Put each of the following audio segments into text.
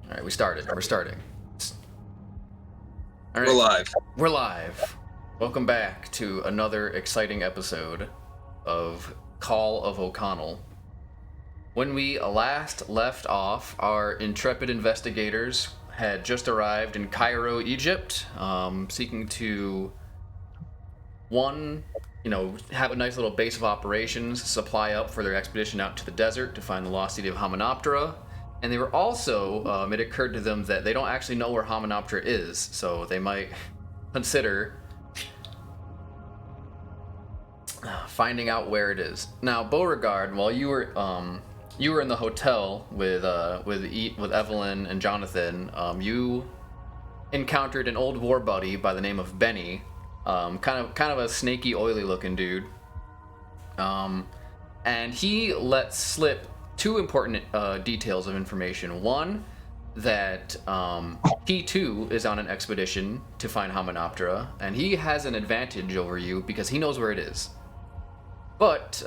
All right, we started. We're starting. All right, We're live. We're live. Welcome back to another exciting episode of Call of O'Connell. When we last left off, our intrepid investigators had just arrived in Cairo, Egypt, seeking to, have a nice little base of operations, supply up for their expedition out to the desert to find the lost city of Hymenoptera. And they were also, it occurred to them that they don't actually know where Hymenoptera is, so they might consider finding out where it is. Now, Beauregard, while you were in the hotel with Evelyn and Jonathan, you encountered an old war buddy by the name of Benny, kind of a snaky, oily-looking dude, and he let slip two important details of information. One, that he too is on an expedition to find Hymenoptera, and he has an advantage over you because he knows where it is. But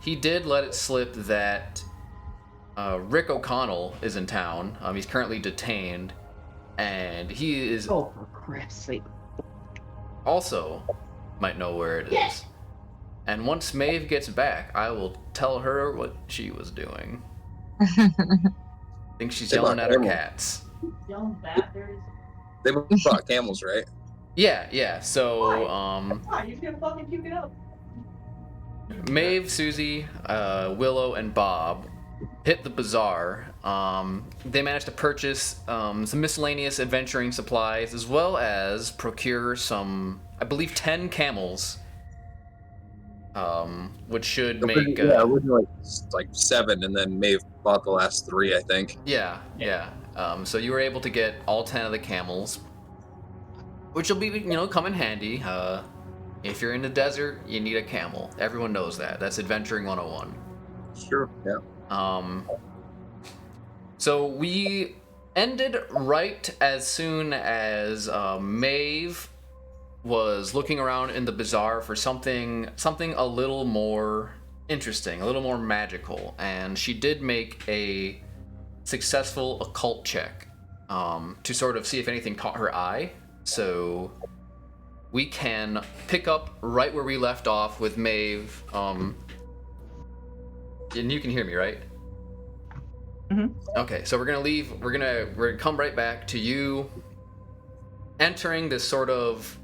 he did let it slip that Rick O'Connell is in town. He's currently detained, and he is for Christ's sake. Also might know where it is. And once Maeve gets back, I will tell her what she was doing. I think she's yelling at her cats. Young bastards. They brought camels, right? Yeah. So, Why? You're gonna fucking puke it up. Maeve, Susie, Willow, and Bob hit the bazaar. They managed to purchase some miscellaneous adventuring supplies, as well as procure some, I believe, 10 camels. Which should make it was like 7, and then Maeve bought the last 3, I think. Yeah. So you were able to get all 10 of the camels, which will be, come in handy. If you're in the desert, you need a camel. Everyone knows that. That's adventuring 101. Sure. Yeah. So we ended right as soon as Maeve was looking around in the bazaar for something a little more interesting, a little more magical, and she did make a successful occult check to sort of see if anything caught her eye. So we can pick up right where we left off with Maeve. And you can hear me, right? Mm-hmm. Okay, so we're gonna come right back to you entering this sort of,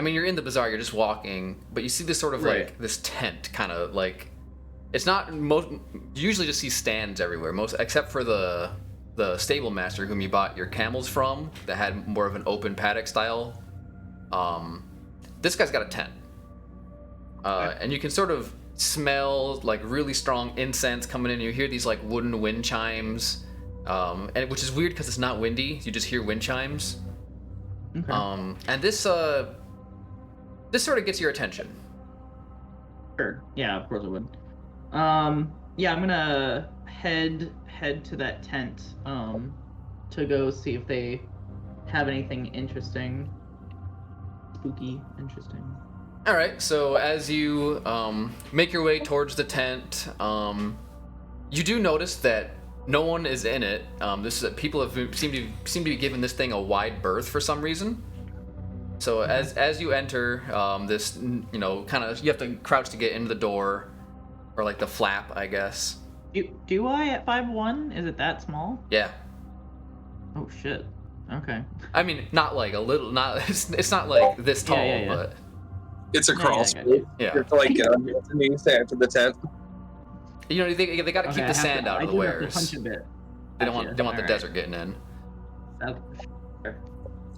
you're in the bazaar, you're just walking, but you see this sort of like this tent, kind of like, it's not most. You usually just see stands everywhere, most except for the stable master whom you bought your camels from, that had more of an open paddock style. This guy's got a tent, and you can sort of smell like really strong incense coming in. You hear these like wooden wind chimes, and which is weird because it's not windy. You just hear wind chimes. Okay. And this sort of gets your attention. Sure. Yeah, of course it would. Yeah, I'm gonna head to that tent to go see if they have anything interesting. Spooky, interesting. All right, so as you make your way towards the tent, you do notice that no one is in it. People have seem to be giving this thing a wide berth for some reason. So as you enter this, kind of, you have to crouch to get into the door, or like the flap, I guess. Do I at 5'1"? Is it that small? Yeah. Oh shit. Okay. Not like a little, it's not like this tall, Yeah. but It's a crawl space. Yeah. It's like me stand to the tent. They got to keep the sand out of the wares. Punch a bit. They don't want the desert getting in.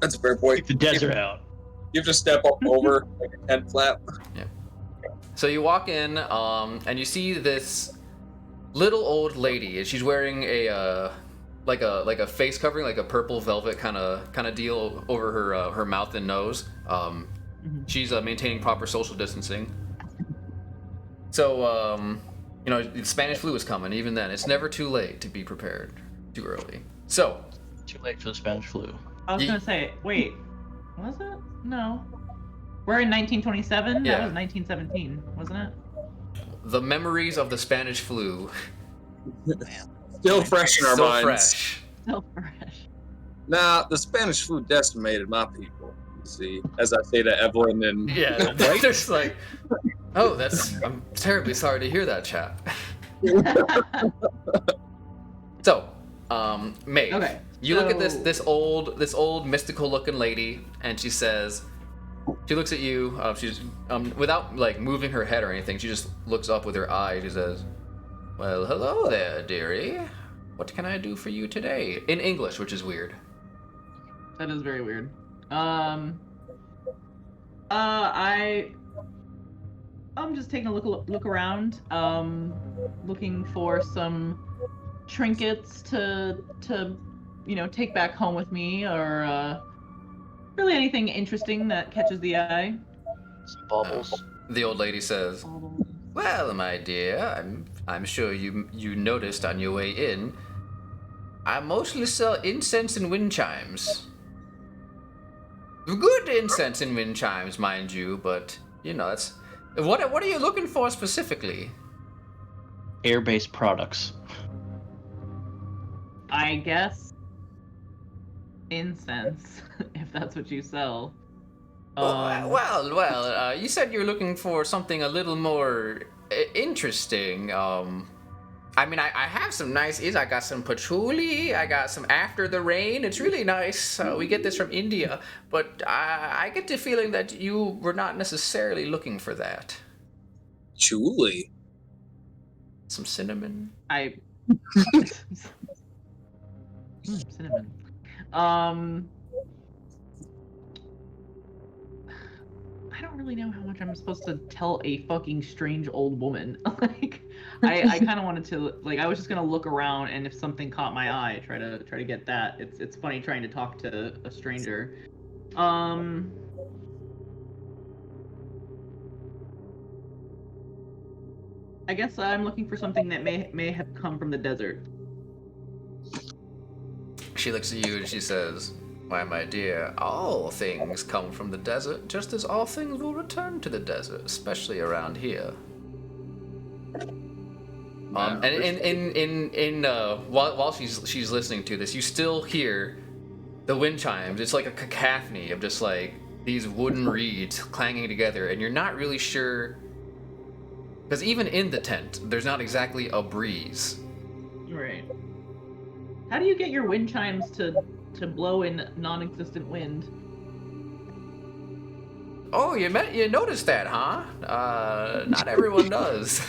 That's a fair point. Keep the desert out. You have to step up over like a tent flap. Yeah. So you walk in, and you see this little old lady. She's wearing a like a face covering, like a purple velvet kind of deal over her mouth and nose. She's maintaining proper social distancing. So the Spanish flu is coming. Even then, it's never too late to be prepared. Too early. So. Too late for the Spanish flu. I was gonna say, wait, was it? No. We're in 1927? Yeah. That was 1917, wasn't it? The memories of the Spanish flu. Still fresh in our Still minds. fresh. still fresh. Nah, the Spanish flu decimated my people. You see, as I say to Evelyn and Yeah, Right? there's like, oh, I'm terribly sorry to hear that, chap. So, Maeve, Okay, you look at so- this old mystical looking lady, and she says, she looks at you. She's without like moving her head or anything. She just looks up with her eye. She says, "Well, hello there, dearie. What can I do for you today?" In English, which is weird. That is very weird. I'm just taking a look around, looking for some trinkets to take back home with me, or really anything interesting that catches the eye. Some bubbles. The old lady says, "Well, my dear, I'm sure you noticed on your way in. I mostly sell incense and wind chimes. Good incense and wind chimes, mind you, but that's what are you looking for specifically?" Air-based products. I guess incense, if that's what you sell. Well, you said you're looking for something a little more interesting. I mean, I have some nice. I got some patchouli. I got some after the rain. It's really nice. We get this from India, but I get the feeling that you were not necessarily looking for that. Julie. Some cinnamon. Cinnamon. I don't really know how much I'm supposed to tell a fucking strange old woman. Like, I kind of wanted to, like, I was just gonna look around, and if something caught my eye, try to get that. It's funny trying to talk to a stranger. I guess I'm looking for something that may have come from the desert. She looks at you and she says, "Why, my dear, all things come from the desert, just as all things will return to the desert, especially around here." While she's listening to this, you still hear the wind chimes. It's like a cacophony of just like these wooden reeds clanging together, and you're not really sure, because even in the tent, there's not exactly a breeze. Right. How do you get your wind chimes to blow in non-existent wind? Oh, you noticed that, huh? Not everyone does.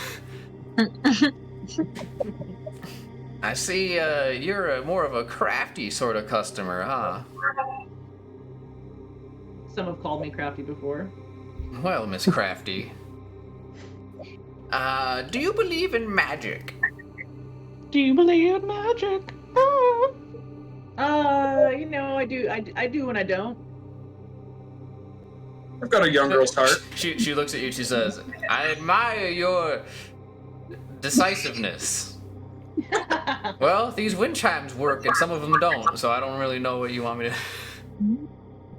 I see you're more of a crafty sort of customer, huh? Some have called me crafty before. Well, Miss Crafty. Do you believe in magic? Do you believe in magic? I do. I do and I don't. I've got a young girl's heart. She looks at you. She says, "I admire your decisiveness." Well, these wind chimes work and some of them don't, so I don't really know what you want me to.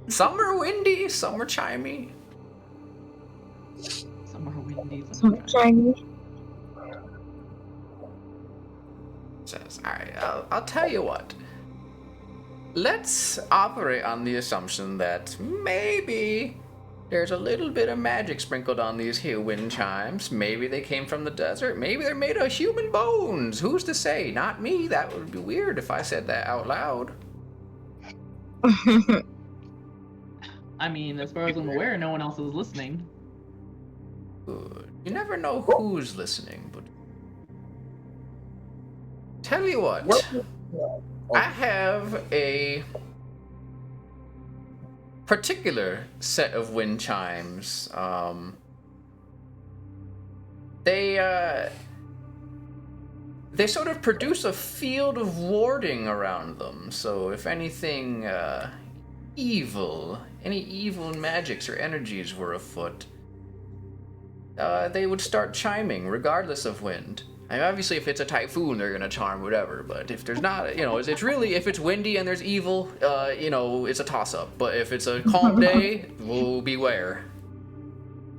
Some are windy, some are chimey. Some are windy, Some shiny. Says, "All right, I'll tell you what. Let's operate on the assumption that maybe there's a little bit of magic sprinkled on these here wind chimes. Maybe they came from the desert. Maybe they're made of human bones. Who's to say? Not me. That would be weird if I said that out loud." I mean, as far as I'm aware, no one else is listening. Good. You never know who's listening, but tell you what. I have a particular set of wind chimes. They sort of produce a field of warding around them. So if anything any evil magics or energies were afoot, they would start chiming regardless of wind. And obviously, if it's a typhoon, they're gonna charm whatever. But if there's not, it's really, if it's windy and there's evil, it's a toss-up. But if it's a calm day, we'll beware.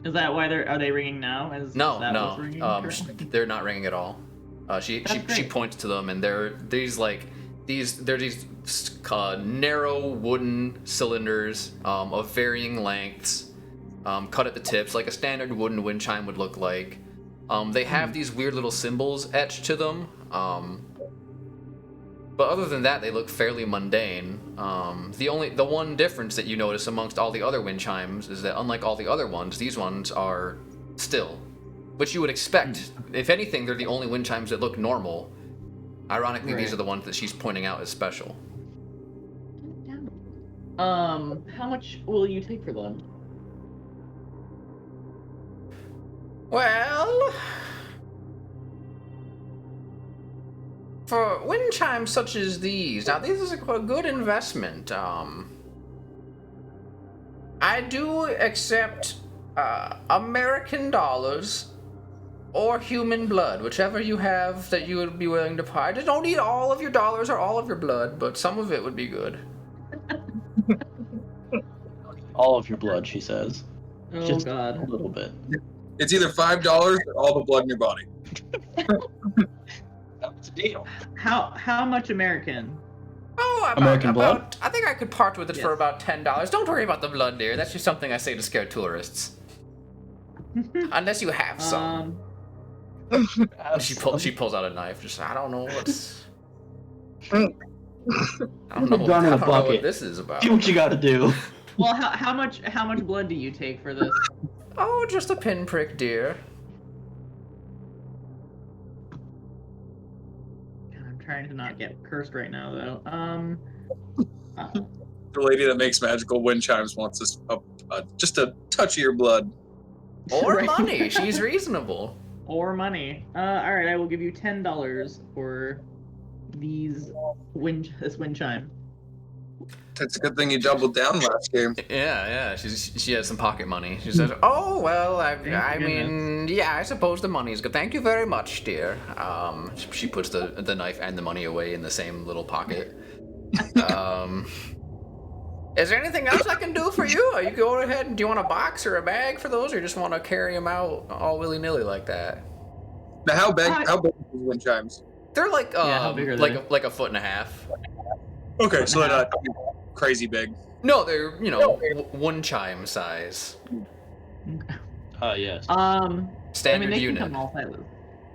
Is that why are they ringing now? Is that what's ringing? They're not ringing at all. She points to them, and they're these like they're these narrow wooden cylinders of varying lengths, cut at the tips, like a standard wooden wind chime would look like. They have these weird little symbols etched to them. But other than that, they look fairly mundane. The one difference that you notice amongst all the other wind chimes is that unlike all the other ones, these ones are still, which you would expect. If anything, they're the only wind chimes that look normal. Ironically, these are the ones that she's pointing out as special. How much will you take for them? Well, for wind chimes such as these, now this is a good investment. I do accept American dollars or human blood, whichever you have that you would be willing to pay. I just don't need all of your dollars or all of your blood, but some of it would be good. All of your blood, she says. Oh Just God. a little bit. It's either $5 or all the blood in your body. That's a deal. How much American? Oh, American blood? I think I could part with it for Yes. about $10. Don't worry about the blood, dear. That's just something I say to scare tourists. Unless you have some. She pulls out a knife. Just I don't know what's. I don't know, Gun in a I don't know what bucket. this is about. Do what you gotta do. Well, how much blood do you take for this? Oh, just a pinprick, dear. God, I'm trying to not get cursed right now, though. The lady that makes magical wind chimes wants us just a touch of your blood. Or Right. money. She's reasonable. Or money. All right, I will give you $10 for this wind chime. That's a good thing you doubled down last game. Yeah. She has some pocket money. She says, "Oh well, I Thank mean, yeah, I suppose the money's good. Thank you very much, dear." She puts the knife and the money away in the same little pocket. Is there anything else I can do for you? You go ahead and do you want a box or a bag for those, or just want to carry them out all willy nilly like that? Now, how big are these wind chimes? They're like how big are they? like a foot and a half. Okay, so they're not crazy big. No, they're one chime size. Yes. Standard they unit. can come multi-loop.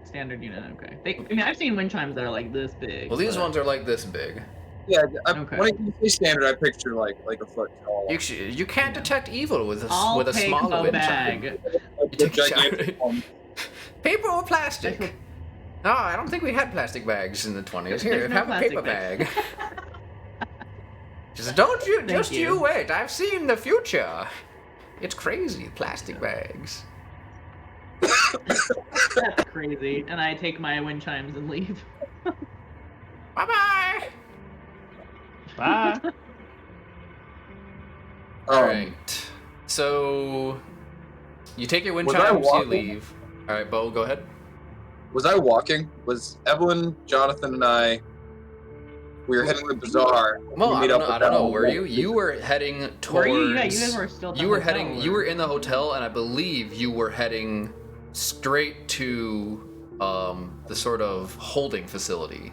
Standard unit, okay. I've seen wind chimes that are like this big. Well, these but- ones are like this big. Yeah, Okay. when you say standard, I picture like a foot tall. You can't detect evil with a I'll with a take smaller a wind bag. chime. Like a gigantic one. Paper or plastic? No, I don't think we had plastic bags in the 20s. Here, There's no have a plastic paper bags. bag. She said, "Don't you? Just you. you wait. I've seen the future. It's crazy. Plastic bags." That's crazy. And I take my wind chimes and leave. Bye-bye. Bye. All right. So you take your wind Was I chimes, you walking? leave. All right, Bo, go ahead. Was I walking? Was Evelyn, Jonathan, and I? We were heading to the bazaar. Well, We I meet don't up know. with I don't know. them. Were you? You were heading towards. Were you? Yeah, you guys were still at the You were hotel, heading. or- You were in the hotel, and I believe you were heading straight to the sort of holding facility.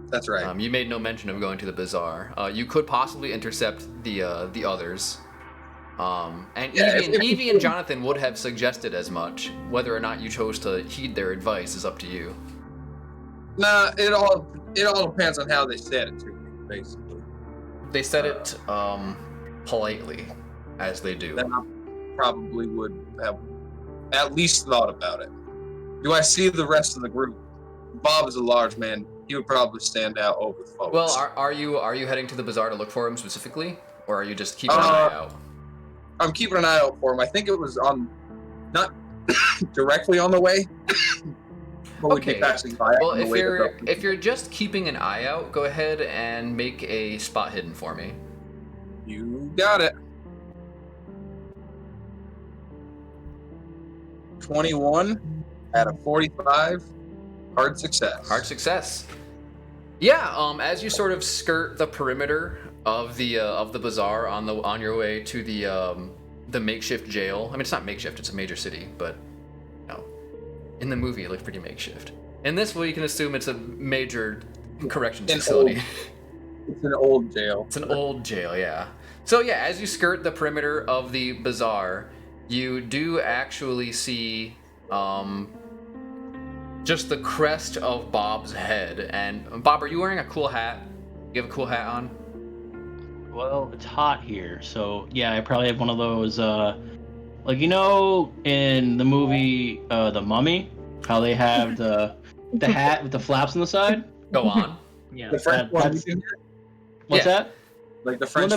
That's right. You made no mention of going to the bazaar. You could possibly intercept the others. And Yeah, Evie and Jonathan would have suggested as much. Whether or not you chose to heed their advice is up to you. Nah, it all depends on how they said it to me, basically. They said it politely, as they do. Then I probably would have at least thought about it. Do I see the rest of the group? Bob is a large man. He would probably stand out over the folks. Well, are you heading to the bazaar to look for him specifically, or are you just keeping an eye out? I'm keeping an eye out for him. I think it was on, not directly on the way, but we'd Okay. be passing by. Well, on the way to go. if you're just keeping an eye out, go ahead and make a spot hidden for me. You got it. 21 out of 45. Hard success. Hard success. Yeah. As you sort of skirt the perimeter of the bazaar on your way to the makeshift jail. I mean, it's not makeshift; it's a major city, but in the movie it looked pretty makeshift. In this, well, you can assume it's a major corrections An facility. It's an old jail. It's an old jail, yeah. So yeah, as you skirt the perimeter of the bazaar, you do actually see just the crest of Bob's head. And Bob, are you wearing a cool hat? You have a cool hat on? Well, it's hot here, so yeah, I probably have one of those. Like in the movie The Mummy, how they have the hat with the flaps on the side. Go on. Yeah. The French one, That's- you can get? What's Yeah. that? Like the The one French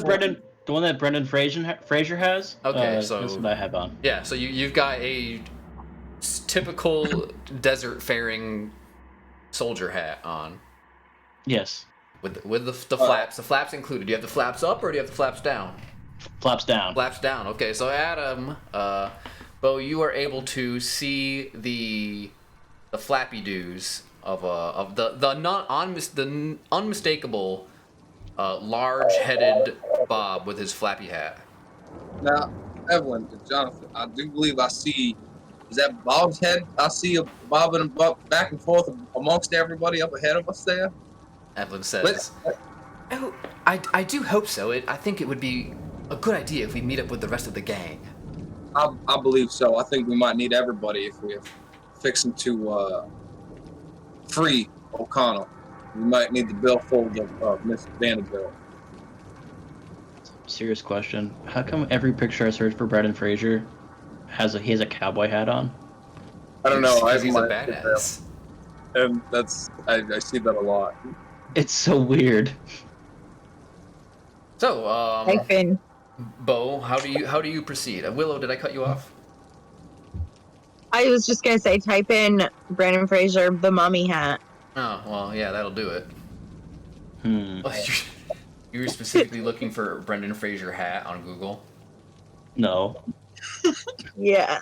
that Brendan Fraser has. Okay, so that's what I have on. yeah, so you've got a typical desert faring soldier hat on Yes, with the flaps. The flaps included. Do you have the flaps up or do you have the flaps down? flaps down. Flaps down. Okay, so Adam, Bo, you are able to see the flappy doos of the unmistakable large-headed Bob with his flappy hat. Now, Evelyn and Jonathan, I do believe I see. Is that Bob's head? I see a bobbing and back and forth amongst everybody up ahead of us there. Evelyn says, "Oh, I do hope so. I think it would be a good idea if we meet up with the rest of the gang." I believe so. I think we might need everybody if we're fixing to free O'Connell. We might need the billfold of Miss Vanderbilt. Serious question. How come every picture I search for Brendan Fraser he has a cowboy hat on? I don't know. Because he's a my badass. and that's I see that a lot. It's so weird. So, Type in. Bo, how do you proceed? Willow, did I cut you off? I was just gonna say, type in Brandon Fraser, the mummy hat. Oh, well, yeah, that'll do it. Hmm. You were specifically looking for Brendan Fraser hat on Google? No. Yeah.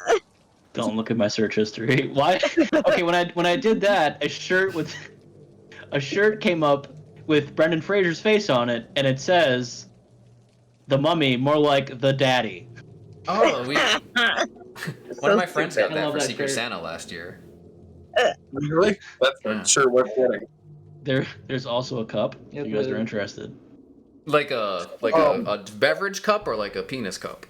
Don't look at my search history. Why? Okay, when I did that, a shirt came up with Brendan Fraser's face on it, and it says, "The Mummy," more like the Daddy. Oh, one of my friends got I that love for that Secret shirt. Santa last year. Really? That's Yeah. sure worth getting. There's also a cup. Yep, if you guys it are is. interested. Like a beverage cup or like a penis cup?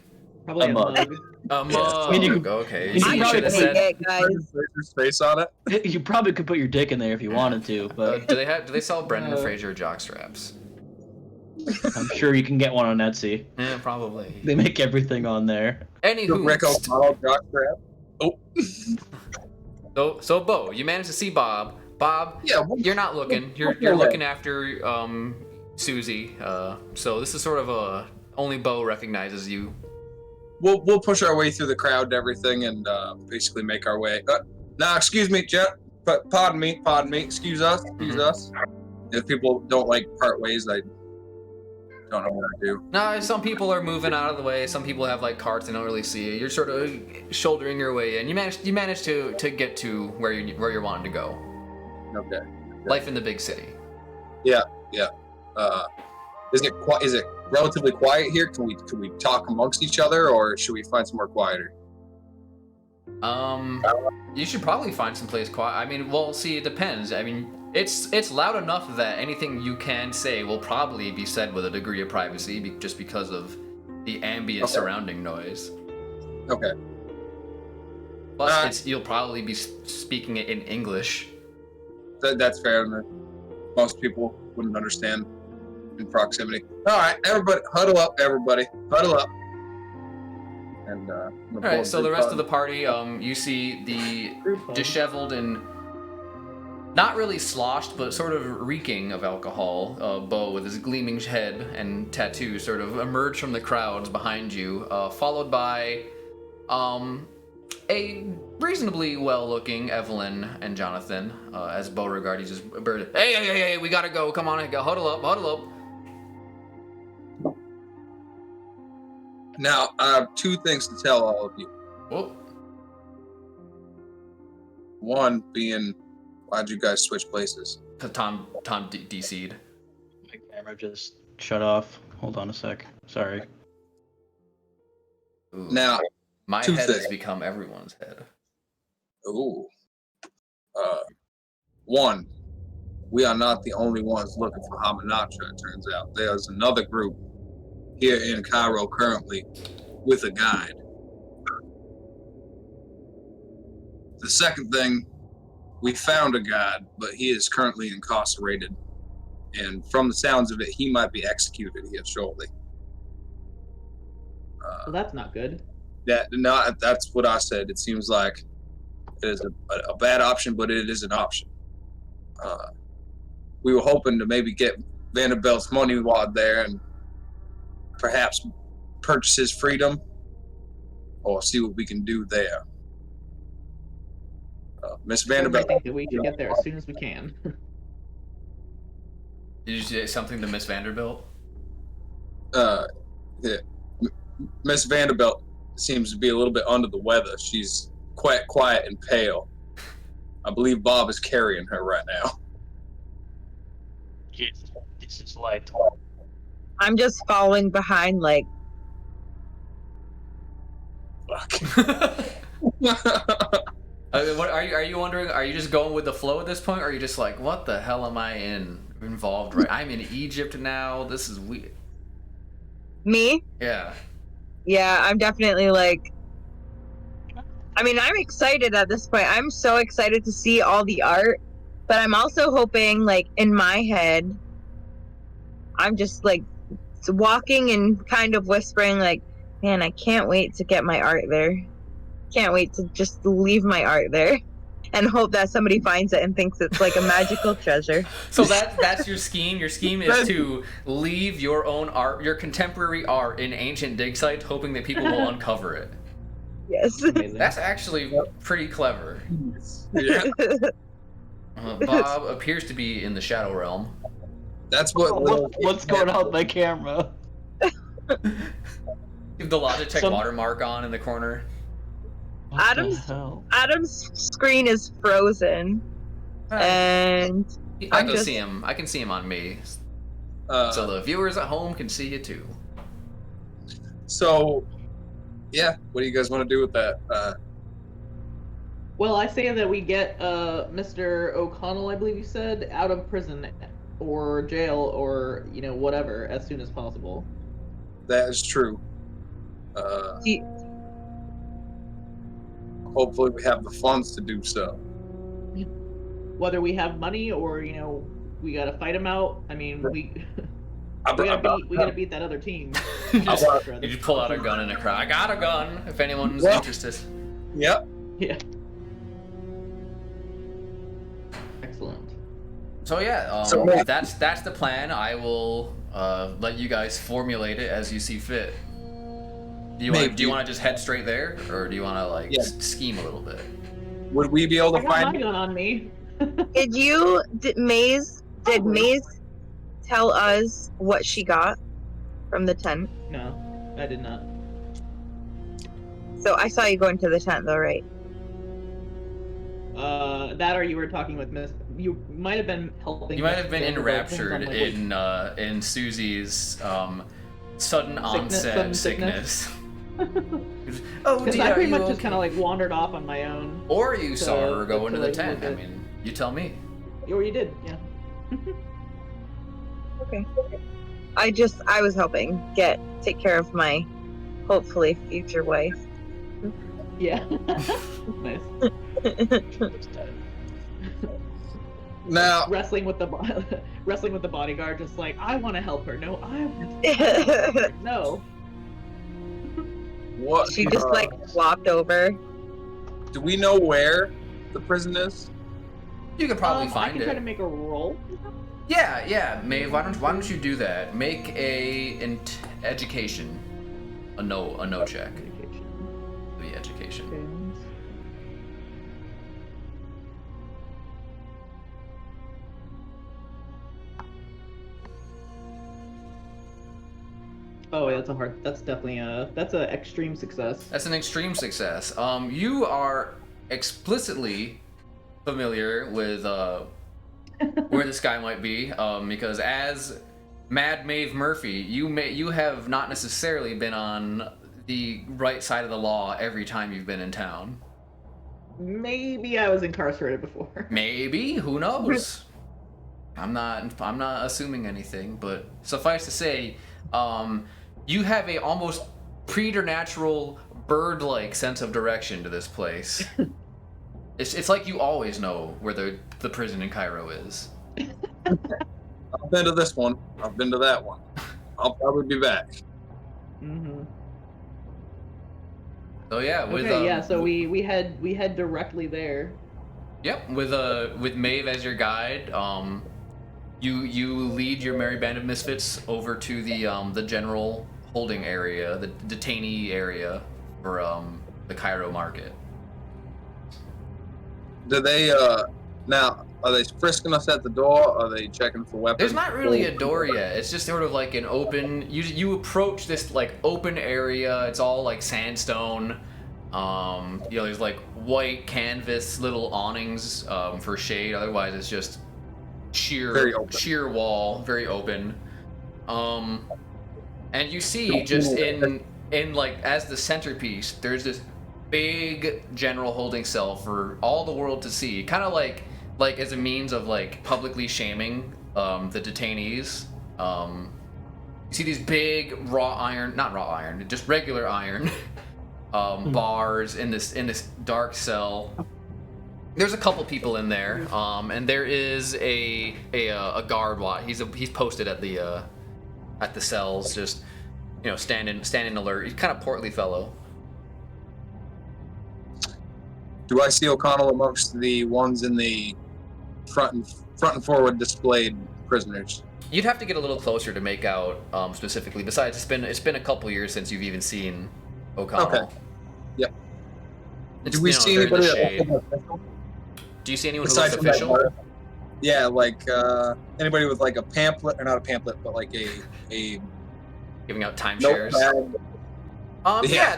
Probably A a mug. mug. A mug. I mean, you could- Okay. you So I you could should should have take said. it, guys. Fraser's face on it. You probably could put your dick in there if you wanted to, but Do they sell Brendan Uh, Fraser jock straps? I'm sure you can get one on Etsy. Yeah, probably. They make everything on there. The Rick Anywho, O'Connell jockstrap. so Bo, you managed to see Bob. Bob, Yeah. you're not looking. You're looking after Susie. So this is sort of a only Bo recognizes you. We'll push our way through the crowd and everything, and basically make our way. Excuse me, Jet. But pardon me. Excuse us. If people don't like part ways, I don't know what I do. No, some people are moving out of the way. Some people have like carts and don't really see you. You're sort of shouldering your way in. You managed to get to where you're wanting to go. Okay. Life in the big city. Is it relatively quiet here? Can we talk amongst each other, or should we find somewhere quieter? You should probably find some place quiet. I mean, well, see, it depends. I mean, it's loud enough that anything you can say will probably be said with a degree of privacy, just because of the ambient surrounding noise. Okay. Plus, you'll probably be speaking it in English. That's fair. Most people wouldn't understand in proximity. All right, everybody, huddle up. And All right. So the rest of the party, you see the Group home. disheveled and not really sloshed, but sort of reeking of alcohol, Bo with his gleaming head and tattoo sort of emerge from the crowds behind you, followed by a reasonably well-looking Evelyn and Jonathan, as Beauregard uses bird. Hey, we gotta go. Come on, huddle up. Now, I have two things to tell all of you. Whoa. One being, why'd you guys switch places? Tom DC'd. My camera just shut off. Hold on a sec. Sorry. Ooh. Now, My two head things. has become everyone's head. ooh. One, we are not the only ones looking for Hamanatra, it turns out. There's another group here in Cairo currently with a guide. The second thing, we found a guide, but he is currently incarcerated. And from the sounds of it, he might be executed here shortly. Well, that's not good. That's what I said. It seems like it is a bad option, but it is an option. We were hoping to maybe get Vanderbilt's money while there and perhaps purchase his freedom or see what we can do there. Miss I Vanderbilt. think that we should get there as soon as we can. Did you say something to Miss Vanderbilt? Yeah. Miss Vanderbilt seems to be a little bit under the weather. She's quite quiet and pale. I believe Bob is carrying her right now. Jesus, this is light. I'm just following behind, like, What are you wondering? Are you just going with the flow at this point, or are you just like, what the hell am I involved? Right, I'm in Egypt now. This is weird. me? Yeah. Yeah, I'm definitely like. I mean, I'm excited at this point. I'm so excited to see all the art, but I'm also hoping, like, in my head, I'm just like walking and kind of whispering, like, man, I can't wait to get my art there. Can't wait to just leave my art there and hope that somebody finds it and thinks it's like a magical treasure. So that's your scheme. Your scheme is to leave your own art, your contemporary art, in ancient dig sites, hoping that people will uncover it. Yes. Amazing. That's actually pretty clever. Yeah, Bob appears to be in the Shadow Realm. that's what. What's going on with my camera? You have the Logitech watermark on in the corner. What Adam's- the hell? Adam's screen is frozen, and I I'm can just- see him. I can see him on me, Uh, so the viewers at home can see you too. So, yeah, what do you guys want to do with that? Well, I say that we get Mr. O'Connell, I believe you said, out of prison or jail or whatever as soon as possible. That is true. Do- Hopefully, we have the funds to do so. Whether we have money or we gotta fight him out. I mean, we I brought- we gotta beat that other team. You just pull out a gun in a crowd. I got a gun. If anyone's Well- interested. Yep. Yeah. Excellent. So yeah, So- that's the plan. I will let you guys formulate it as you see fit. Do you Maybe. want to just head straight there, or do you want to like Yeah. scheme a little bit? Would we be able I to got my find? gun on me. did Maze Probably. tell us what she got from the tent? No, I did not. So I saw you go into the tent though, right? That or you were talking with Miss. You might have been helping. You might have been Miss Vanderbilt, enraptured depends on, like, in Susie's sudden onset sudden sickness. Oh Because dear, I are pretty you much just okay? kind of like wandered off on my own. Or you saw her go to, into the like, tent. look I at- mean, you tell me. Or you did, yeah. Okay. I was hoping take care of my hopefully future wife. Yeah. Nice. Now, Wrestling with the bodyguard, just like I want to help her. No, I want to help her. No. what? She just like flopped over. Do we know where the prison is? You could probably I find can try to it. make a roll. Yeah, Maeve. Why don't you do that? Make education, a no check. The education. Oh, yeah, that's definitely that's an extreme success. That's an extreme success. You are explicitly familiar with where this guy might be, because as Mad Maeve Murphy, you have not necessarily been on the right side of the law every time you've been in town. Maybe I was incarcerated before. Maybe, who knows? I'm not assuming anything, but suffice to say, you have a almost preternatural bird-like sense of direction to this place. It's like you always know where the prison in Cairo is. I've been to this one. I've been to that one. I'll probably be back. Mm-hmm. So yeah, So we head directly there. Yep, with Maeve as your guide, you lead your merry band of misfits over to the general holding area, the detainee area for the Cairo market. Do they now? Are they frisking us at the door? Are they checking for weapons? There's not really a door yet. It's just sort of like an open. You approach this like open area. It's all like sandstone. There's like white canvas little awnings for shade. Otherwise, it's just sheer wall, very open. And you see just in like as the centerpiece, there's this big general holding cell for all the world to see. Kind of like as a means of like publicly shaming the detainees. You see these big just regular iron bars in this dark cell. There's a couple people in there, and there is a guard watch. He's posted at the cells, just standing alert. He's kind of portly fellow. Do I see O'Connell amongst the ones in the front and forward displayed prisoners? You'd have to get a little closer to make out specifically. Besides, it's been a couple years since you've even seen O'Connell. Okay. Yep. Do we see anybody? Do you see anyone who looks official? Yeah, like anybody with like a pamphlet, or not a pamphlet, but like a giving out timeshares. Yeah.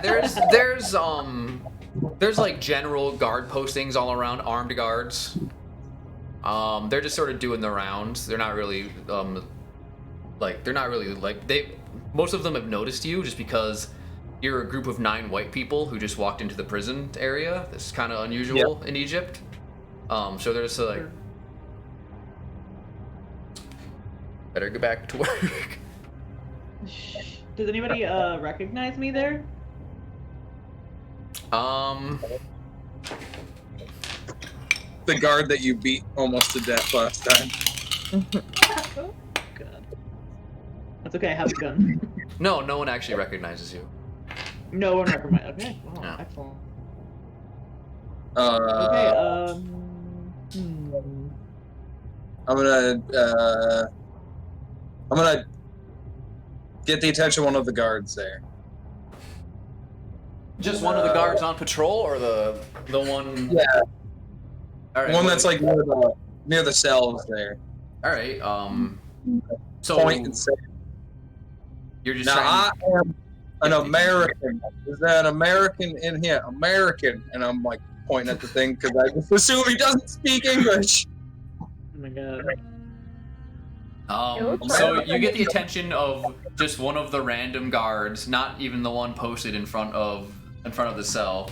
There's like general guard postings all around, armed guards. They're just sort of doing the rounds. They're not really most of them have noticed you just because you're a group of 9 white people who just walked into the prison area. This is kind of unusual in Egypt. So they're just like, better get back to work. Does anybody recognize me there? The guard that you beat almost to death last time. Oh, God. That's okay, I have a gun. No one actually recognizes you. No one recognizes. Okay, wow, Yeah. excellent. I'm gonna get the attention of one of the guards there. Just one of the guards on patrol, or the one? Yeah. All right. One that's like near the cells there. All right. So Point and say. You're just Now trying. I am an American. Is there an American in here? American, and I'm like pointing at the thing because I just assume he doesn't speak English. Oh my God. So you get the attention of just one of the random guards, not even the one posted in front of the cell.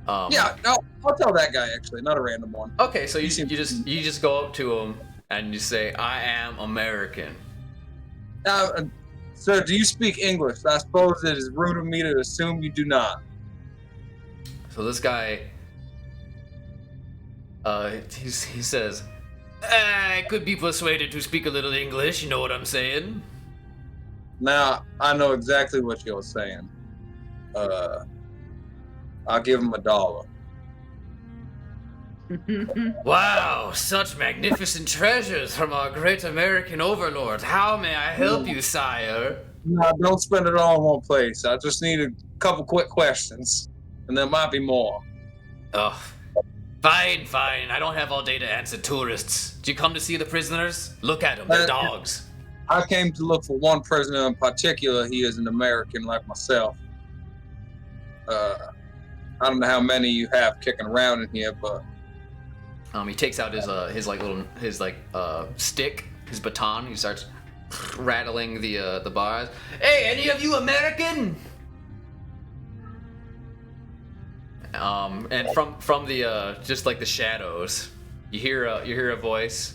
Yeah, no, I'll tell that guy actually, not a random one. Okay, so you just go up to him and you say, "I am American." Sir, do you speak English? I suppose it is rude of me to assume you do not. So this guy, he says, "I could be persuaded to speak a little English. You know what I'm saying?" Now, I know exactly what you're saying. I'll give him $1. Wow, such magnificent treasures from our great American overlord. How may I help you, sire? No, don't spend it all in one place. I just need a couple quick questions, and there might be more. Oh, fine. I don't have all day to answer tourists. Did you come to see the prisoners? Look at them, they're dogs. I came to look for one prisoner in particular. He is an American like myself. I don't know how many you have kicking around in here, but He takes out his stick, his baton. He starts rattling the bars. Hey, any of you American? And from the just like the shadows, you hear a voice.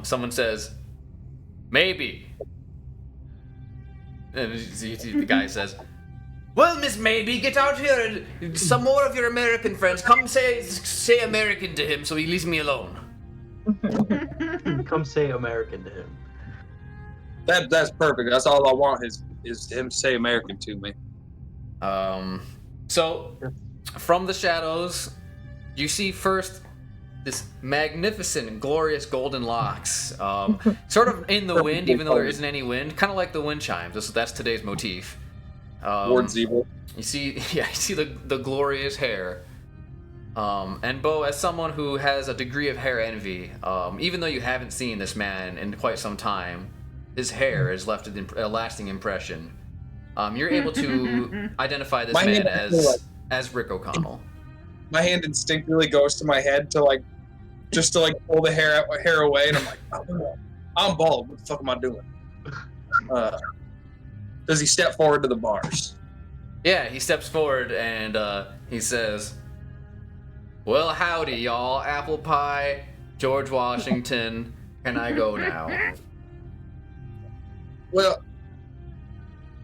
Someone says, maybe. And the guy says, well, Miss Maybe, get out here and some more of your American friends. Come say American to him so he leaves me alone. Come say American to him. That's perfect. That's all I want is him to say American to me. So, from the shadows, you see first this magnificent, glorious golden locks, sort of in the wind, even though there isn't any wind, kind of like the wind chimes. That's today's motif. Ward's evil. You see the glorious hair. And Bo, as someone who has a degree of hair envy, even though you haven't seen this man in quite some time, his hair has left a lasting impression. You're able to identify this man as Rick O'Connell. My hand instinctively goes to my head to pull the hair away, and I'm like, oh, I'm bald. What the fuck am I doing? Does he step forward to the bars? Yeah, he steps forward and he says, well, howdy, y'all. Apple pie, George Washington. Can I go now? Well,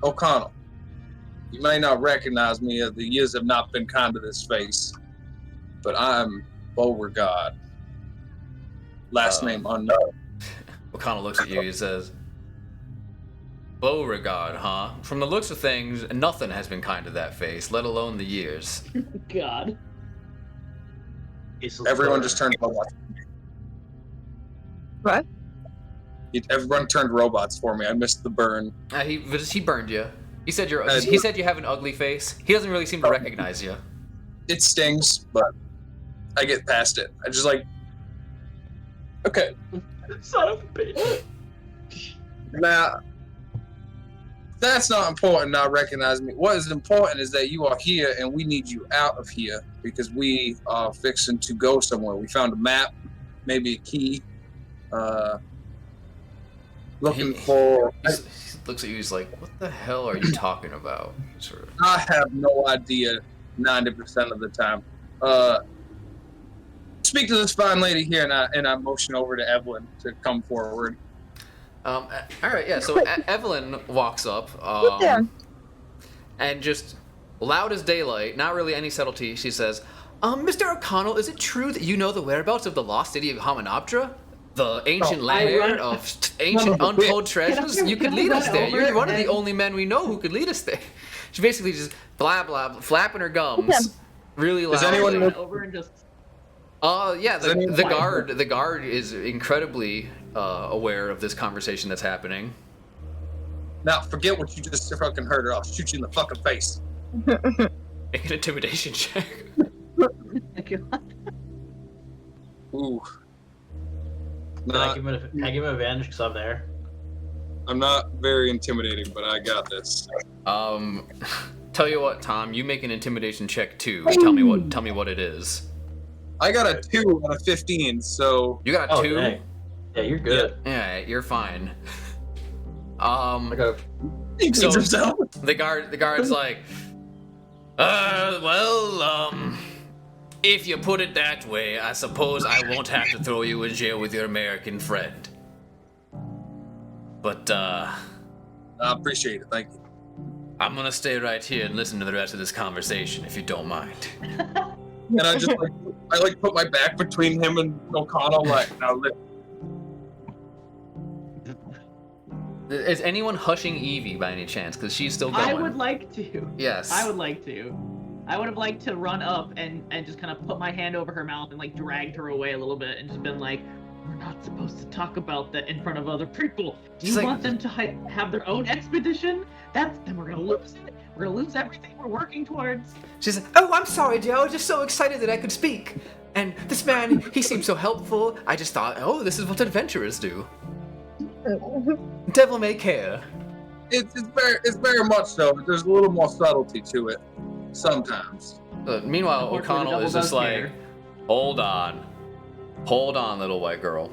O'Connell, you may not recognize me, as the years have not been kind to this face, but I'm Beauregard. Last name unknown. O'Connell looks at you. He says, Beauregard, huh? From the looks of things, nothing has been kind to that face, let alone the years. God. Everyone just turned robots. What? Everyone turned robots for me. I missed the burn. He burned you. He said he said you have an ugly face. He doesn't really seem to recognize you. It stings, but I get past it. I just okay. Son of a bitch. Now, that's not important, not recognizing me. What is important is that you are here and we need you out of here because we are fixing to go somewhere. We found a map, maybe a key. Looking for... He looks at you, he's like, what the hell are you talking about? Sort of. I have no idea 90% of the time. Speak to this fine lady here, and I motion over to Evelyn to come forward. All right, yeah. So Evelyn walks up, and just loud as daylight, not really any subtlety. She says, "Mr. O'Connell, is it true that you know the whereabouts of the lost city of Hamunaptra, the ancient lair of ancient untold treasures? You could lead us there. You're one of the only men we know who could lead us there." She basically just blah blah, flapping her gums, really loud. Does anyone over and just? Yeah, the guard is incredibly aware of this conversation that's happening. Now, forget what you just fucking heard, or I'll shoot you in the fucking face. Make an intimidation check. Ooh. I give him advantage because I'm there. I'm not very intimidating, but I got this. Tell you what, Tom, you make an intimidation check too. Tell me what it is. I got a 2 out of 15, so... You got a 2? Dang. Yeah, you're good. Yeah, you're fine. I got So, the guard's like, if you put it that way, I suppose I won't have to throw you in jail with your American friend. But, I appreciate it, thank you. I'm gonna stay right here and listen to the rest of this conversation, if you don't mind. And I just, put my back between him and O'Connell, now listen. Is anyone hushing Evie by any chance? Because she's still going. I would like to. Yes. I would like to. I would have liked to run up and just kind of put my hand over her mouth and like dragged her away a little bit and just been like, we're not supposed to talk about that in front of other people. Do you want them to have their own expedition? Then we're gonna lose it. We're gonna lose everything we're working towards. She's like, oh, I'm sorry, dear. I was just so excited that I could speak. And this man, he seemed so helpful. I just thought, oh, this is what adventurers do. Devil may care. It's very much so, but there's a little more subtlety to it sometimes. Meanwhile, O'Connell is just like, hold on, little white girl.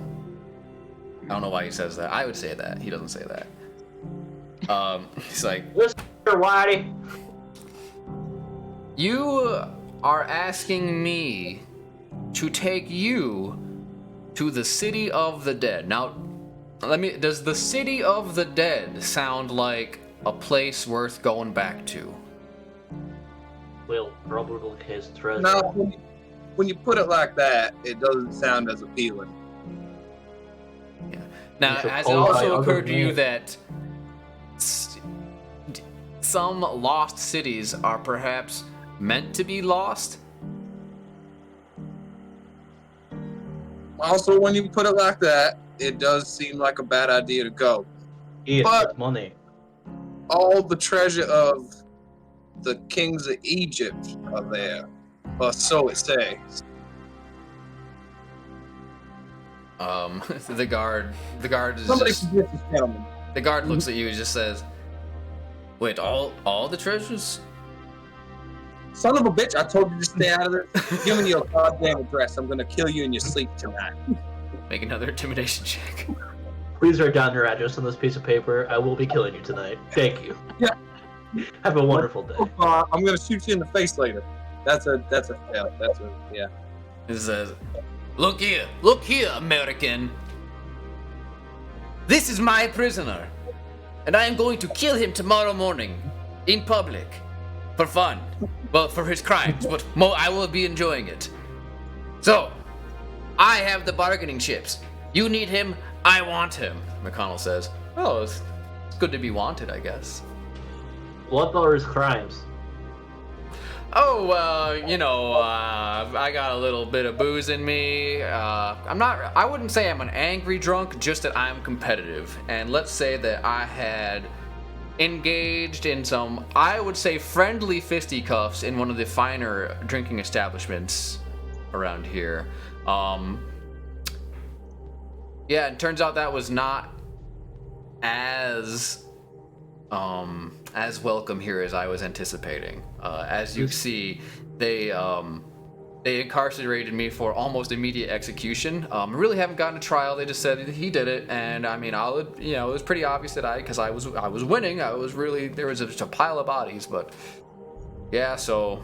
I don't know why he says that. I would say that. He doesn't say that. He's like, Mr. Whitey. You are asking me to take you to the City of the Dead. Now, does the City of the Dead sound like a place worth going back to? Will probably his treasure. No, when you put it like that, it doesn't sound as appealing. Yeah. Now, You should has it call by also other occurred to you names. that some lost cities are perhaps meant to be lost? Also, when you put it like that, it does seem like a bad idea to go. Yes, But- it's money. All the treasure of the kings of Egypt are there, or so it says. The guard is Somebody just, can get this gentleman. the guard looks at you and just says, "Wait, all the treasures?" Son of a bitch, I told you to stay out of there. Give me your goddamn address. I'm gonna kill you in your sleep tonight. Make another intimidation check. Please write down your address on this piece of paper. I will be killing you tonight. Thank you. Yeah. Have a wonderful day. I'm gonna shoot you in the face later. That's a fail. Yeah. He says, look here, American. This is my prisoner, and I am going to kill him tomorrow morning, in public, for fun. Well, for his crimes, but I will be enjoying it. So, I have the bargaining chips. You need him, I want him, McConnell says. Oh, it's good to be wanted, I guess. What are his crimes? Oh, I got a little bit of booze in me. I wouldn't say I'm an angry drunk, just that I'm competitive. And let's say that I had engaged in some, I would say, friendly fisticuffs in one of the finer drinking establishments around here. Yeah, it turns out that was not as welcome here as I was anticipating. As you see, they incarcerated me for almost immediate execution. Really haven't gotten a trial. They just said he did it, and I mean, it was pretty obvious that because I was winning. There was just a pile of bodies, but yeah. So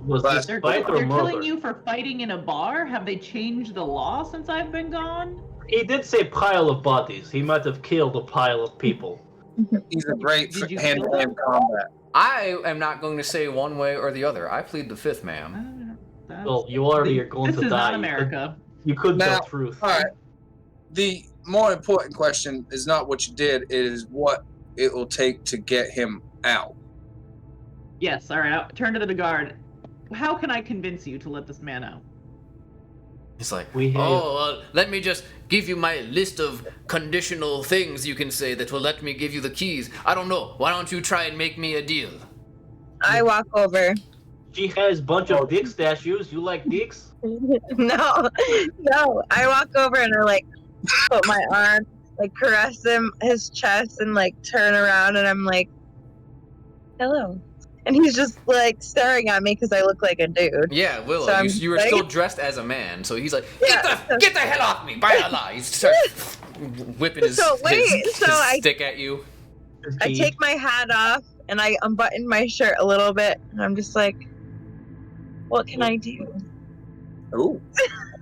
Was this They're, fight or they're killing murder? you for fighting in a bar? Have they changed the law since I've been gone? He did say pile of bodies. He might have killed a pile of people. He's a great Did you hand-to-hand combat. I am not going to say one way or the other. I plead the fifth, ma'am. Well, you already are going This to is die. not America. You could Now- tell truth. All right. The more important question is not what you did; it is what it will take to get him out. Yes, all right. I'll turn to the guard. How can I convince you to let this man out? He's like, We have- let me just give you my list of conditional things you can say that will let me give you the keys. I don't know. Why don't you try and make me a deal? I walk over. She has a bunch of dick statues. You like dicks? No. I walk over and I like put my arm, like caress his chest, and like turn around, and I'm like, "Hello." And he's just like staring at me because I look like a dude. Yeah, Willow, So I'm you were like- still dressed as a man, so he's like, Yeah. get the hell off me, by Allah! He starts whipping his, So wait, his so I- stick at you. I take my hat off and I unbutton my shirt a little bit, and I'm just like, "What can I do?" Ooh,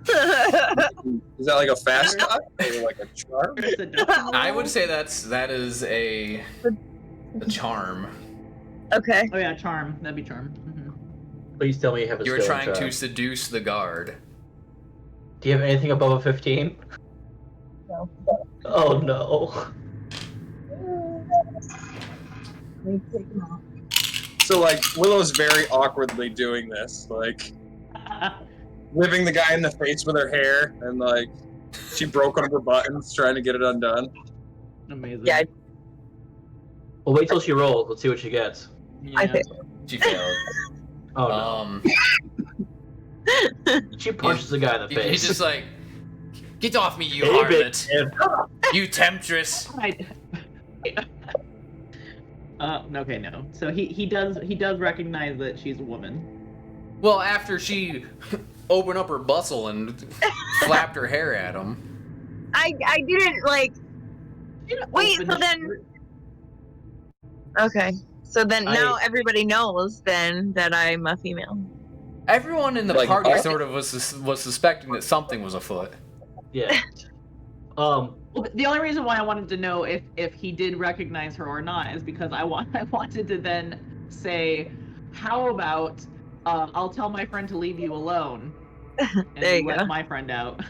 is that like a fast cut or like a charm? Seduction I roll? would say that is a charm. Okay. Oh yeah, charm. That'd be charm. Mhm. Please tell me you have a You were skill trying in to charm. seduce the guard. Do you have anything above a 15? No. Oh no. So like Willow's very awkwardly doing this, like whipping the guy in the face with her hair, and like she broke one of her buttons trying to get it undone. Amazing. Yeah, Well, wait till she rolls. Let's see what she gets. I think. She failed. Oh no. She punches the guy in the He's face. just like, get off me, you Hey, big harlot, man. you temptress. Right. Okay, no. So he does recognize that she's a woman. Well, after she opened up her bustle and flapped her hair at him. I didn't like. Wait, Open so the then. shirt. Okay. So then now everybody knows then that I'm a female. Everyone in the Like, party oh. sort of was suspecting that something was afoot. Yeah. Well, the only reason why I wanted to know if he did recognize her or not is because I wanted to then say, how about I'll tell my friend to leave you alone, and There you let go. my friend out.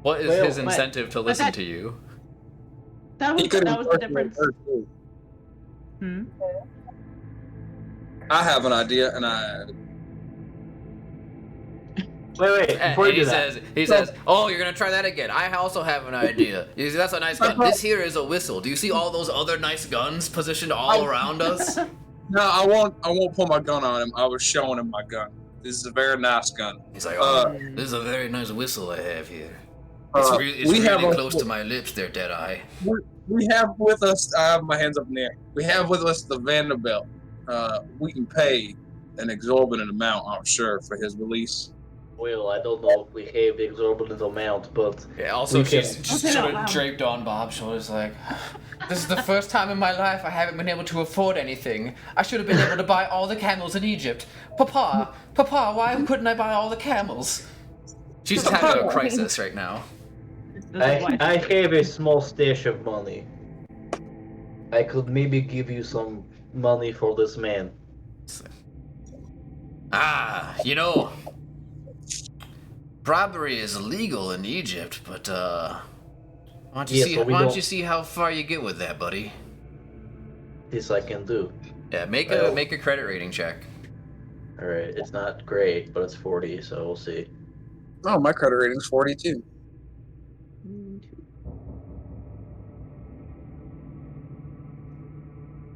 What is Well, his incentive to listen that- to you? That He was could that was the difference. too. Hmm? I have an idea, and I Wait, before you do that. He says, "Oh, you're gonna try that again. I also have an idea. You see, that's a nice gun. This here is a whistle. Do you see all those other nice guns positioned all around us?" no, I won't pull my gun on him. I was showing him my gun. This is a very nice gun. He's like, "Oh, this is a very nice whistle I have here. It's we really have close to my lips there, Deadeye." We have with us. I have my hands up in the air. We have with us the Vanderbilt. We can pay an exorbitant amount, I'm sure, for his release. Well, I don't know if we have the exorbitant amount, but Yeah, also we she's can- just Say it sort out of loud. draped on Bob's shoulders like, "This is the first time in my life I haven't been able to afford anything. I should have been able to buy all the camels in Egypt. Papa, why couldn't I buy all the camels?" She's just having a crisis right now. This is why- I have a small stash of money. I could maybe give you some money for this man. Ah, you know, robbery is illegal in Egypt, but why don't you Yes, see? but we Why don't don't- you see how far you get with that, buddy? This I can do. Yeah, make Well- a credit rating check. Alright, it's not great, but it's 40, so we'll see. Oh, my credit rating's 42.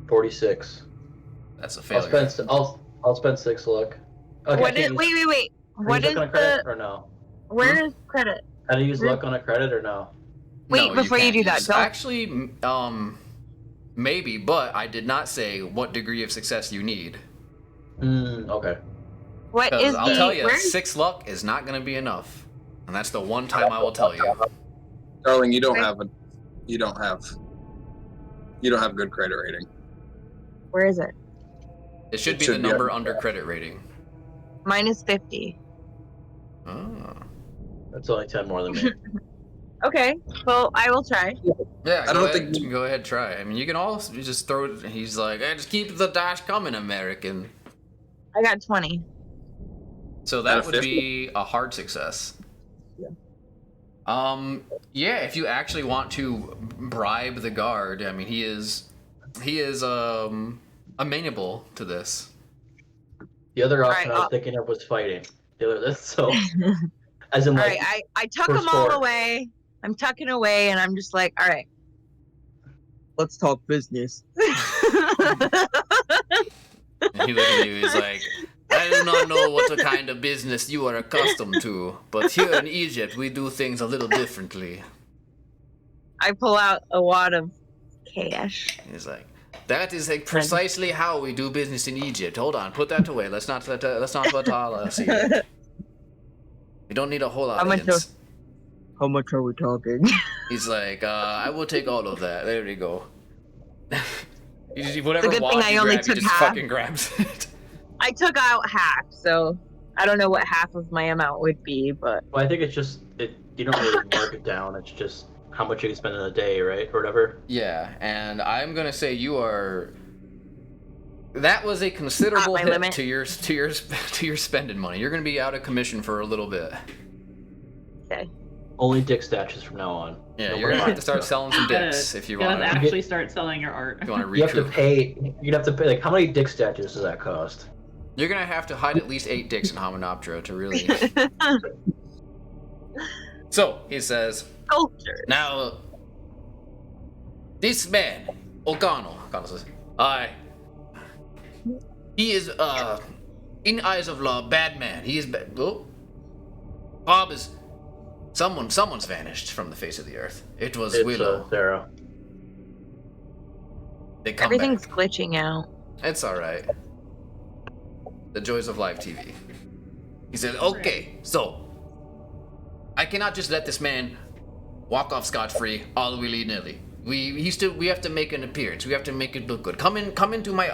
46. That's a I'll failure. spend I'll spend 6 luck. Okay, What can is? you- Wait. can you What use is luck on a credit the? or no? Where is credit? Can I use luck on a credit or no? Wait, No, before you can't do that, use- don't- Actually, maybe, but I did not say what degree of success you need. Okay. What 'Cause is I'll the? tell you, Where? 6 luck is not going to be enough, and that's the one time I will tell you. Darling, you don't Wait. have good credit rating. Where is it? It should It be should the be number up under credit rating. Minus 50. Oh. That's only 10 more than me. Okay. Well, I will try. Yeah, I go don't ahead, think- go ahead, try. I mean, you can also just throw it. He's like, hey, just keep the dash coming, American. I got 20. So Out that of would 50? be a hard success. Yeah, if you actually want to bribe the guard, I mean, he is amenable to this. The other option Alright, I was thinking of was fighting. The other, so, as in All like, right, I tuck for them all sport. away. I'm tucking away, and I'm just like, all right, let's talk business. And he looks at you, he's like, I do not know what kind of business you are accustomed to, but here in Egypt, we do things a little differently. I pull out a wad of cash. He's like, that is like precisely how we do business in Egypt. Hold on, put that away. Let's not let Ala see it. We don't need a whole How much audience. How much are we talking? He's like, I will take all of that. There you go. Whatever It's a good wad thing I you only grab, he took just half. fucking grabs it. I took out half, so I don't know what half of my amount would be, but well, I think it's just, you don't really mark it down. It's just how much you can spend in a day, right? Or whatever. Yeah, and I'm gonna say you are. That was a considerable my hit limit. to your spending money. You're gonna be out of commission for a little bit. okay. Only dick statues from now on. Yeah, No you're more gonna have to mine. start selling some dicks if you want gotta to. actually start selling your art. You want to You have to recoup. pay, you'd have to pay, like, how many dick statues does that cost? You're gonna have to hide at least 8 dicks in Hominoptera to really. So he says, Sculpture. now, this man, O'Connell says, he is, in eyes of law, bad man. He is bad. Oh. Bob is, someone's vanished from the face of the earth. It was It's Willow. Sarah. They come Everything's back. glitching out. It's alright. The joys of live TV. He said, okay, so, I cannot just let this man walk off scot-free all willy-nilly. We have to make an appearance. We have to make it look good. Come into my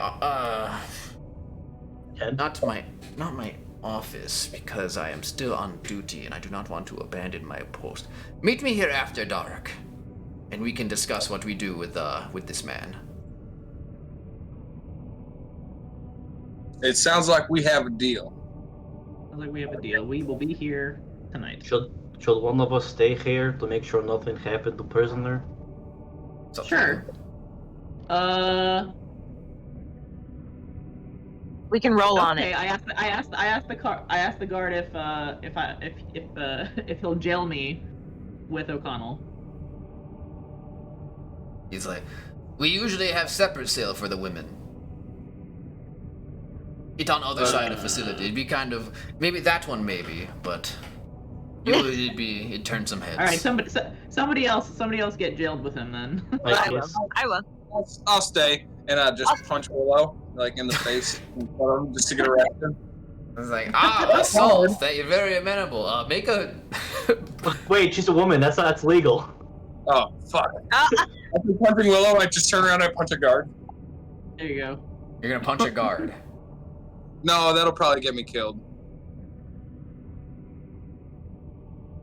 Ken? not my office because I am still on duty and I do not want to abandon my post. Meet me here after dark, and we can discuss what we do with this man. It sounds like we have a deal. Sounds like we have a deal. We will be here tonight. Should one of us stay here to make sure nothing happened to prisoner? It's up to Sure. you. We can roll on Okay, it. I asked the guard if he'll jail me with O'Connell. He's like, we usually have separate cell for the women. It on other side of facility. It'd be kind of maybe that one maybe, but it'd turn some heads. All right, somebody else get jailed with him then. I will. I will. I'll stay, and I just punch Willow like in the face in front of him just to get arrested. It's like, assault. That you're very amenable. Make a. Wait, she's a woman. That's legal. Oh fuck! After punching Willow, I just turn around and punch a guard. There you go. You're gonna punch a guard. No, that'll probably get me killed.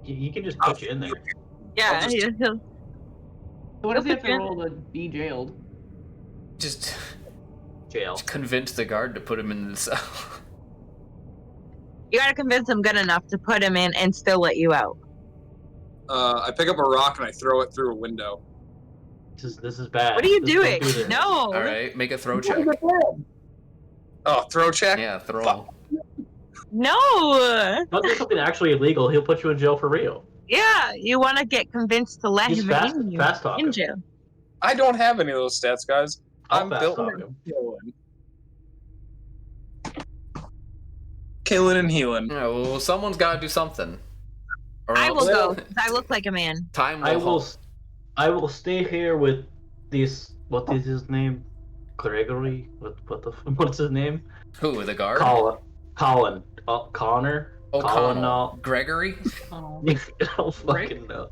He can just put you in there. Yeah. So what does he have to roll to be jailed? Just Jail. convince the guard to put him in the cell. You gotta convince him good enough to put him in and still let you out. I pick up a rock and I throw it through a window. This is bad. What are you This- don't doing? do this. No. All right, make a throw check. Oh, throw check? Yeah, throw. Fuck. No. Don't do something actually illegal. He'll put you in jail for real. Yeah, you want to get convinced to let He's him fast in talking. jail. I don't have any of those stats, guys. I'll I'm fast built talk for him. killing and healing. Yeah, well, someone's got to do something. Or I will else go. I look like a man. Time I will. will. I will stay here with this. What is his name? Gregory. What's his name? Who, the guard? Colin. Connor. O'Connell. Gregory? Oh, I don't fucking know.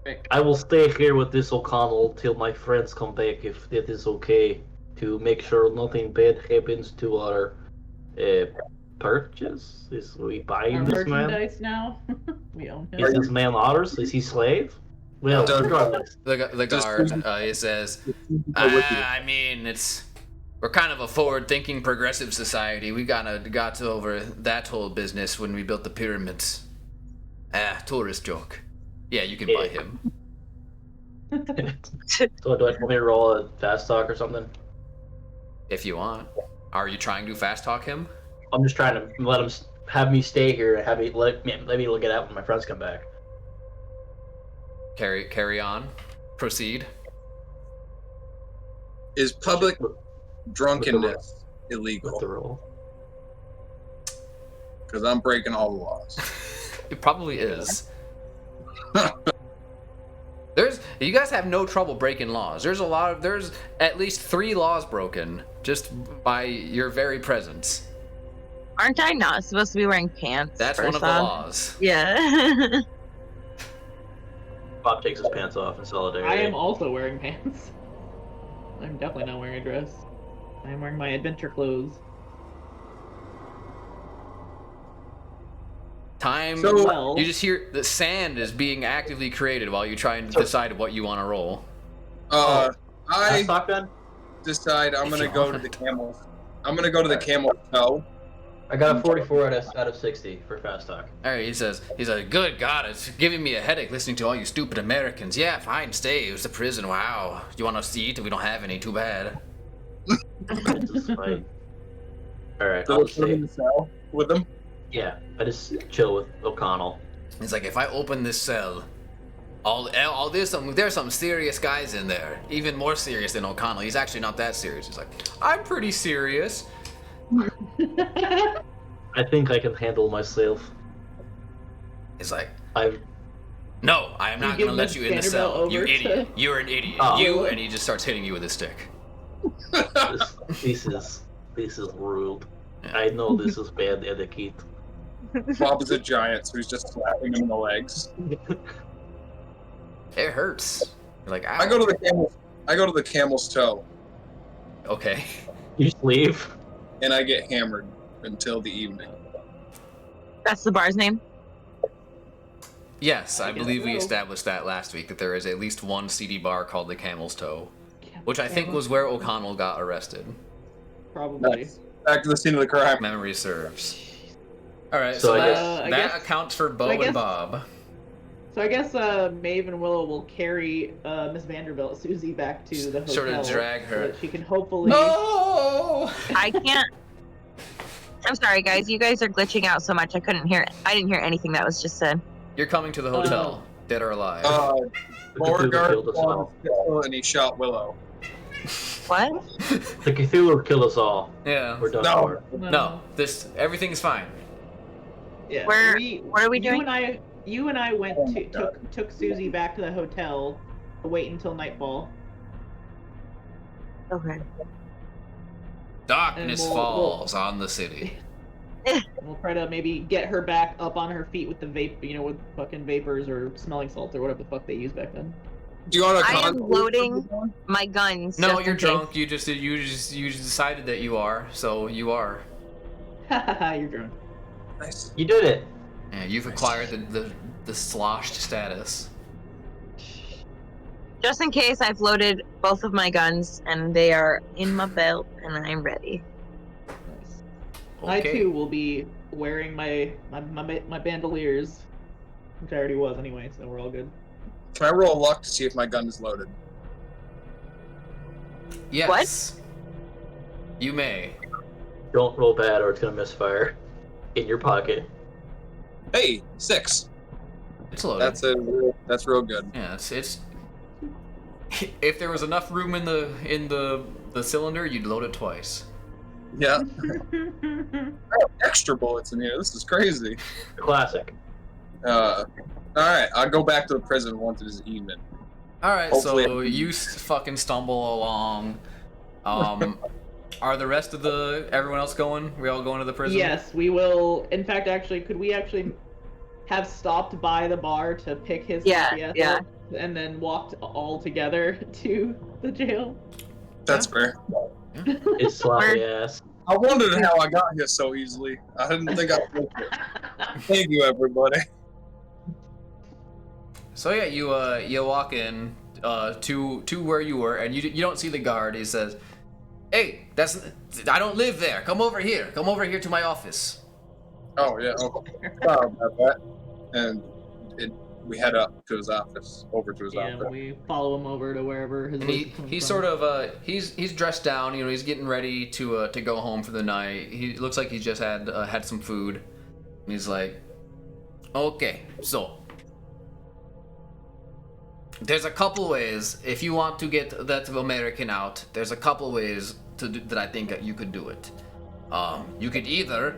Rick. I will stay here with this O'Connell till my friends come back, if that is okay, to make sure nothing bad happens to our purchase. Is we buying Our this man? merchandise now. We own him. Is this man ours? Is he slave? Well, Does- regardless. The guard, he says, I mean, we're kind of a forward-thinking, progressive society. We got over that whole business when we built the pyramids. Tourist joke. Yeah, you can buy him. So do I want me to roll a fast talk or something? If you want. Are you trying to fast talk him? I'm just trying to let him have me stay here and let me look it out when my friends come back. Carry on. Proceed. Is public With drunkenness the illegal? roll. Because I'm breaking all the laws. It probably is. You guys have no trouble breaking laws. There's at least 3 laws broken just by your very presence. Aren't I not supposed to be wearing pants? That's one first of the off? laws. Yeah. Bob takes his pants off in solidarity. I am also wearing pants. I'm definitely not wearing a dress. I am wearing my adventure clothes. Time. So- Well, You just hear the sand is being actively created while you try and decide what you want to roll. I Fast talk then? decide I'm If gonna you go to want. the camel. I'm gonna go to the camel toe. I got a 44 out of 60 for fast talk. All right, he's like, good God, it's giving me a headache listening to all you stupid Americans. Yeah, fine, stay. It was the prison. Wow. You want us to eat? We don't have any. Too bad. It's just fine. Alright, So I'll let's put him in stay. the cell with him. Yeah, I just chill with O'Connell. He's like, if I open this cell, there's some serious guys in there. Even more serious than O'Connell. He's actually not that serious. He's like, I'm pretty serious. I think I can handle myself. He's like, I've no, I am not give going to let you in the Vanderbilt cell. You over to- idiot. You're an idiot. Oh. And he just starts hitting you with a stick. this is rude. Yeah. I know this is bad etiquette. Bob is a giant, so he's just slapping him in the legs. It hurts. You're like, ow. I go to the camel's toe, Okay. You just leave. and I get hammered until the evening. That's the bar's name? Yes, I guess believe we so. established that last week, that there is at least one seedy bar called the Camel's Toe, which I think was where O'Connell got arrested. Probably. Back to the scene of the crime. Memory serves. Alright, So so, I that, guess- that accounts for Bo I and guess- Bob. So I guess Maeve and Willow will carry Miss Vanderbilt, Susie, back to the hotel. Sort of drag her. So that she can hopefully. No! I can't. I'm sorry, guys. You guys are glitching out so much. I didn't hear anything that was just said. You're coming to the hotel, dead or alive. The Cthulhu Beauregard killed us all. and he shot Willow. What? The Cthulhu killed us all. Yeah. We're done No. for. No, everything's fine. Yeah. What are we doing? You and I went took Susie back to the hotel to wait until nightfall. Okay. Darkness And we'll- falls on the city. We'll try to maybe get her back up on her feet with the with fucking vapors or smelling salts or whatever the fuck they used back then. Do you want to? I am loading my guns. No, just you're in case. drunk. You just decided that you are, so you are. You're drunk. Nice. You did it. Yeah, you've acquired the sloshed status. Just in case, I've loaded both of my guns and they are in my belt and I'm ready. Nice. Okay. I too will be wearing my bandoliers, which I already was anyway, so we're all good. Can I roll luck to see if my gun is loaded? Yes. You may. Don't roll bad or it's gonna misfire. In your pocket. Hey, 6. It's loaded. That's real good. Yeah, it's. If there was enough room in the cylinder, you'd load it twice. Yeah. I have extra bullets in here. This is crazy. Classic. All right, I'll go back to the prison once it is even. All right, Hopefully- so you fucking stumble along. Are the rest of everyone else going? We all going to the prison? Yes, we will. In fact, actually, could we actually have stopped by the bar to pick his Yeah, CPS yeah. up and then walked all together to the jail? That's fair. His sloppy ass. I wondered how I got here so easily. I didn't think I would. Thank you, everybody. So yeah, you walk in to where you were, and you don't see the guard. He says, "Hey, I don't live there. Come over here. Come over here to my office." Oh yeah. Okay. Sorry about that. And we head up to his office, over to his Yeah, office. we follow him over to wherever his. And voice is coming he's from. sort of he's dressed down. You know, he's getting ready to go home for the night. He looks like he's just had some food. And he's like, "Okay, so there's a couple ways if you want to get that American out. There's a couple ways that I think that you could do it. You could either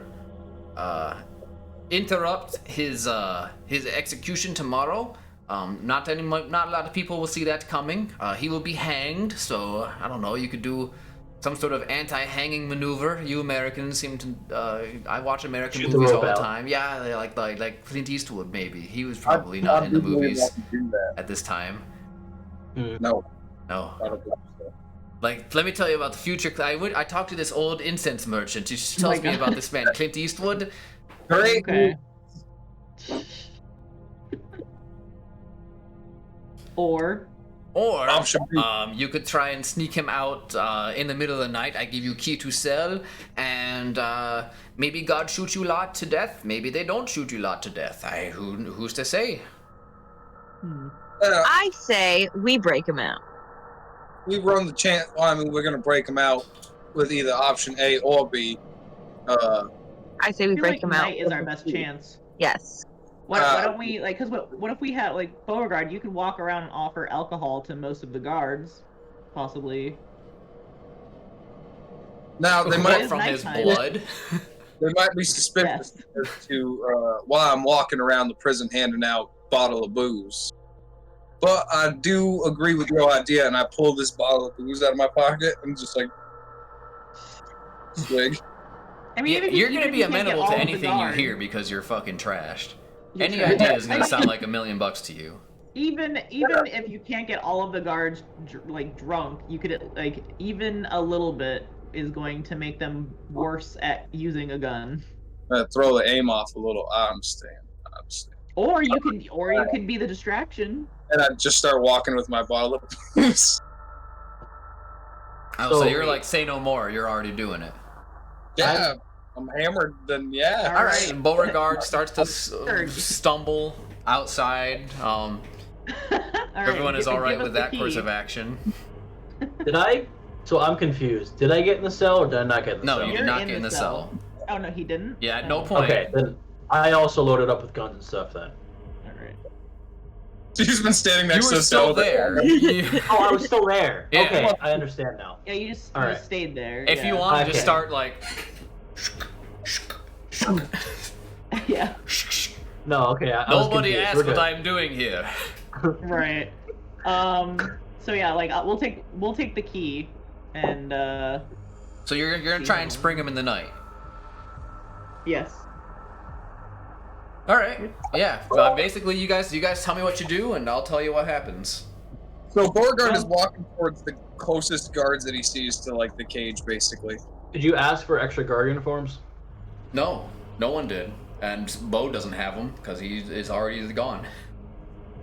interrupt his execution tomorrow. Not a lot of people will see that coming. He will be hanged, so I don't know. You could do some sort of anti-hanging maneuver. You Americans seem to. I watch American Shoot the movies all rope the out. time. Yeah, they like Clint Eastwood. Maybe he was probably not in the movies at this time. No, No. I don't think so. Like, let me tell you about the future. I talked to this old incense merchant. She Oh my tells me God. about this man, Clint Eastwood. Great. Okay. Or Or Option B. you could try and sneak him out in the middle of the night. I give you key to cell, and maybe God shoot you lot to death. Maybe they don't shoot you lot to death. Who's to say? I say we break him out. We run the chance. Well, I mean, we're gonna break him out with either option A or B. I say we I feel break like him out. night is our best chance. Yes. Why don't we like? Cause what if we had like Beauregard? You could walk around and offer alcohol to most of the guards, possibly. Now they It might is from his nighttime. blood. be suspicious Yes. as to why I'm walking around the prison handing out bottle of booze. But I do agree with your idea, and I pull this bottle of booze out of my pocket and just like swig. I mean, Yeah, even if you're even gonna if be you can't get amenable all to of the anything you guards, hear because you're fucking trashed. you're Any trash. idea is gonna sound like $1 million to you. Even if you can't get all of the guards like drunk, you could like even a little bit is going to make them worse at using a gun. Throw the aim off a little. I understand. Or you could be the distraction. And I just start walking with my bottle of booze. Oh, so you're like, say no more. You're already doing it. Yeah, I'm hammered. Then yeah. All right. Beauregard starts to stumble outside. Everyone is all right with that course of action. Did I? So I'm confused. Did I get in the cell or did I not get in the cell? No, you did not get in the cell. Oh no, he didn't. Yeah, at no point. Okay, then I also loaded up with guns and stuff then. All right. She's been standing next to You were the still cell. there. Oh, I was still there. Yeah. Okay, I understand now. Yeah, you just All right. stayed there. If you want to just start like. Yeah. No, okay. Nobody asked what I'm doing here. Right. So yeah, like we'll take the key, and So you're gonna try and spring him in the night. yes. All right. Yeah. Basically, you guys tell me what you do, and I'll tell you what happens. So Beauregard is walking towards the closest guards that he sees to like the cage, basically. Did you ask for extra guard uniforms? No one did, and Bo doesn't have them because he is already gone.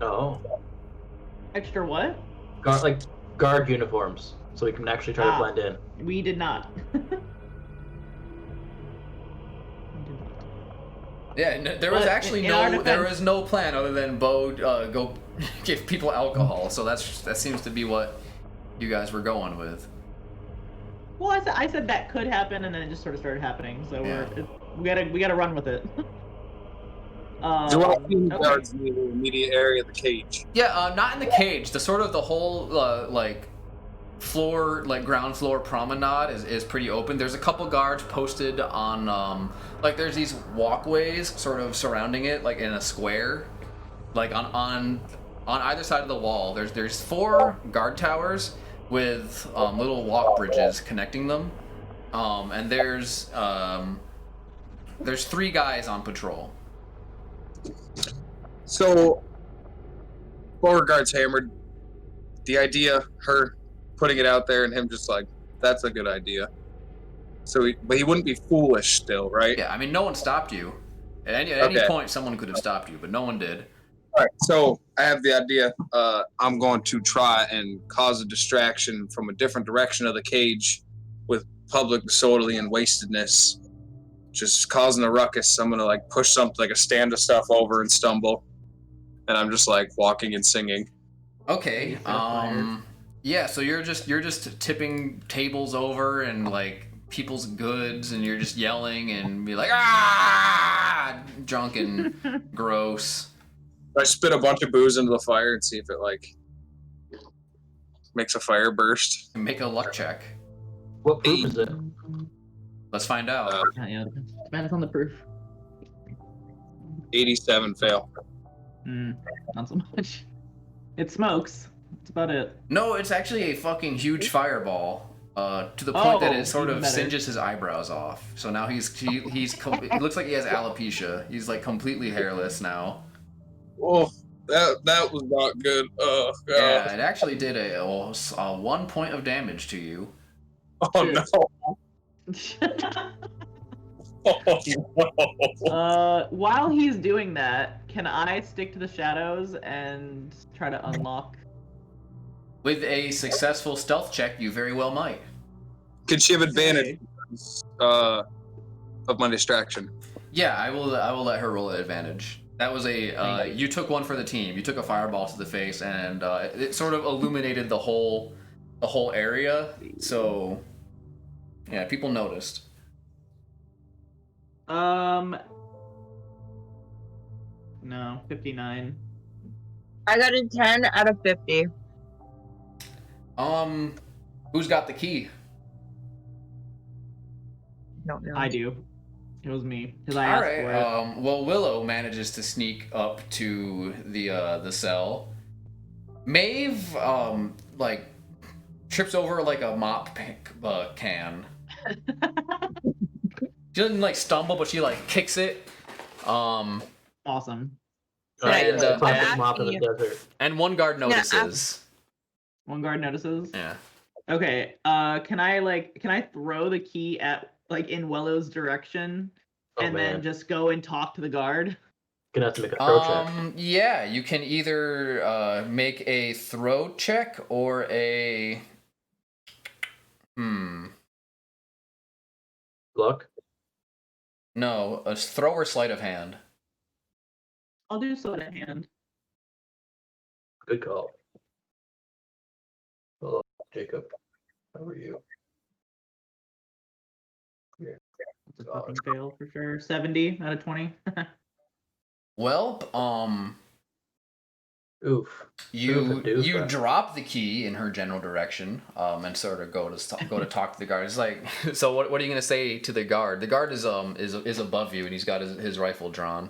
No. Extra what? Guard uniforms, so we can actually try to blend in. We did not. Yeah, there was actually there was no plan other than Bo go give people alcohol. So that seems to be what you guys were going with. Well, I said that could happen, and then it just sort of started happening. So Yeah. we gotta run with it. There are guards in the immediate area of the cage. Yeah, not in the cage. The whole like floor, like ground floor promenade is pretty open. There's a couple guards posted on like there's these walkways sort of surrounding it, like in a square, like on either side of the wall. There's 4 guard towers with little walk bridges connecting them, and there's 3 guys on patrol. So Beauregard's hammered. The idea, her putting it out there, and him just like, that's a good idea. So, but he wouldn't be foolish still, right? Yeah, I mean, no one stopped you. At any point, someone could have stopped you, but no one did. All right. So I have the idea. I'm going to try and cause a distraction from a different direction of the cage with public disorderly and wastedness, just causing a ruckus. I'm gonna like push something like a stand of stuff over and stumble, and I'm just like walking and singing. Okay. Yeah. So you're just tipping tables over and like people's goods, and you're just yelling and be like, ah, drunk and gross. I spit a bunch of booze into the fire and see if it like makes a fire burst. Make a luck check. What proof is it? Let's find out. Yeah, depends on the proof. 87 fail. Not so much. It smokes. That's about it. No, it's actually a fucking huge fireball. To the point that it sort of singes his eyebrows off. So now he looks like he has alopecia. He's like completely hairless now. Oh, that was not good. Oh, God. Yeah, it actually did a 1 point of damage to you. Oh, no. Oh, no. While he's doing that, can I stick to the shadows and try to unlock? With a successful stealth check, you very well might. Could she have advantage of my distraction? Yeah, I will let her roll at advantage. That was you took one for the team. You took a fireball to the face, and it sort of illuminated the whole area. So, yeah, people noticed. No, 59. I got a 10 out of 50. Who's got the key? Don't know. I do. It was me because I asked for it. Well, Willow manages to sneak up to the cell. Maeve like trips over like a mop can. She doesn't like stumble, but she like kicks it. Awesome. And, classic mop in the desert. And one guard notices. One guard notices. Yeah. Okay. Can I throw the key at like in Willow's direction and then just go and talk to the guard? Gonna have to make a throw check. Yeah, you can either make a throw check or a Luck. No, a throw or sleight of hand. I'll do sleight of hand. Good call. Hello, Jacob. How are you? Yeah. It's a fucking fail for sure. 70 out of 20. Well, Oof. you drop the key in her general direction, and sort of go to talk to the guard. It's like, so what are you gonna say to the guard? The guard is above you, and he's got his rifle drawn.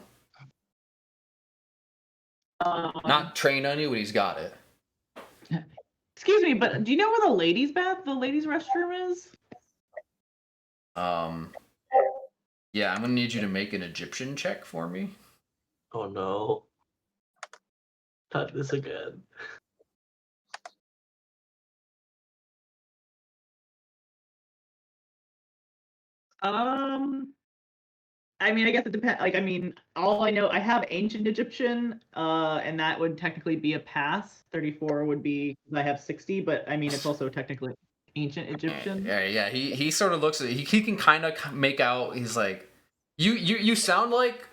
Not trained on you, but he's got it. Excuse me, but do you know where the ladies' restroom is? Yeah, I'm gonna need you to make an Egyptian check for me. Oh no. Not this again. I mean, I guess it depends. Like, I mean, all I know, I have ancient Egyptian, and that would technically be a pass. 34 would be, I have 60, but I mean, it's also technically ancient Egyptian. Yeah. He sort of looks at he can kind of make out. He's like, you sound like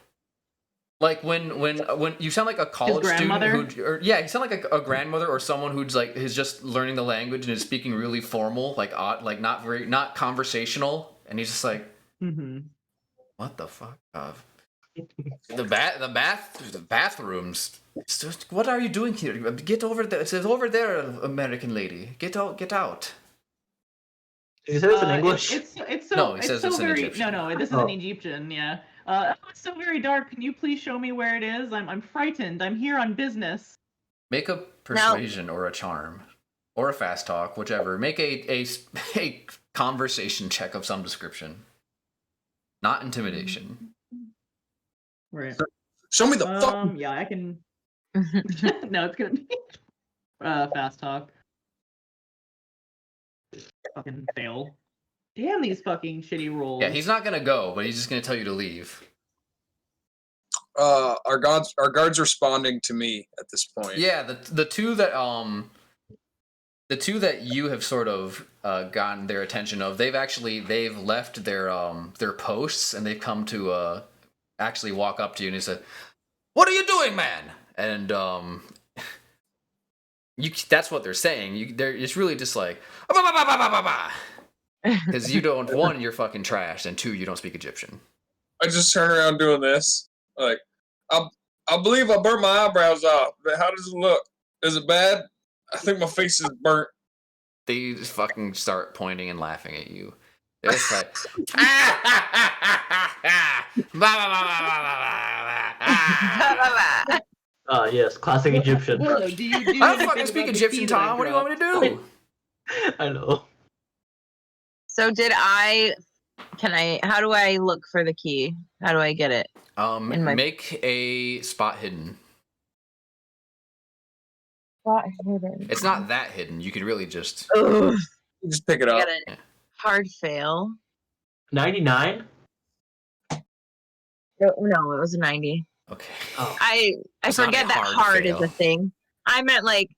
when you sound like a college student you sound like a grandmother or someone who's like is just learning the language and is speaking really formal, like odd, like not conversational, and he's just like, what the fuck? The bathrooms. What are you doing here? Get over there. It says over there, American lady. Get out. Did you say this in English? It's so. No, he it's says so it's in very. Egyptian. No, this is an Egyptian. Yeah. It's so very dark. Can you please show me where it is? I'm frightened. I'm here on business. Make a persuasion or a charm, or a fast talk, whichever. Make a conversation check of some description. Not intimidation. Right. Show me the fuck. Yeah, I can. No, it's gonna be fast talk. Fucking fail. Damn these fucking shitty rolls. Yeah, he's not gonna go, but he's just gonna tell you to leave. Our guards responding to me at this point. Yeah, the two that you have sort of gotten their attention of, they've left their posts and they've come to actually walk up to you, and he said, "What are you doing, man?" And that's what they're saying. It's really just like, because you don't, one, you're fucking trash, and two, you don't speak Egyptian. I just turn around doing this, like, I believe I burnt my eyebrows off, but how does it look? Is it bad? I think my face is burnt. They just fucking start pointing and laughing at you. They're just like, Yes, classic Egyptian. Willow, do you do I don't fucking speak Egyptian, Tom. What do you want me to do? I know. So how do I look for the key? How do I get it? Make a spot hidden. Spot hidden. It's not that hidden. You could really just Just pick it up. Hard fail. 99? No, it was a 90. Okay. Oh. I It's not forget a that hard hard fail. is a thing. I meant like.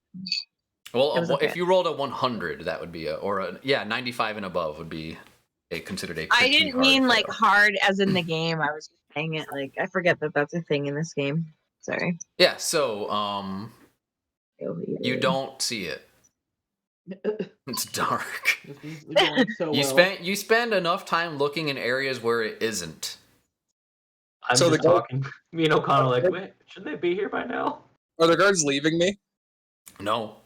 Well, okay. if you rolled a 100, that would be 95 and above would be considered a. I didn't hard mean fail. like hard as in the game. I was just saying it like I forget that that's a thing in this game. Sorry. Yeah. So you don't see it. It's dark. This is going so well. You spend enough time looking in areas where it isn't. I'm So just the- talking. Me and O'Connell like, wait, shouldn't they be here by now? Are the guards leaving me? No.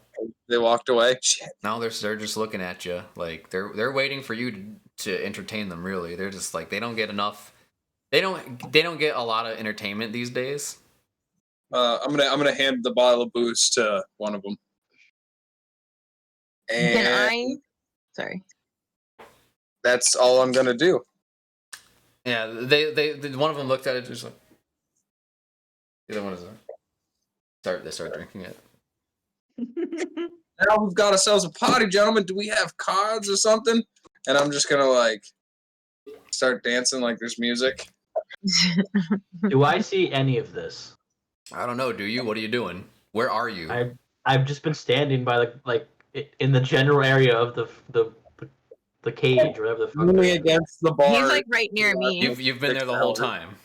They walked away. Shit. No, they're just looking at you. Like they're waiting for you to entertain them. Really, they're just like they don't get enough. They don't get a lot of entertainment these days. I'm gonna hand the bottle of booze to one of them. And Can I? Sorry. that's all I'm gonna do. Yeah, they one of them looked at it just like. The other one is they start drinking it. Now we've got ourselves a party, gentlemen. Do we have cards or something? And I'm just gonna like start dancing like there's music. Do I see any of this? I don't know. Do you? What are you doing? Where are you? I've just been standing by in the general area of the cage or whatever the fuck. Only against the bar. He's like right near me. You've been there the whole time.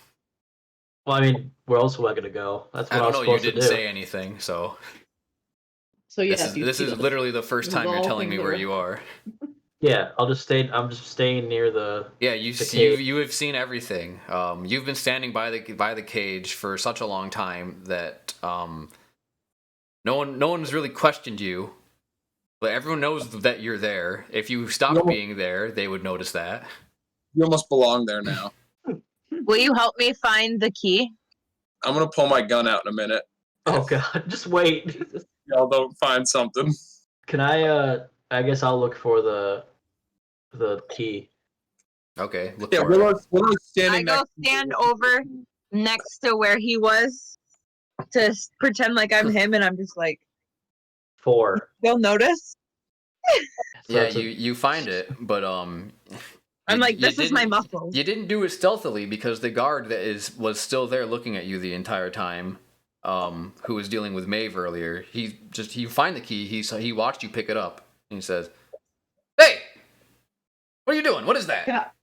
Well, I mean, where else am I gonna go? That's what I I don't was know. You supposed to didn't do. say anything, so So yeah, this is literally the first time you're telling me where you are. Yeah, I'm just staying near the. Yeah, the cage. you have seen everything. You've been standing by the cage for such a long time that no one's really questioned you, but everyone knows that you're there. If you stopped being there, they would notice that. You almost belong there now. Will you help me find the key? I'm gonna pull my gun out in a minute. Oh god, just wait. Y'all don't find something. Can I guess I'll look for the key. Okay, look Yeah, for it. Willow's standing I go next. stand over next to where he was to pretend like I'm him, and I'm just like, 4. they'll notice. So Yeah, that's a- you find it, but I'm you- like, you this is my didn't- muscles. You didn't do it stealthily because the guard was still there looking at you the entire time. Who was dealing with Maeve earlier? He find the key. He watched you pick it up and he says, "Hey, what are you doing? What is that?"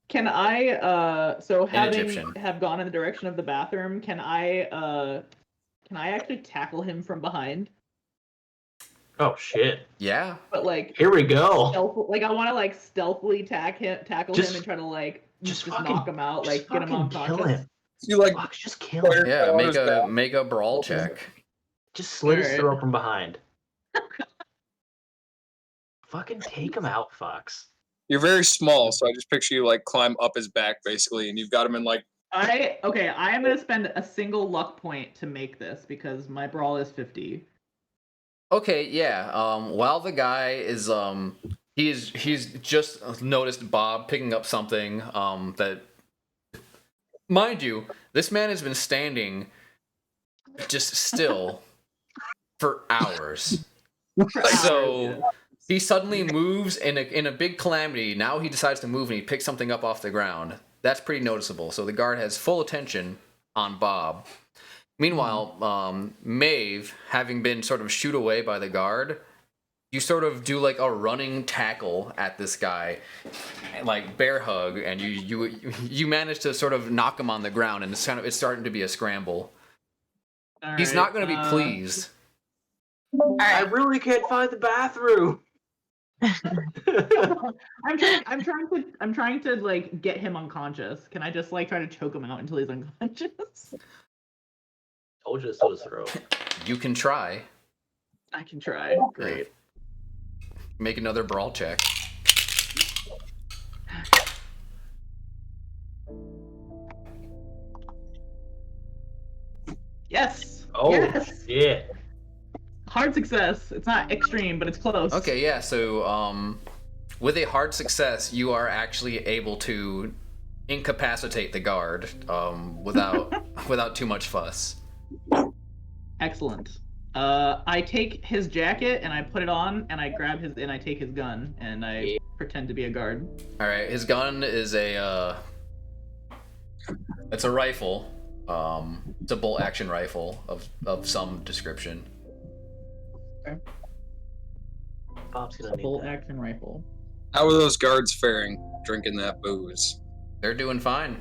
Can I so Egyptian. have gone in the direction of the bathroom, can I actually tackle him from behind? Oh shit! Yeah. But like Here we go. I want to like stealthily tackle Just- him and try to like just just fucking- knock him out, just like get him fucking unconscious. kill him. You like Fuck, just kill him. Yeah, make a brawl check. Just slit his Alright. throat from behind. Fucking take him out, Fox. You're very small, so I just picture you like climb up his back basically, and you've got him in like. I am gonna spend a single luck point to make this because my brawl is 50. Okay, yeah. While the guy is he's just noticed Bob picking up something that, mind you, this man has been standing just still for hours. So he suddenly moves in a big calamity. Now he decides to move and he picks something up off the ground. That's pretty noticeable. So the guard has full attention on Bob. Meanwhile, Maeve, having been sort of shooed away by the guard, you sort of do like a running tackle at this guy, like bear hug, and you manage to sort of knock him on the ground, and it's starting to be a scramble. He's not going to be pleased. I really can't find the bathroom. I'm trying to like get him unconscious. Can I just like try to choke him out until he's unconscious? Told you to slit his throat. You can try. I can try. Great. Make another brawl check. Yes. Oh Yes. shit! Hard success. It's not extreme, but it's close. Okay, yeah. So, with a hard success, you are actually able to incapacitate the guard without too much fuss. Excellent. I take his jacket and I put it on, and I I take his gun and I pretend to be a guard. All right, his gun is it's a rifle. It's a bolt action rifle of some description. Bob's gonna need Bolt that. action rifle. How are those guards faring drinking that booze? They're doing fine.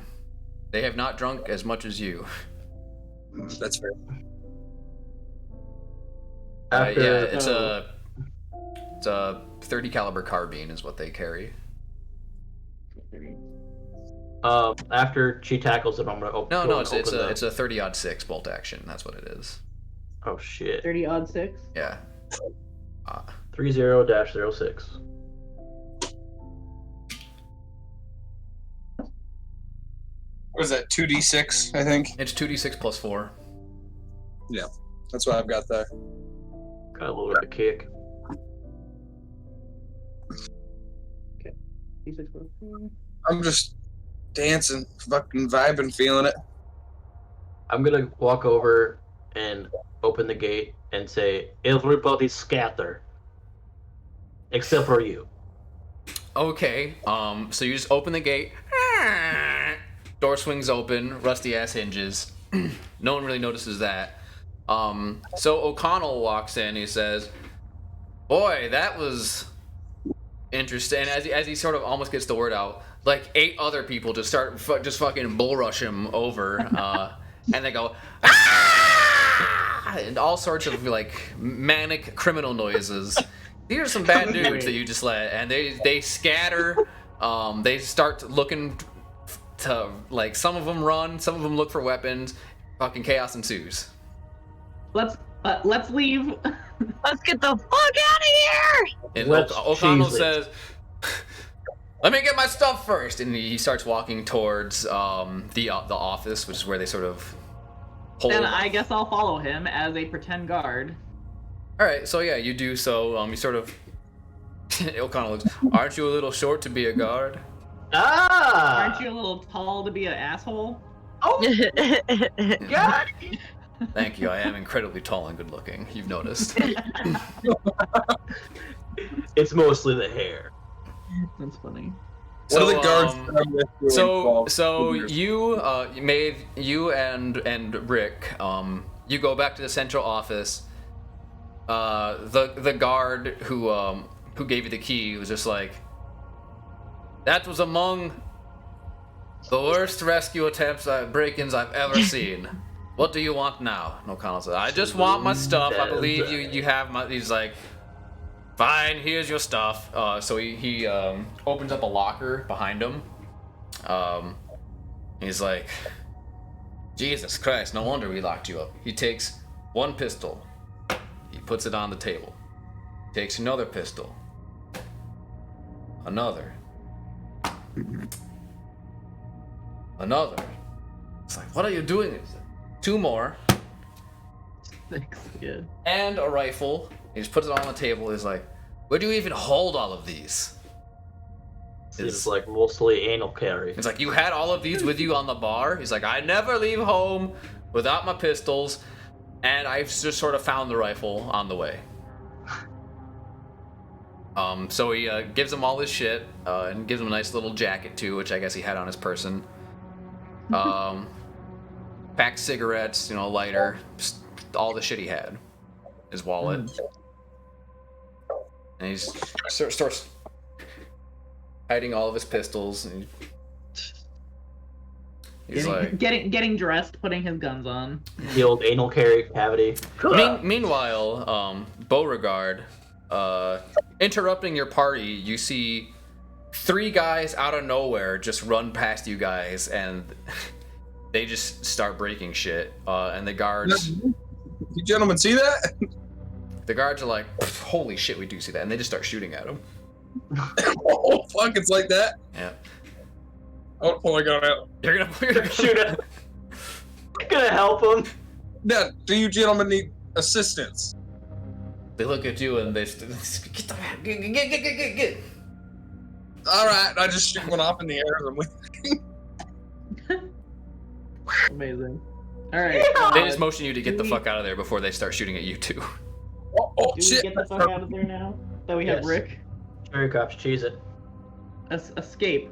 They have not drunk as much as you. That's fair. After, Yeah, it's a 30 caliber carbine is what they carry. After she tackles him, I'm gonna open. No, it's a 30-06 bolt action. That's what it is. Oh shit! 30-6. Yeah. 30-06. What is that? 2d6, I think. It's 2d6 plus 4. That's what I've got there. Got a little bit of a kick. I'm just dancing, fucking vibing, feeling it. I'm gonna walk over and open the gate and say, "Everybody scatter, except for you." Okay. So you just open the gate, Door swings open, rusty ass hinges. No one really notices that. So O'Connell walks in. He says, "Boy, that was interesting." And as he sort of almost gets the word out, like 8 other people just start just fucking bull rush him over, and they go, "Ah!" and all sorts of like manic criminal noises. These are some bad dudes that you just let, and they scatter. They start looking to, like, some of them run, some of them look for weapons. Fucking chaos ensues. Let's leave. Let's get the fuck out of here! And Let's O'Connell cheese it. says, "Let me get my stuff first," and he starts walking towards the office, which is where they sort of hold. Then I guess I'll follow him as a pretend guard. All right, so yeah, you do so. You sort of. O'Connell looks. "Aren't you a little short to be a guard?" Ah! Aren't you a little tall to be an asshole? Oh, God! Thank you. I am incredibly tall and good looking. You've noticed. It's mostly the hair. That's funny. What are the guards doing So involved? you and Rick, you go back to the central office. The guard who gave you the key was just like, "That was among the worst rescue attempts, break-ins I've ever seen. What do you want now?" And O'Connell said, "I just want my stuff. I believe you have my." He's like, "Fine, here's your stuff." So he opens up a locker behind him. He's like, "Jesus Christ, no wonder we locked you up." He takes one pistol. He puts it on the table. Takes another pistol. Another. Another. It's like, "What are you doing?" It's like, 2 more. Thanks. Yeah. And a rifle. He just puts it on the table. He's like, "Where do you even hold all of these?" It's like mostly anal carry. It's like, "You had all of these with you on the bar?" He's like, "I never leave home without my pistols, and I've just sort of found the rifle on the way." So he gives him all his shit, and gives him a nice little jacket too, which I guess he had on his person. Packed cigarettes, lighter, just all the shit he had. His wallet. And he starts hiding all of his pistols, and he's like, getting dressed, putting his guns on. The old anal carry cavity. Meanwhile, Beauregard, interrupting your party, you see 3 guys out of nowhere just run past you guys, and they just start breaking shit. And the guards, You gentlemen see that? the guards are like, "Holy shit, we do see that," and they just start shooting at him. Oh fuck! It's like that. Yeah. I'll pull my gun out. You're gonna Shoot it. Gonna help him. Now, do you gentlemen need assistance? They look at you and they get the get. All right, I just shoot one off in the air and I'm leaving. Amazing. All right. They just motion you to get the fuck out of there before they start shooting at you too. Oh Do shit! we get the fuck out of there now? That we have Yes. Rick. Cherry cops, cheese it. Escape.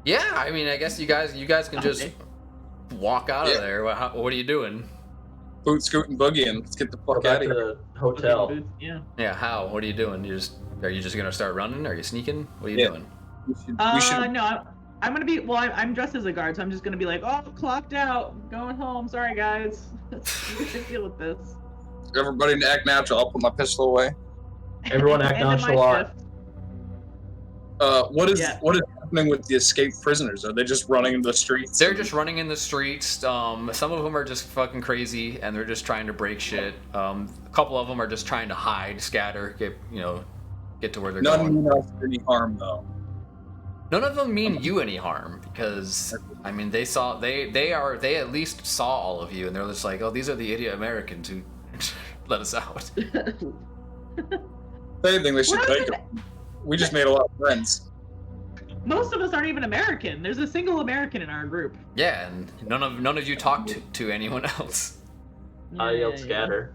Yeah, I mean, I guess you guys can just Okay. walk out of Yeah. there. What are you doing? Boot, scoot, and boogie, and let's get the Go fuck back out to of here. the hotel. Yeah. Yeah, how? What are you doing? Are you just gonna start running? Are you sneaking? What are you Yeah. doing? We should. No, I'm gonna be. Well, I'm dressed as a guard, so I'm just gonna be like, "Oh, clocked out, going home. Sorry, guys. You can deal with this." Everybody act natural. I'll put my pistol away. Everyone act End of my nonchalant. shift. What is Yeah. happening with the escaped prisoners? Are they just running in the streets? They're just running in the streets. Some of them are just fucking crazy, and they're just trying to break shit. A couple of them are just trying to hide, scatter, get to where they're None going. mean us any harm though. None of them mean you any harm, because I mean they at least saw all of you, and they're just like, "Oh, these are the idiot Americans who let us out." If anything, they should What thank is them. We just made a lot of friends. Most of us aren't even American. There's a single American in our group. Yeah, and none of you talked to anyone else. I yelled scatter.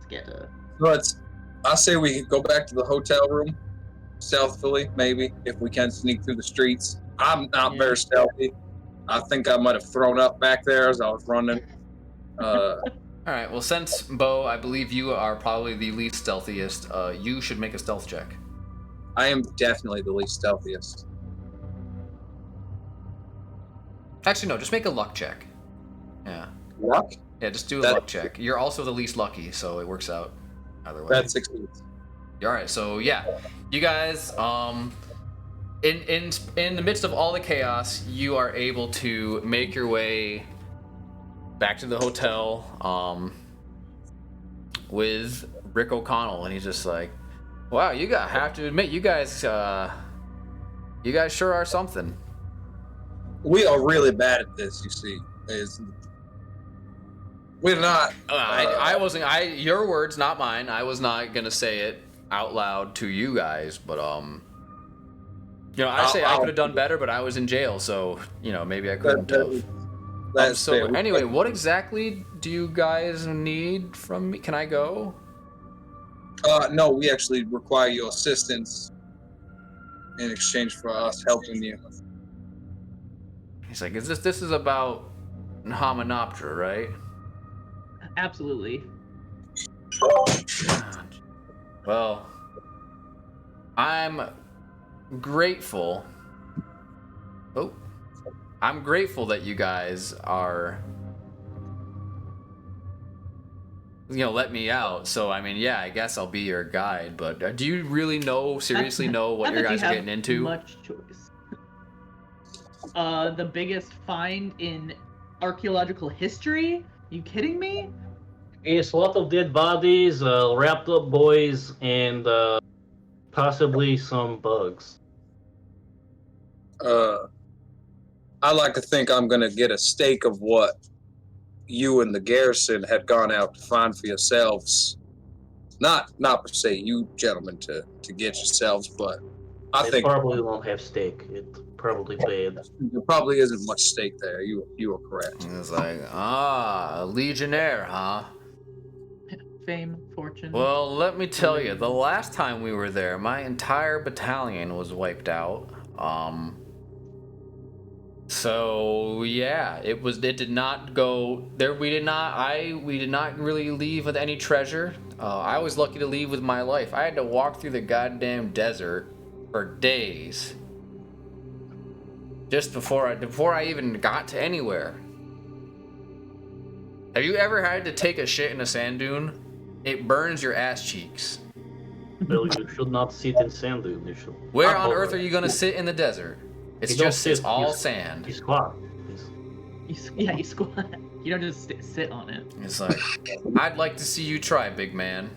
Scatter. But I say we go back to the hotel room, South Philly, maybe if we can sneak through the streets. I'm not Yeah. very stealthy. I think I might have thrown up back there as I was running. All right. Well, since Bo, I believe you are probably the least stealthiest. You should make a stealth check. I am definitely the least stealthiest. Actually, no. Just make a luck check. Yeah. Luck? Yeah. Just do a That- luck check. You're also the least lucky, so it works out either way. That succeeds. All right. So yeah, you guys. In the midst of all the chaos, you are able to make your way back to the hotel with Rick O'Connell, and he's just like, "Wow, have to admit, you guys sure are something." We are really bad at this, you see. We're not. I wasn't. Your words, not mine. I was not gonna say it out loud to you guys, but you know, I could have done better, but I was in jail, so you know, maybe I couldn't have. That's So fair. anyway, what exactly do you guys need from me? Can I go? No, we actually require your assistance in exchange for us helping you. He's like, this is about Hamanoptera, right? Absolutely. Well, I'm grateful. Oh, I'm grateful that you guys are, let me out. So I mean, yeah, I guess I'll be your guide. But do you really seriously know what Not you that guys are have getting into? Much choice. The biggest find in archaeological history? You kidding me? It's a lot of dead bodies, wrapped up boys, and possibly some bugs. I like to think I'm gonna get a stake of what you and the garrison had gone out to find for yourselves. Not per se you gentlemen to get yourselves, but I It think probably won't have steak. It's probably bad. there probably isn't much stake there. You are correct. It's like, a legionnaire, huh? Fame, fortune. Well, let me tell you, the last time we were there, my entire battalion was wiped out. So yeah, it did not go there. We did not really leave with any treasure. I was lucky to leave with my life. I had to walk through the goddamn desert for days. Just before I even got to anywhere. Have you ever had to take a shit in a sand dune? It burns your ass cheeks. Well, you should not sit in sand dune. You should. Where on earth are you gonna sit in the desert? It's You don't just it's sit, all you sand. You squat. You squat. You don't just sit on it. It's like, I'd like to see you try, big man.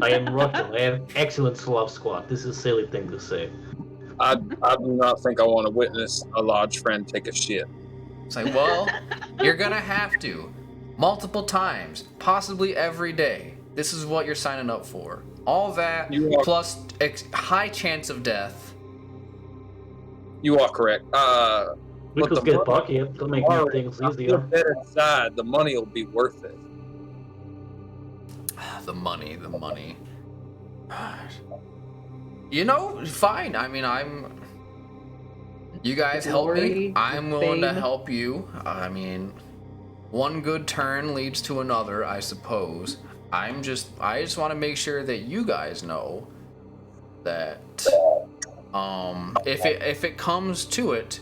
I am Russian. I have excellent Slav squat. This is a silly thing to say. I do not think I want to witness a large friend take a shit. It's like, well, you're gonna have to. Multiple times, possibly every day. This is what you're signing up for. All that, You are- plus high chance of death. You are correct. We But could the get money- bucket to make Tomorrow, things I feel easier. better inside. The money will be worth it. The money. You know, fine. I mean, you guys help me. Glory, I'm willing to fame. help you. I mean, one good turn leads to another, I suppose. I just want to make sure that you guys know that if it comes to it,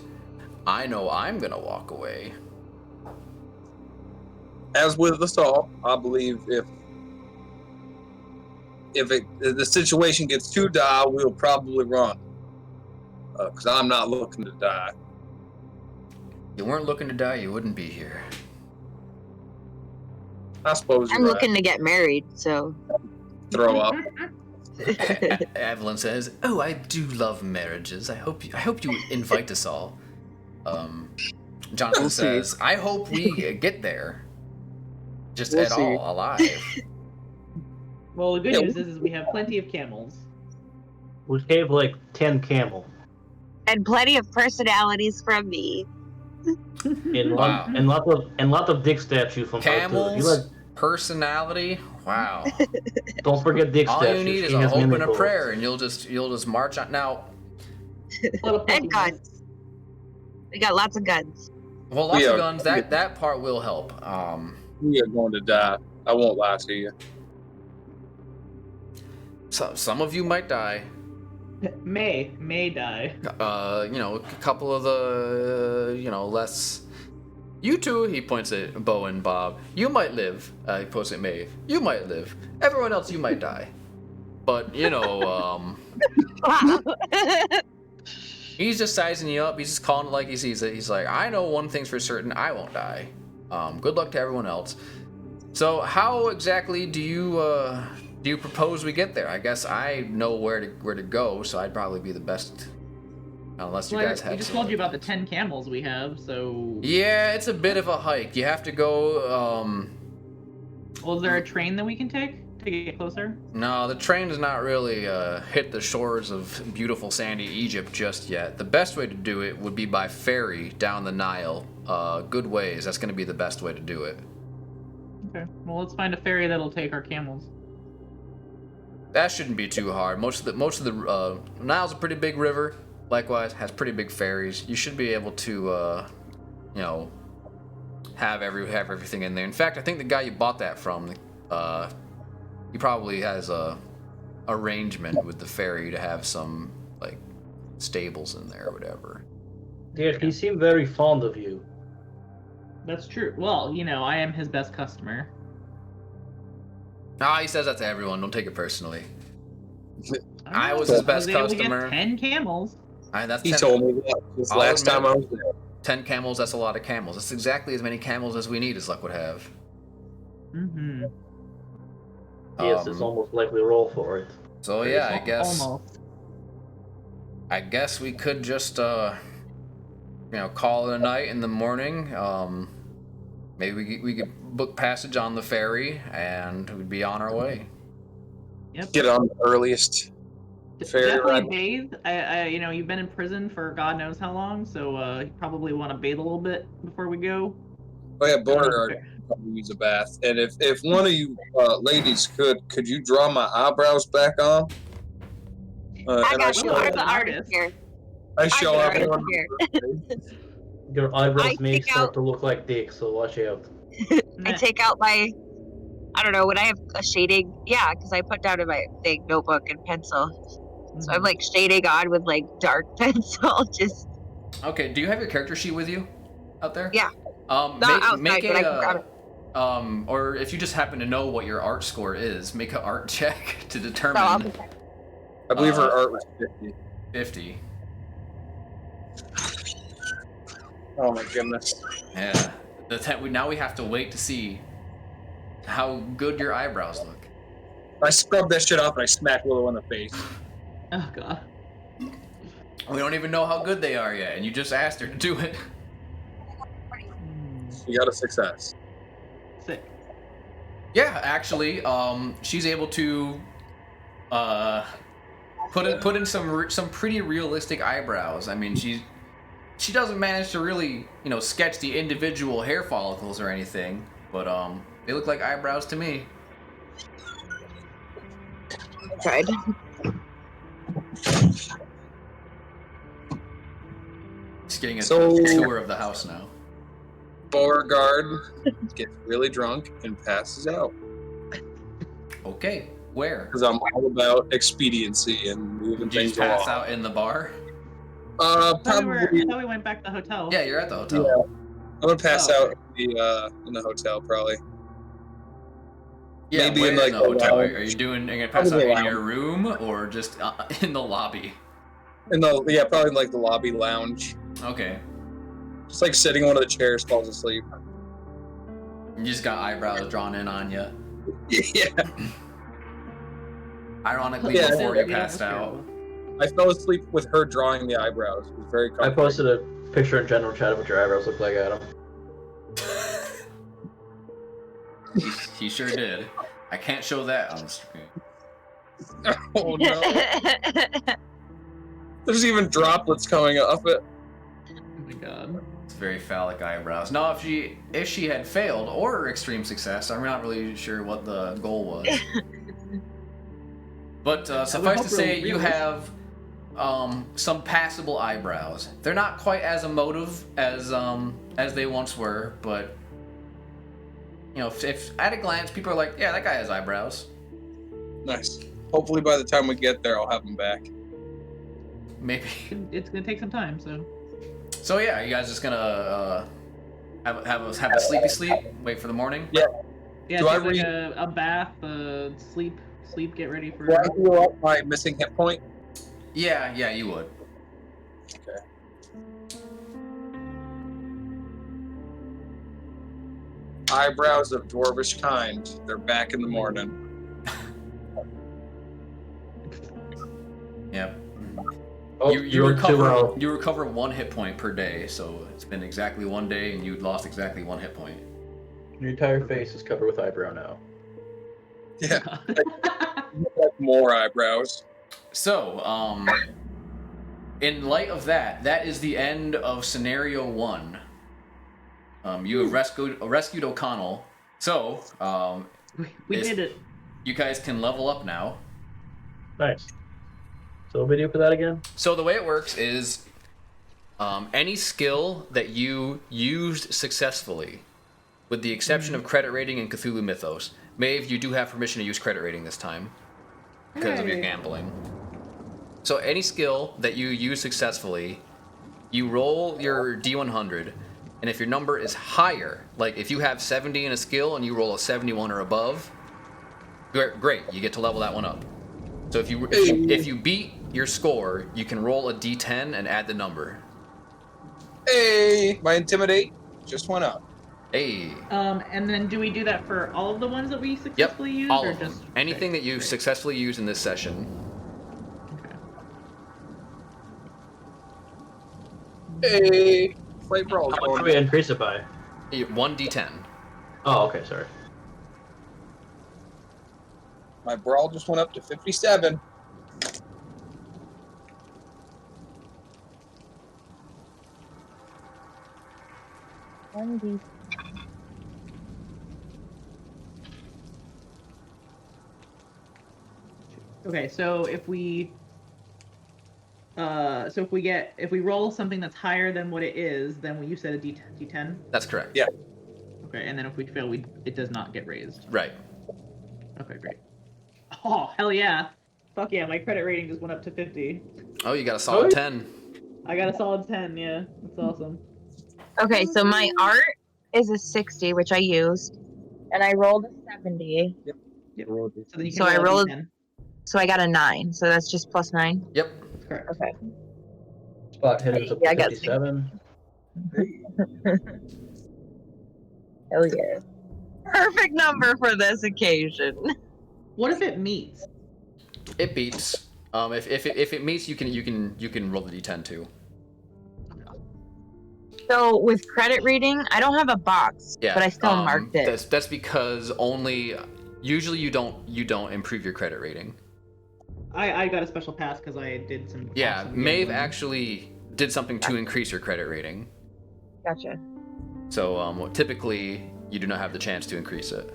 I know I'm gonna walk away. As with us all, I believe if the situation gets too dire, we'll probably run. Because I'm not looking to die. You weren't looking to die, you wouldn't be here. I suppose I'm you're right. looking to get married, so. Throw up. Evelyn says, "Oh, I do love marriages. I hope you invite us all." Jonathan We'll see. says, "I hope we get there, just We'll at see. all alive." Well, the good Yeah, news is we have plenty of camels. We have like 10 camel. And plenty of personalities from me. And Wow. lot of dick statue from part 2. Camels, You like, personality. Wow. don't forget dick All statue. you need is She a has hope many and a balls. prayer, and you'll just march on. Now, And guns. We got lots of guns. Well, lots of guns. That part will help. We are going to die. I won't lie to you. So some of you might die. May die. A couple of the, less. You two, he points at Bo and Bob. You might live. He points at Maeve. You might live. Everyone else, you might die. But he's just sizing you up. He's just calling it like he sees it. He's like, I know one thing's for certain. I won't die. Good luck to everyone else. So how exactly do you propose we get there? I guess I know where to go, so I'd probably be the best. Unless you guys have. We just told you about the 10 camels we have, so. Yeah, it's a bit of a hike. You have to go. Well, is there a train that we can take to get closer? No, the train does not really hit the shores of beautiful sandy Egypt just yet. The best way to do it would be by ferry down the Nile. Good ways. That's going to be the best way to do it. Okay. Well, let's find a ferry that'll take our camels. That shouldn't be too hard. Most of the Nile's a pretty big river. Likewise, has pretty big ferries. You should be able to, have everything in there. In fact, I think the guy you bought that from, he probably has a arrangement with the ferry to have some like stables in there or whatever. Yeah, he seemed very fond of you. That's true. Well, I am his best customer. He says that to everyone. Don't take it personally. I was his best customer. 10 camels. That's He 10, told me that this last time I was there. 10 camels, that's a lot of camels. That's exactly as many camels as we need, as luck would have. Mm-hmm. Yes, it's almost like we roll for it. So yeah, Almost. I guess we could just call it a night in the morning. Maybe we could book passage on the ferry and we'd be on our way. Yep. Get on the earliest ferry Definitely ride. bathe. You've been in prison for God knows how long, so you probably want to bathe a little bit before we go. Oh yeah, Beauregard could probably use a bath. And if one of you ladies could you draw my eyebrows back on? I got you. show I'm up. the artist here. I show up. I'm the on- artist Your eyebrows may take start out- to look like dick, so watch out. I take out my, I don't know, would I have a shading? Yeah, because I put down in my thing notebook and pencil. So I'm like shading on with like dark pencil. Just Okay, do you have your character sheet with you out there? Yeah. Not outside, make but I can grab it. or if you just happen to know what your art score is, make an art check to So determine I believe her art was 50. 50. Oh my goodness. Yeah. Now we have to wait to see how good your eyebrows look. I scrub that shit off and I smack Willow in the face. Oh god. We don't even know how good they are yet, and you just asked her to do it. You got a success. Sick. Yeah, actually, she's able to put in some pretty realistic eyebrows. I mean, she doesn't manage to really sketch the individual hair follicles or anything, but they look like eyebrows to me. tried. Just getting a So- tour of the house now. Beauregard gets really drunk and passes out. Okay, where? Because I'm all about expediency and moving Did you things just pass along. out in the bar? I thought Probably. we went back to the hotel. Yeah, you're at the hotel. Yeah. I'm gonna pass Oh. out in the hotel probably. Yeah, Maybe where in, like, the the hotel? lounge. Are you gonna pass out Probably in the your room or just in the lobby? Probably in, like the lobby lounge. Okay. Just like sitting in one of the chairs, falls asleep. You just got eyebrows drawn in on you. Yeah. Ironically, Yeah, before Yeah, you passed out. I fell asleep with her drawing the eyebrows. It was very I comforting. posted a picture in general chat of what your eyebrows look like, Adam. He sure did. I can't show that on the screen. Oh no. There's even droplets coming off it. Oh my god. It's very phallic eyebrows. Now, if she had failed or extreme success, I'm not really sure what the goal was. But suffice to hope say, we're you realistic. have some passable eyebrows. They're not quite as emotive as they once were, but you know, if at a glance people are like, yeah, that guy has eyebrows. Nice. Hopefully by the time we get there, I'll have them back. Maybe. It's gonna take some time, so. So yeah, are you guys just gonna have a sleepy sleep? Wait for the morning? Yeah. Yeah, Do I take like read- a bath, sleep, get ready for. Do I heal up my missing hit point? Yeah, you would. Okay. Eyebrows of dwarvish kind. They're back in the morning. Yep. Oh, You went too well. you recover 1 hit point per day, so it's been exactly 1 day, and you lost exactly 1 hit point. Your entire face is covered with eyebrow now. Yeah. Like more eyebrows. So, in light of that, that is the end of scenario 1. You have rescued O'Connell. So, we did it. you guys can level up now. Nice. So what do we do for that again? So the way it works is, any skill that you used successfully, with the exception of credit rating and Cthulhu Mythos. Maeve, you do have permission to use credit rating this time because of your Hey. gambling. So any skill that you use successfully, you roll your D100, and if your number is higher, like if you have 70 in a skill and you roll a 71 or above, great, you get to level that one up. So if you beat your score, you can roll a D10 and add the number. Hey, my intimidate just went up. Hey. And then do we do that for all of the ones that we successfully used, all or of them. just Anything that you successfully use in this session. Hey, fight brawls. How much do we increase it by? 1 D10. Oh, okay, sorry. My brawl just went up to 57. Okay, so if we roll something that's higher than what it is, then you said a D10. That's correct. Yeah. Okay, and then if we fail, it does not get raised. Right. Okay, great. Oh, hell yeah! Fuck yeah, my credit rating just went up to 50. Oh, you got a solid Really? 10. I got a solid 10. Yeah, that's awesome. Okay, so my art is a 60, which I used, and I rolled a 70. So then you can So I roll a rolled- D10. So I got a 9. So that's just plus 9. Yep. Correct. Okay. Spot hit us up Yeah, I to got 57. Hell yeah. Perfect number for this occasion. What if it meets? It beats. If it meets, you can roll the D10 too. So with credit reading, I don't have a box, Yeah. but I still marked it. That's because usually you don't improve your credit rating. I got a special pass because I did some. Yeah, awesome Maeve gambling. actually did something to increase your credit rating. Gotcha. So typically you do not have the chance to increase it.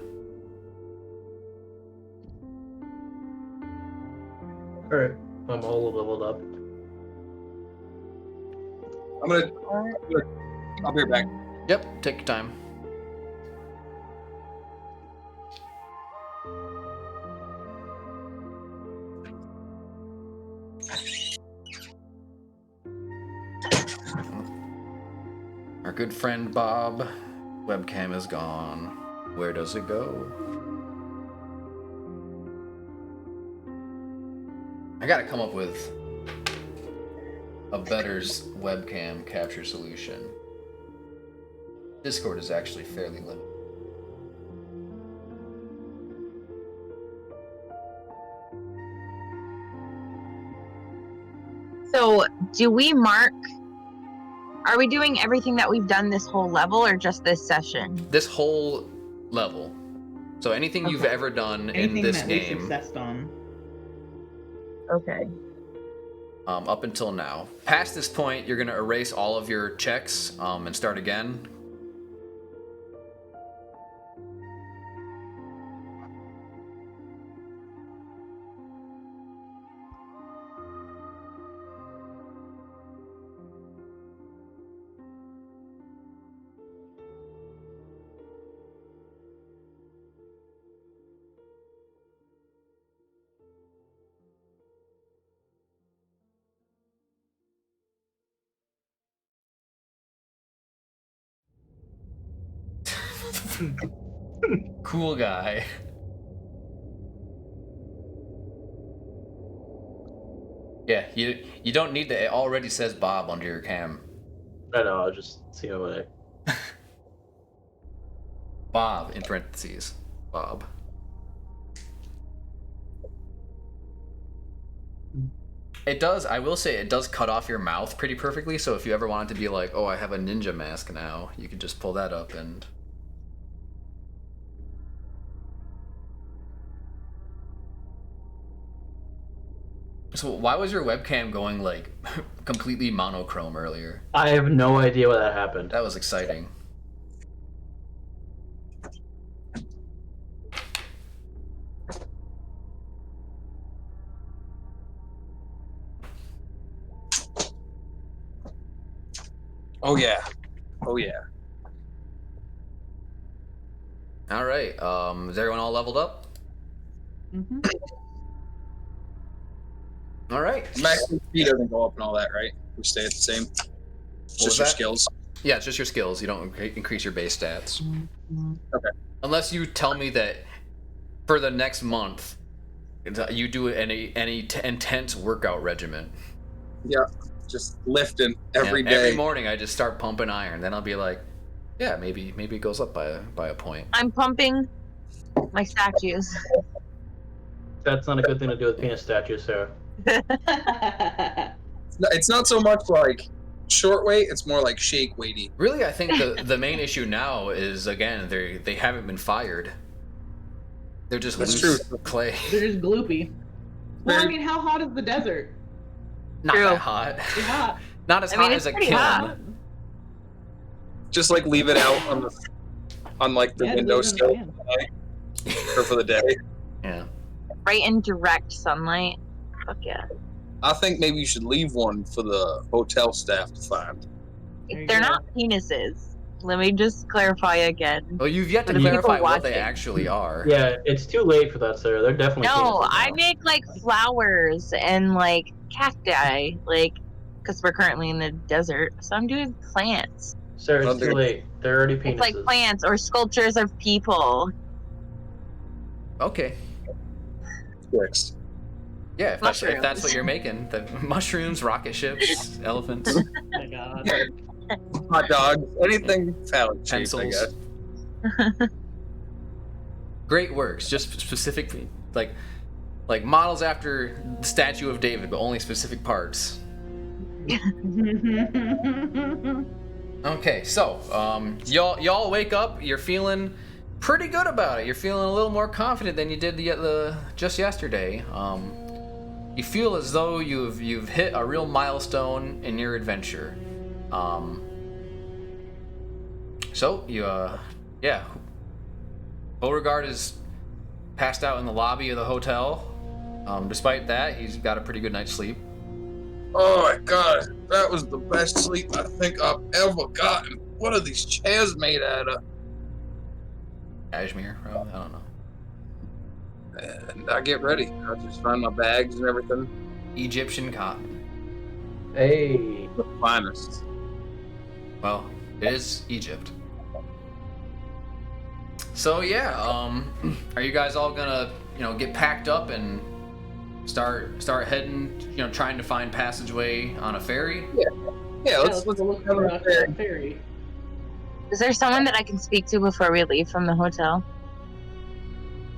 Alright, I'm all leveled up. I'll be right back. Yep. Take your time. Our good friend Bob, webcam is gone. Where does it go? I gotta come up with a better webcam capture solution. Discord is actually fairly limited. So do we mark? Are we doing everything that we've done this whole level, or just this session? This whole level. So anything you've Okay. ever done Anything in this that we game, successed on. Okay. up until now. Past this point, you're gonna erase all of your checks and start again. Cool guy. Yeah, you don't need to. It already says Bob under your cam. I know, I'll just see what I... Bob in parentheses. Bob. It does, I will say, it does cut off your mouth pretty perfectly, so if you ever wanted to be like, oh, I have a ninja mask now, you could just pull that up and... So why was your webcam going, like, completely monochrome earlier? I have no idea why that happened. That was exciting. Oh yeah. Oh yeah. All right. Is everyone all leveled up? Mm-hmm. All right. Maximum speed doesn't go up and all that, right? We stay at the same. was It's just your that? skills. Yeah, it's just your skills. You don't increase your base stats. Okay. Unless you tell me that for the next month, you do any intense workout regimen. Yeah. Just lifting every And day. Every morning I just start pumping iron. Then I'll be like, yeah, maybe it goes up by a point. I'm pumping my statues. That's not a good thing to do with penis statues, Sarah. It's not so much like short weight, it's more like shake weighty. Really, I think the main issue now is, again, they haven't been fired. They're just That's loose true. clay. They're just gloopy. Well, I mean, how hot is the desert? Not True. that hot. It's hot. Not as I mean, hot it's as a pretty kiln. hot. Just like leave it out on like the Yeah, it lives in windowsill the fan. or for the day. Yeah. Right in direct sunlight. Fuck yeah. I think maybe you should leave one for the hotel staff to find. There you They're go. not penises. Let me just clarify again. Well, you've yet to For the people clarify what they watching. actually are. Yeah, it's too late for that, Sarah. They're definitely No, penises I now. make like flowers and like cacti, like, because we're currently in the desert. So I'm doing plants. Sarah, it's too late. They're already penises. It's like plants or sculptures of people. Okay. Fixed. Yeah, if that's what Mushrooms. you're making. The mushrooms, rocket ships, elephants, Oh my god. Hot dogs, anything phallic shaped, I pencils. guess. Great works. Just specific, like models after the statue of David, but only specific parts. Okay, so y'all wake up. You're feeling pretty good about it. You're feeling a little more confident than you did just yesterday. You feel as though you've hit a real milestone in your adventure. So you yeah, Beauregard is passed out in the lobby of the hotel. Despite that, he's got a pretty good night's sleep. Oh my god, that was the best sleep I think I've ever gotten. What are these chairs made out of? Cashmere, probably. I don't know. And I get ready. I just find my bags and everything. Egyptian cotton. Hey. The finest. Well, it is Egypt. So yeah, are you guys all gonna, get packed up and start heading, trying to find passageway on a ferry? Yeah, let's look have for a a ferry. Is there someone that I can speak to before we leave from the hotel?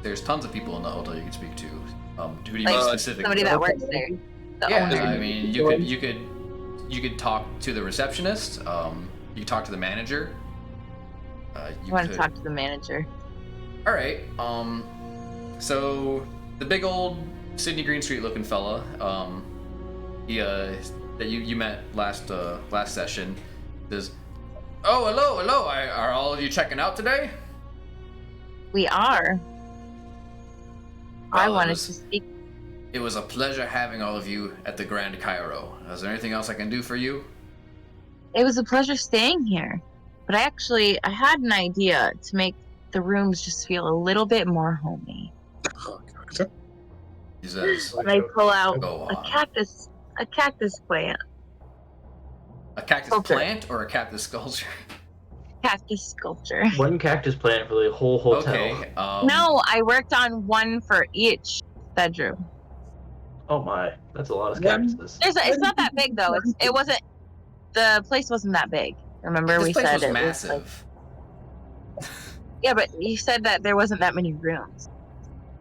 There's tons of people in the hotel you can speak to. Who do you Like, mean specifically? Somebody that works there. The Yeah, owner. I mean, you could talk to the receptionist. You could talk to the manager. I want to talk to the manager. All right. So the big old Sydney Greenstreet looking fella, that you met last session, says, "Oh, hello. Are all of you checking out today?" We are. I Well, wanted to speak. It was a pleasure having all of you at the Grand Cairo. Is there anything else I can do for you? It was a pleasure staying here. But I had an idea to make the rooms just feel a little bit more homey. Oh, God. He says, And I pull out "Go a on." cactus plant. A cactus Okay. plant or a cactus sculpture? cactus sculpture. One cactus plant for the whole hotel. Okay. No, I worked on one for each bedroom. Oh my, that's a lot of When- cactuses. It's not that big though. It wasn't. The place wasn't that big. Remember This we place said was it massive. was like, yeah, but you said that there wasn't that many rooms.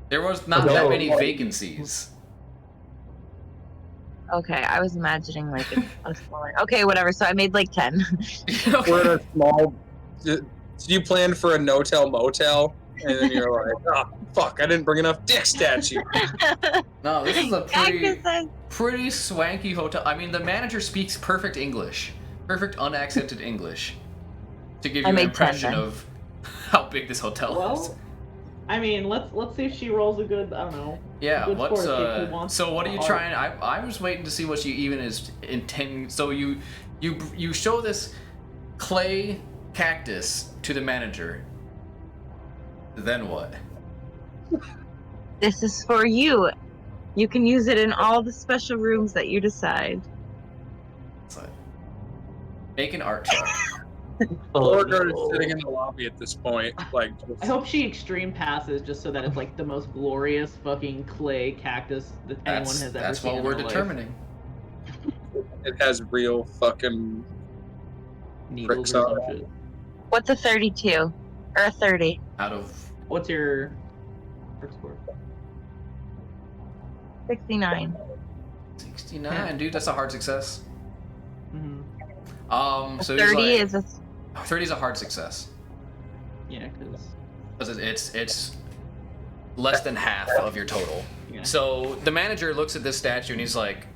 There was not No. that many vacancies. Okay, I was imagining like a smaller. Okay, whatever. So I made like 10. We're in a small. So you planned for a no-tell motel, and then you're like, oh fuck, I didn't bring enough dick statue. No, this is a Cactus size. pretty swanky hotel. I mean, the manager speaks perfect English, perfect unaccented English, to give you I an made 10 impression then. of how big this hotel is. Well, I mean, let's see if she rolls a good, I don't know. Yeah, good what's score, see if he wants so what are you art. trying? I was waiting to see what she even is intending. So you show this clay cactus to the manager. Then what? This is for you. You can use it in all the special rooms that you decide. It's like, make an art chart. Oh, Beauregard no. is sitting in the lobby at this point, like. I hope she extreme passes just so that it's like the most glorious fucking clay cactus that anyone has ever That's seen what in we're their life. determining. It has real fucking. Needles Pricks or on some shit. What's a 32 or a 30? Out of What's your first score? 69. 69, dude, that's a hard success. Mm-hmm. So he's 30 like, is a 30 is a hard success Yeah, because because it's less than half of your total. yeah. So the manager looks at this statue and he's like,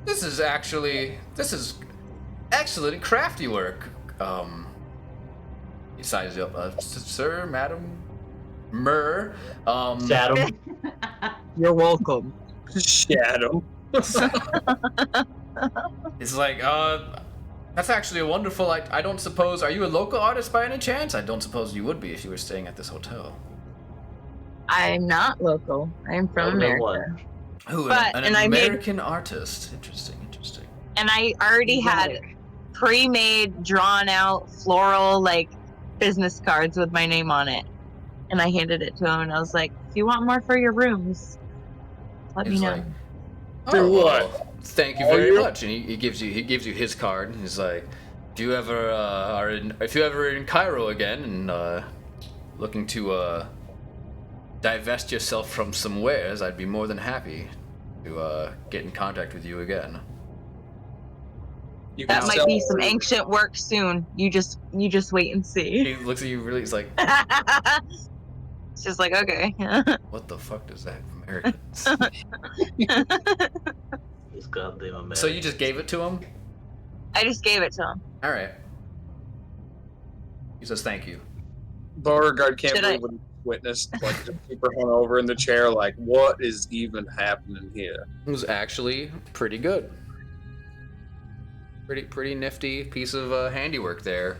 "This is excellent crafty work." He sizes you up, "Sir, madam, Mer." Saddam. You're welcome. Shadow. It's like, that's actually a wonderful. I don't suppose. Are you a local artist by any chance? I don't suppose you would be if you were staying at this hotel. I'm not local. I'm from Only America. one. Ooh, But- an and I made- American artist. Interesting. And I already had pre-made, drawn out floral like business cards with my name on it. And I handed it to him and I was like, if you want more for your rooms, let me He's know. like, Do "Oh, what? well, thank you All very you- much." And he gives you his card. And he's like, if you ever are in Cairo again and looking to divest yourself from some wares, I'd be more than happy to get in contact with you again. You can That might sell- be some ancient work soon. You just wait and see. He looks at you really. He's like, It's just like, okay. "What the fuck does that Americans?" These goddamn Americans. So you just gave it to him? I just gave it to him. All right. He says thank you. Beauregard can't Should I- believe what he witnessed. Like, just super hung over in the chair, like, what is even happening here? It was actually pretty good. Pretty nifty piece of handiwork there.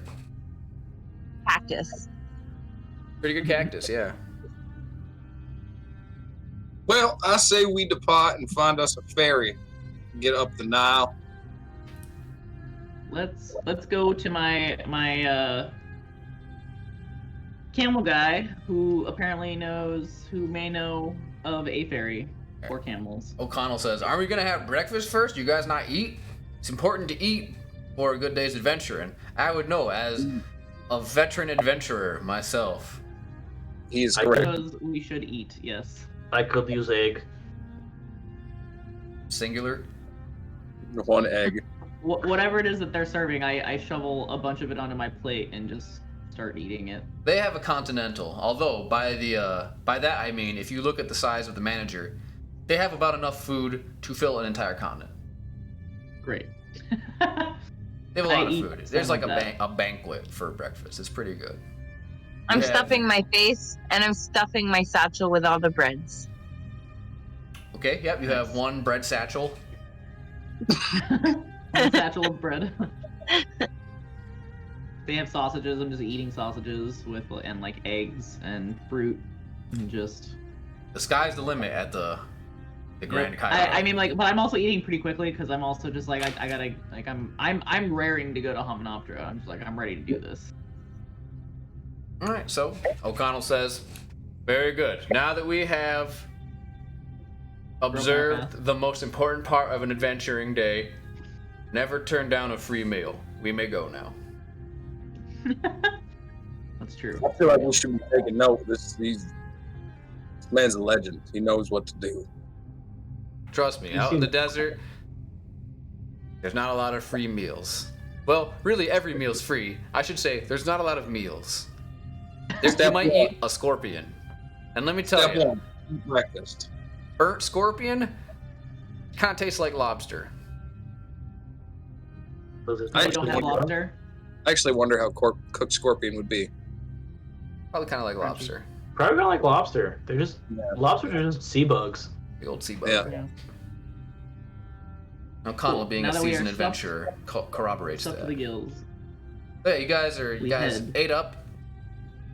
Cactus. Pretty good cactus, yeah. Well, I say we depart and find us a ferry. Get up the Nile. Let's go to my camel guy who apparently may know of a ferry for camels. O'Connell says, "Aren't we gonna have breakfast first? You guys not eat? It's important to eat for a good day's adventure, and I would know as a veteran adventurer myself." He's I correct. Because we should eat, yes. I could use egg. Singular. One egg. Whatever it is that they're serving, I shovel a bunch of it onto my plate and just start eating it. They have a continental, although by that I mean if you look at the size of the manager, they have about enough food to fill an entire continent. Great. They have a I lot of eat food. some There's like of that. a banquet for breakfast. It's pretty good. I'm Yeah. stuffing my face and I'm stuffing my satchel with all the breads. Okay, yep, you have one bread satchel. One satchel of bread. They have sausages. I'm just eating sausages and like eggs and fruit and just The sky's the limit at the The Grand Yep. Chiron. I mean, like, but I'm also eating pretty quickly because I'm also just like I gotta like I'm raring to go to Hominoptera. I'm just like I'm ready to do this. All right, so O'Connell says, "Very good. Now that we have observed the most important part of an adventuring day, never turn down a free meal. We may go now." That's true. I feel like we should be taking note. This man's a legend. He knows what to do. Trust me, out in the desert, there's not a lot of free meals. Well, really, every meal's free. I should say, there's not a lot of meals. You might eat a scorpion. And let me tell Step you, one, eat breakfast. burnt scorpion kind of tastes like lobster. I You don't have lobster. I actually wonder how cooked scorpion would be. Probably kind of like lobster. Probably gonna like lobster. They're just Yeah. lobsters are just sea bugs. The old sea bug. Yeah. Yeah. O'Connell, being Now a that we are seasoned stuffed- adventurer, corroborates Stuff to that. the gills. Hey, you guys We head. ate up.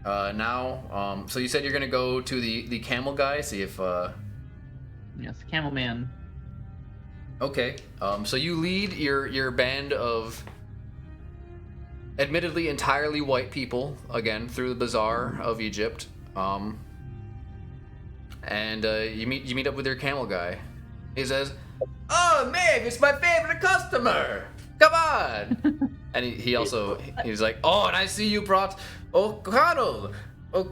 Now, so you said you're gonna go to the camel guy, see if Yes, Camel Man. okay. So you lead your band of admittedly entirely white people again through the bazaar of Egypt. And you meet up with your camel guy. He says, "Oh, Meg, it's my favorite customer. Come on." And he's like, "Oh, and I see you brought O'Connell. Oh,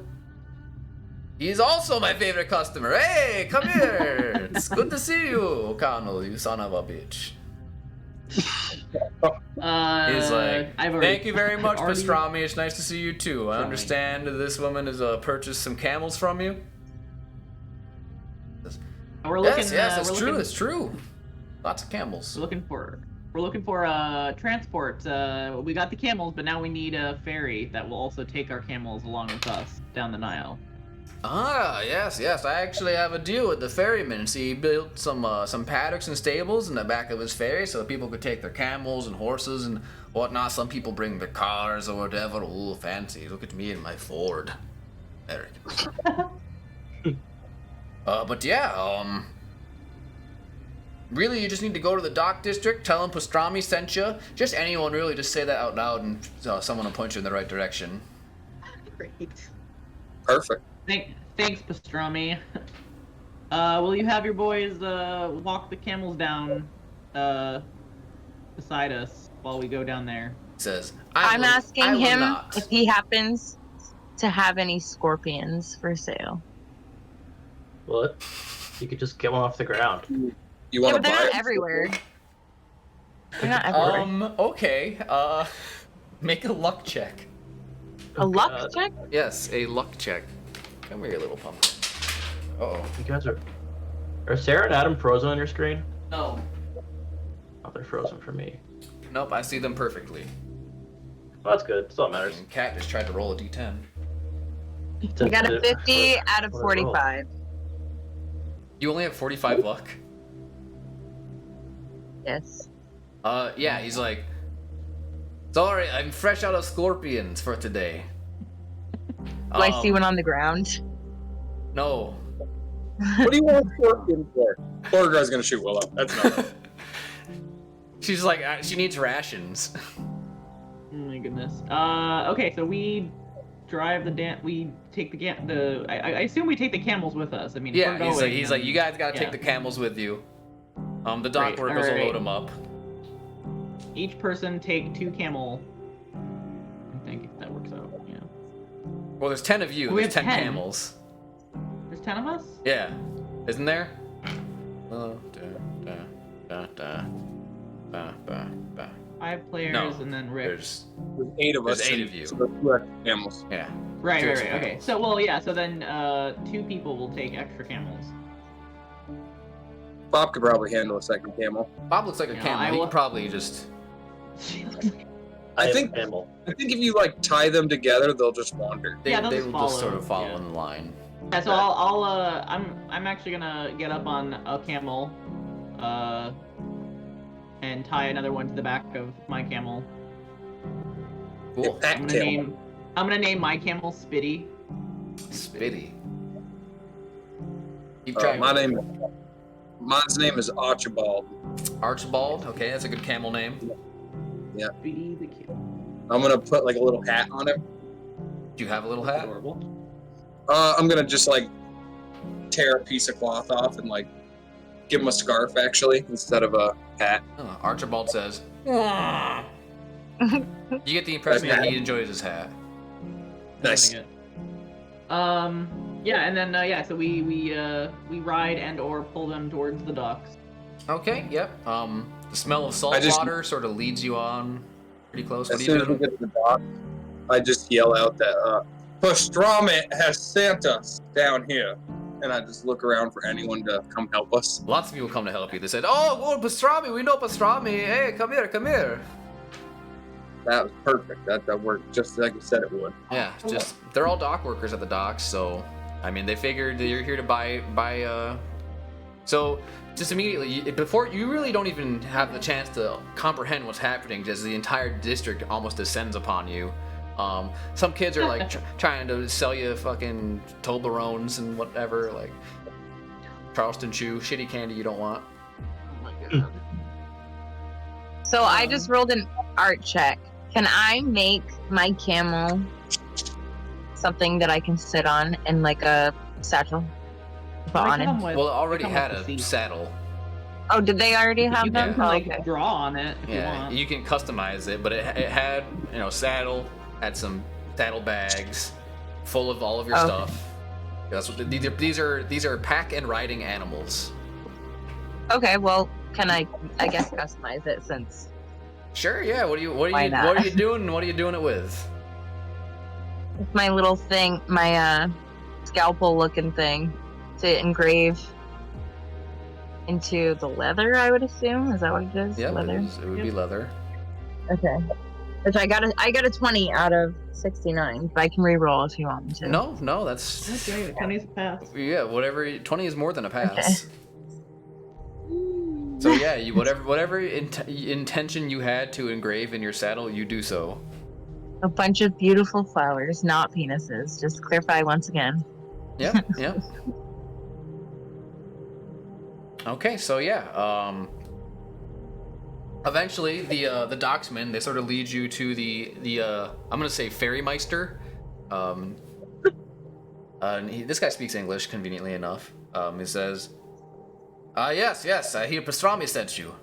he's also my favorite customer. Hey, come here. It's good to see you, O'Connell, you son of a bitch." He's like, "Thank you very much, Pastrami. It's nice to see you too. I understand this woman has purchased some camels from you." We're looking. Yes, it's we're true. looking- It's true. Lots of camels. We're looking for transport. We got the camels, but now we need a ferry that will also take our camels along with us down the Nile. Ah, yes. I actually have a deal with the ferryman. See, he built some paddocks and stables in the back of his ferry so people could take their camels and horses and whatnot. Some people bring their cars or whatever. Ooh, fancy. Look at me in my Ford. Eric. But yeah, really, you just need to go to the dock district, tell them Pastrami sent you. Just anyone, really, just say that out loud and someone will point you in the right direction. Great. Perfect. Thanks, Pastrami. Will you have your boys walk the camels down beside us while we go down there? He says, I'm I asking will him not. if he happens to have any scorpions for sale. What? You could just get one off the ground. You Yeah, want to but they're buy not it? everywhere. They're not everywhere. Okay, make a luck check. A luck check? Yes, a luck check. Come here, little pumpkin. Uh-oh. You guys are Sarah and Adam frozen on your screen? No. Oh, they're frozen for me. Nope, I see them perfectly. Well, that's good. That's all that matters. And Cat just tried to roll a d10. I got a 50 out of What did I roll? 45. You only have 45 luck? Yes. Yeah, he's like, sorry, I'm fresh out of scorpions for today. Do I see one on the ground? No. What do you want scorpion for? Poor guy's gonna shoot Willow. That's not. She's like, she needs rations. Oh my goodness. Okay, so we drive we take the I assume we take the camels with us. I mean, if Yeah, we're going, he's like, you guys gotta take yeah. the camels with you. The dock Great, workers will alright. load them up. Each person take 2 camel. I think if that works out. Yeah. Well, there's 10 of you. We There's have 10 10. camels. There's 10 of us. Yeah, isn't there? Oh, da, da, da, da, da, da. 5 players No, and then Rick. There's 8 of us. There's 8 and of you. So there's 2 extra camels. yeah. Right. Cheers, Okay. camels. So well, yeah. So then 2 people will take extra camels. Bob could probably handle a second camel. Bob looks like a Yeah, camel. I He will- could probably just. I have think a camel. if you like tie them together, they'll just wander. They, Yeah, they'll they just will just follow, sort of follow yeah. in line. Yeah, so I'm actually gonna get up on a camel, and tie another one to the back of my camel. Cool. That camel. I'm gonna name my camel Mine's name is Archibald. Archibald. Okay, that's a good camel name. Be the kid. I'm gonna put like a little hat on him. Do you have a little hat? Adorable. I'm gonna just like tear a piece of cloth off and like give him a scarf actually instead of a hat. Oh, Archibald says, "Mwah." You get the impression that he enjoys his hat. Nice. Yeah, and then so we ride and or pull them towards the docks. Okay, yep. The smell of salt water sort of leads you on pretty close. What As are soon you as we doing? get to the dock, I just yell out that Pastrami has sent us down here, and I just look around for anyone to come help us. Lots of people come to help you. They said, "Oh, pastrami, we know pastrami. Hey, come here, come here." That was perfect. That worked just like you said it would. Yeah, just they're all dock workers at the docks, so I mean they figured that you're here to buy. So just immediately before you really don't even have the chance to comprehend what's happening, as the entire district almost descends upon you. Some kids are like trying to sell you fucking Toblerones and whatever, like Charleston Chew, shitty candy you don't want. Oh my god. So I just rolled an art check. Can I make my camel something that I can sit on in like a satchel? Put on him? Well, it already come had with the a seat. saddle. Oh, did they already have You them? can Oh, like okay. draw on it if you Yeah, want. you can customize it, but it had saddle, had some saddle bags full of all of your Okay. stuff. That's what these are pack and riding animals. Okay, well, can I guess customize it since Sure, yeah. What are you Why not? what are you doing? What are you doing it with? it's my little thing, my scalpel looking thing to engrave into the leather, I would assume. Is that what it is? Yeah, Leather. it would be leather. Okay. Which I got a 20 out of 69, but I can re-roll if you want me to. No, that's That's great. Penny's pass. yeah. Whatever. 20 is more than a pass. So yeah, you whatever intention you had to engrave in your saddle, you do so. A bunch of beautiful flowers, not penises. Just to clarify once again. Yeah, yeah. Okay, so yeah, eventually the docksmen, they sort of lead you to the I'm gonna say ferrymeister. This guy speaks English conveniently enough. He says, yes, I hear Pastrami sent you.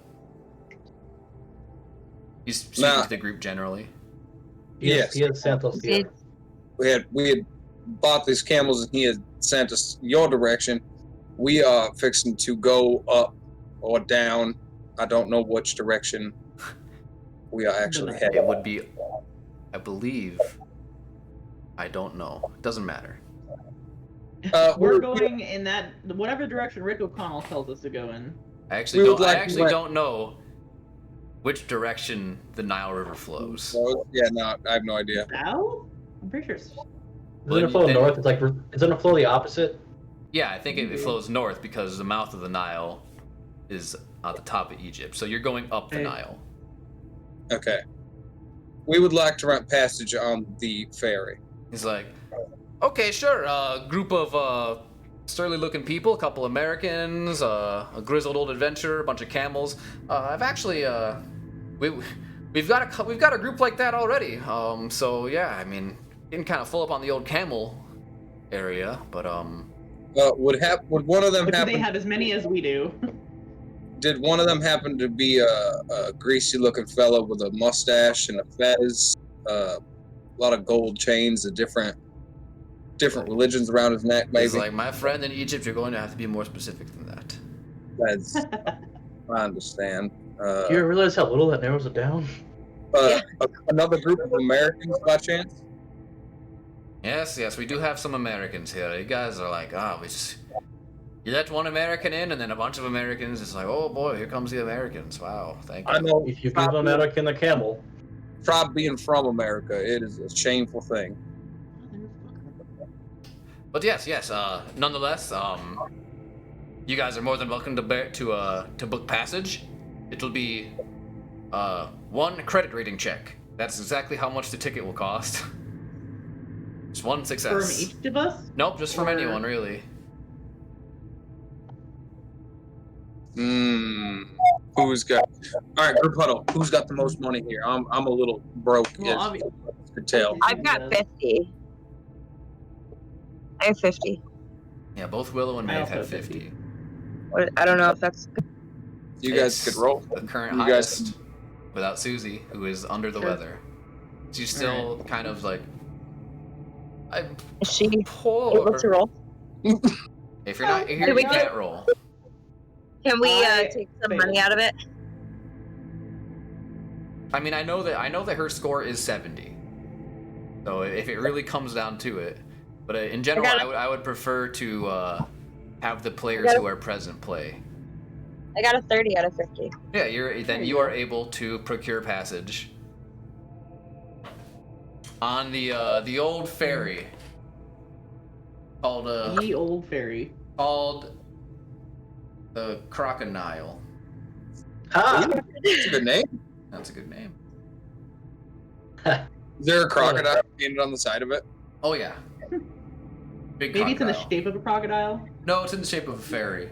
He's speaking Nah. to the group generally. Yes. He has sent us Did- here. We had bought these camels, and he had sent us your direction. We are fixing to go up or down. I don't know which direction we are actually It headed. would be, I believe, I don't know. It doesn't matter. We're going in that whatever direction Rick O'Connell tells us to go in. I actually We don't. would like I to actually let- don't know which direction the Nile River flows. Yeah, no, I have no idea. South? I'm pretty sure. Doesn't it flow Then- north? Isn't it flow the opposite? Yeah, I think it flows north because the mouth of the Nile is at the top of Egypt. So you're going up the Okay. Nile. Okay. We would like to rent passage on the ferry. He's like, okay, sure. Group of surly-looking people, a couple Americans, a grizzled old adventurer, a bunch of camels. I've actually we've got a group like that already. So yeah, I mean, getting kind of full up on the old camel area, but Would one of them But do they happen? have as many as we do? Did one of them happen to be a greasy-looking fellow with a mustache and a fez? A lot of gold chains, of different religions around his neck, he's maybe. like, my friend in Egypt, you're going to have to be more specific than that. That's, I understand. Do you realize how little that narrows it down? Another group of Americans, by chance? Yes, we do have some Americans here. You guys are like, you let one American in, and then a bunch of Americans. It's like, oh boy, here comes the Americans. Wow, thank you. I know. If you give American the camel, Try being from America. It is a shameful thing. But yes. Nonetheless, you guys are more than welcome to book passage. It will be 1 credit rating check. That's exactly how much the ticket will cost. Just 1 From success. each of us? Nope, just from Or- anyone really. Who's got? All right, group huddle. Who's got the most money here? I'm a little broke. Well, As you could tell. I've got 50. I have 50. Yeah, both Willow and I Maeve also have have 50. I don't know if that's. You guys It's could roll. the current You guys- highest without Susie, who is under the Sure. weather. She's still kind of like, I'm Is she poor. able to roll? If you're not here, Did we you get- can't roll. Can we I take some failed. money out of it? I mean, I know that her score is 70. So if it really comes down to it, but in general, I would prefer to have the players who are present play. I got a 30 out of 50. Yeah, There you you are go. able to procure passage on the old ferry called Ye old fairy. called the Croconile. Ah! That's a good name. That's a good name. Is there a crocodile painted on the side of it? Oh yeah. Big Maybe it's in the crocodile. shape of a crocodile. No, it's in the shape of a ferry.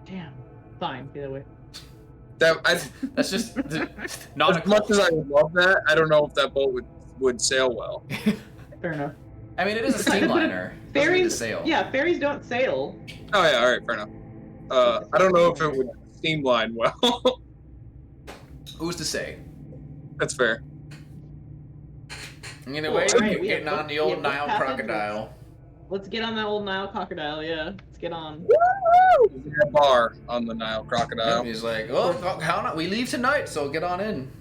Damn. Fine. Either way. That's just As nautical. much as I would love that, I don't know if that boat would sail well. Fair enough. I mean, it is a steamliner. It doesn't need to Ferries. sail. Yeah, ferries don't sail. Oh yeah, all right, fair enough. I don't know if it would steamline well. Who's to say? That's fair. Either way, Alright, you're we have getting both- on the we old have both Nile passages. crocodile. Let's get on that old Nile crocodile. Yeah. Let's get on. Is there a bar on the Nile crocodile? He's like, well, how not? We leave tonight, so get on in.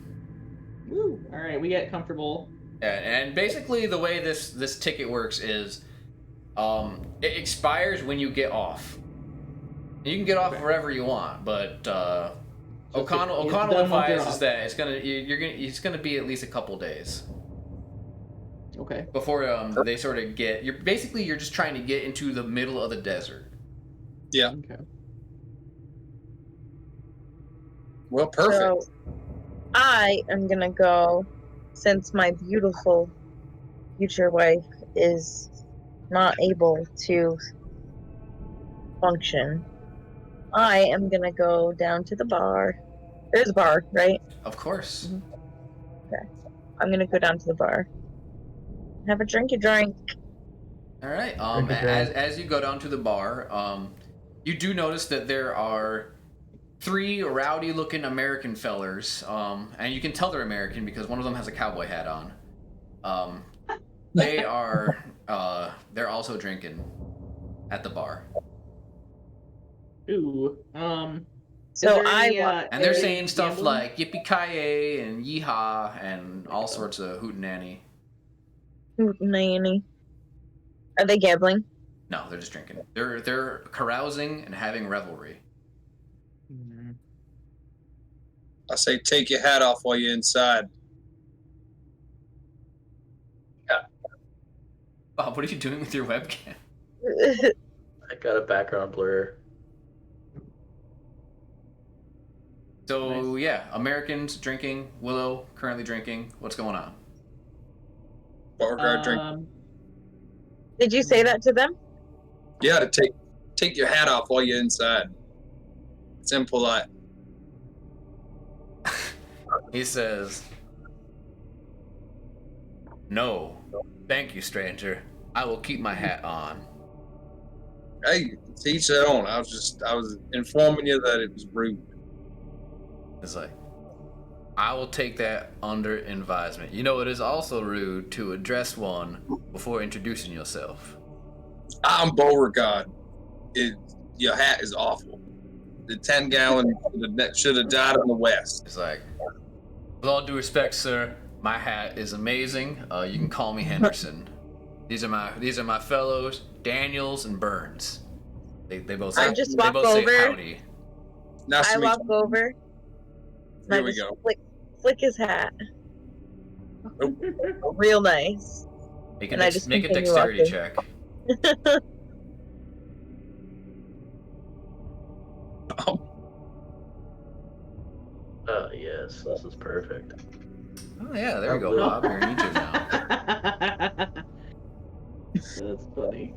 Woo. All right. We get comfortable. And basically, the way this ticket works is, it expires when you get off. You can get off Okay. wherever you want, but It's done O'Connell once you're advises off. that it's gonna be at least a couple days Okay. before they sort of get. You're just trying to get into the middle of the desert. Okay. Well, perfect. So I am gonna go, since my beautiful future wife is not able to function. I am gonna go down to the bar. There's a bar, right? Of course. I'm gonna go down to the bar. Have a drinky drink. All right. Okay. As you go down to the bar, you do notice that there are 3 rowdy-looking American fellers, and you can tell they're American because one of them has a cowboy hat on. They are they're also drinking at the bar, Ooh. So is there I any, want. and they're any saying stuff gambling? like "yippee-ki-yay" and "yeehaw" and all sorts of hootenanny. Nanny. Are they gambling? No, they're just drinking. They're carousing and having revelry. Mhm. I say take your hat off while you're inside. Bob, what are you doing with your webcam? I got a background blur. So Nice. yeah, Americans drinking. Willow currently drinking. What's going on? Beauregard drink. Did you say that to them? Yeah, to take your hat off while you're inside. It's impolite. He says, "No, thank you, stranger. I will keep my hat on." Hey, to each their own. I was informing you that it was rude. It's like, I will take that under advisement. You know, it is also rude to address one before introducing yourself. I'm Beauregard. Your hat is awful. The 10-gallon should have died in the West. It's like, with all due respect, sir, my hat is amazing. You can call me Henderson. These are my fellows, Daniels and Burns. They both say, I just they walk both say over. howdy. Nice I to meet walk you. over. And I Here we just go. flick his hat. Real nice. Make And I a just make a continue dexterity walking. check. Yes, this is perfect. Oh yeah, there we go, Bob. You're in Egypt now. That's funny.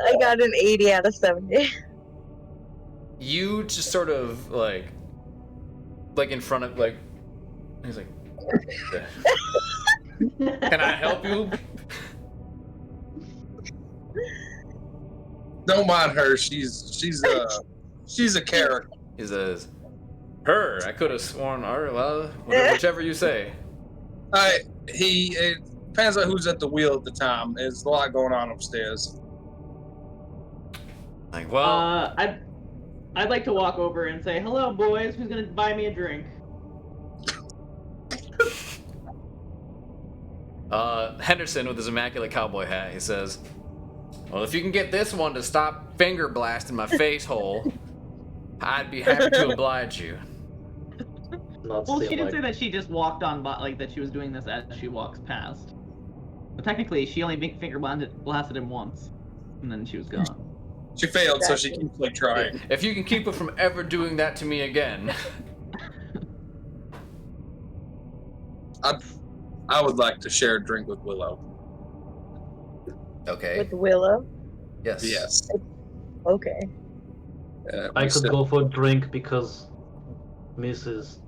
I got an 80 out of 70. you just sort of like in front of like. He's like, "Can I help you?" Don't mind her. She's a character. He says, "Her." I could have sworn her. Well, whichever you say. It depends on who's at the wheel at the time. There's a lot going on upstairs. Like, well, I'd like to walk over and say, "Hello, boys. Who's gonna buy me a drink?" Henderson with his immaculate cowboy hat. He says, "Well, if you can get this one to stop finger blasting my face hole, I'd be happy to oblige you." Well, she did say that she just walked on by, like that she was doing this as she walks past. But technically, she only finger blasted him once, and then she was gone. She failed, so she keeps like trying. If you can keep her from ever doing that to me again. I would like to share a drink with Willow. Okay. With Willow? Yes. Yes. Okay. I could go for a drink because Mrs.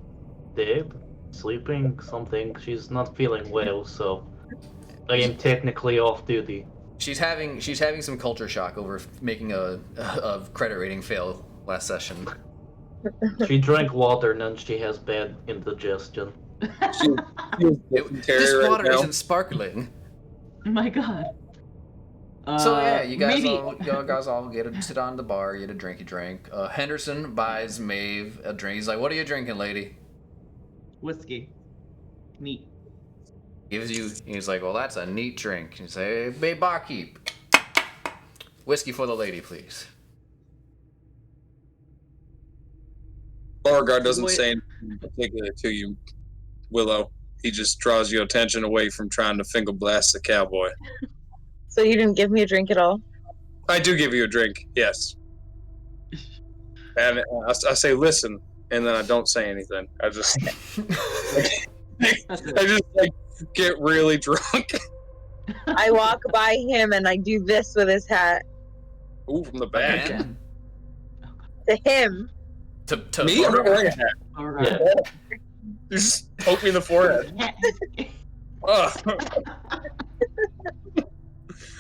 Dead, sleeping, something. She's not feeling well, so I am technically off duty. She's having some culture shock over making a credit rating fail last session. She drank water and then she has bad indigestion. This water isn't sparkling. Oh my god. So yeah, you guys all get to sit on the bar, you get a drink. Henderson buys Maeve a drink. He's like, "What are you drinking, lady?" Whiskey. Neat. He's like, "Well, that's a neat drink." You say, "Hey, barkeep, whiskey for the lady, please." Beauregard doesn't say anything particular to you, Willow. He just draws your attention away from trying to finger blast the cowboy. So you didn't give me a drink at all? I do give you a drink, yes. And I say, "Listen," and then I don't say anything. I just get really drunk. I walk by him and I do this with his hat. Ooh, from the back. Again? To him. To Me? I'm not wearing a hat. Alright. You just poke me in the forehead. Ugh.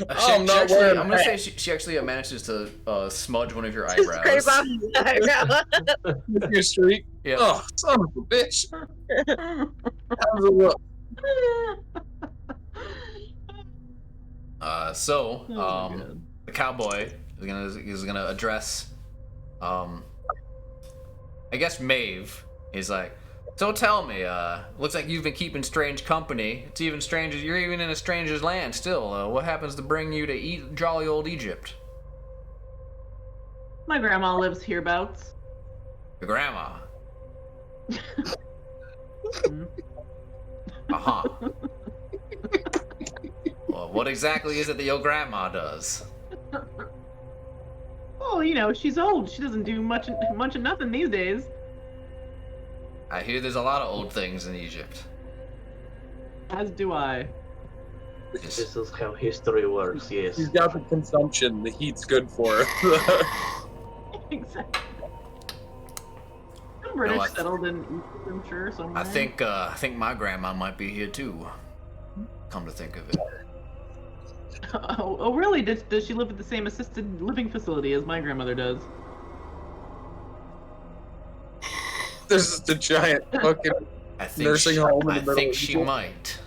I'm not wearing I'm gonna say she actually manages to smudge one of your eyebrows. Scrape off his eyebrow. With your streak. Yeah. Oh, son of a bitch. How's it look? The cowboy is gonna address, I guess Maeve. He's like, "So tell me, looks like you've been keeping strange company. It's even stranger. You're even in a stranger's land still. What happens to bring you to jolly old Egypt?" My grandma lives hereabouts. Your grandma. Mhm. Uh-huh. Well, what exactly is it that your grandma does? Oh, you know, she's old. She doesn't do much of nothing these days. I hear there's a lot of old things in Egypt. As do I. This is how history works, yes. He's got the consumption. The heat's good for her. Exactly. I'm British, settled in Egypt, I'm sure, somewhere. I think my grandma might be here too. Come to think of it. Oh, really? Does she live at the same assisted living facility as my grandmother does? This is the giant fucking nursing home in the middle. I think she might.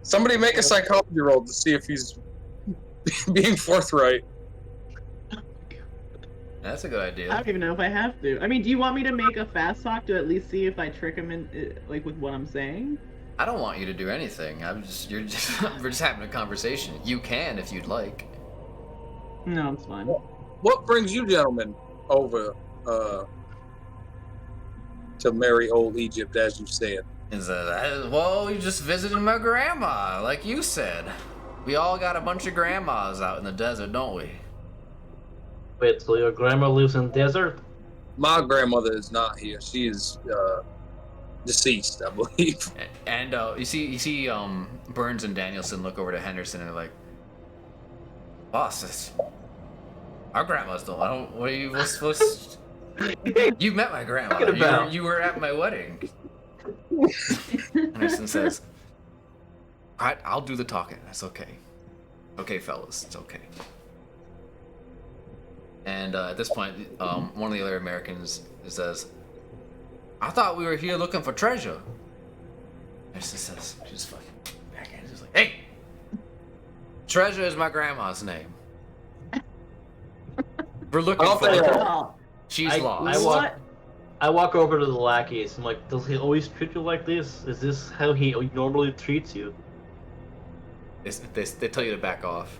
Somebody make a psychology roll to see if he's being forthright. That's a good I idea. don't even know if I have to. I mean, do you want me to make a fast talk to at least see if I trick him in, like, with what I'm saying? I don't want you to do anything. We're just having a conversation. You can if you'd like. No, it's fine. What brings you gentlemen over to merry old Egypt, as you said? Well, you just visited my grandma, like you said. We all got a bunch of grandmas out in the desert, don't we? Wait, so your grandma lives in desert? My grandmother is not here. She is deceased, I believe. And you see Burns and Danielson look over to Henderson and they're like, "Boss, Our grandmas don't. What are you supposed? You met my grandma. You were at my wedding. Henderson says, "All right, I'll do the talking. That's okay. Okay, fellas, it's okay." And at this point, one of the other Americans says, "I thought we were here looking for treasure." Henderson says, "She's fucking backhand. She's like, hey, treasure is my grandma's name. We're looking for her. She's lost." I walk over to the lackeys. I'm like, does he always treat you like this? Is this how he normally treats you? They tell you to back off.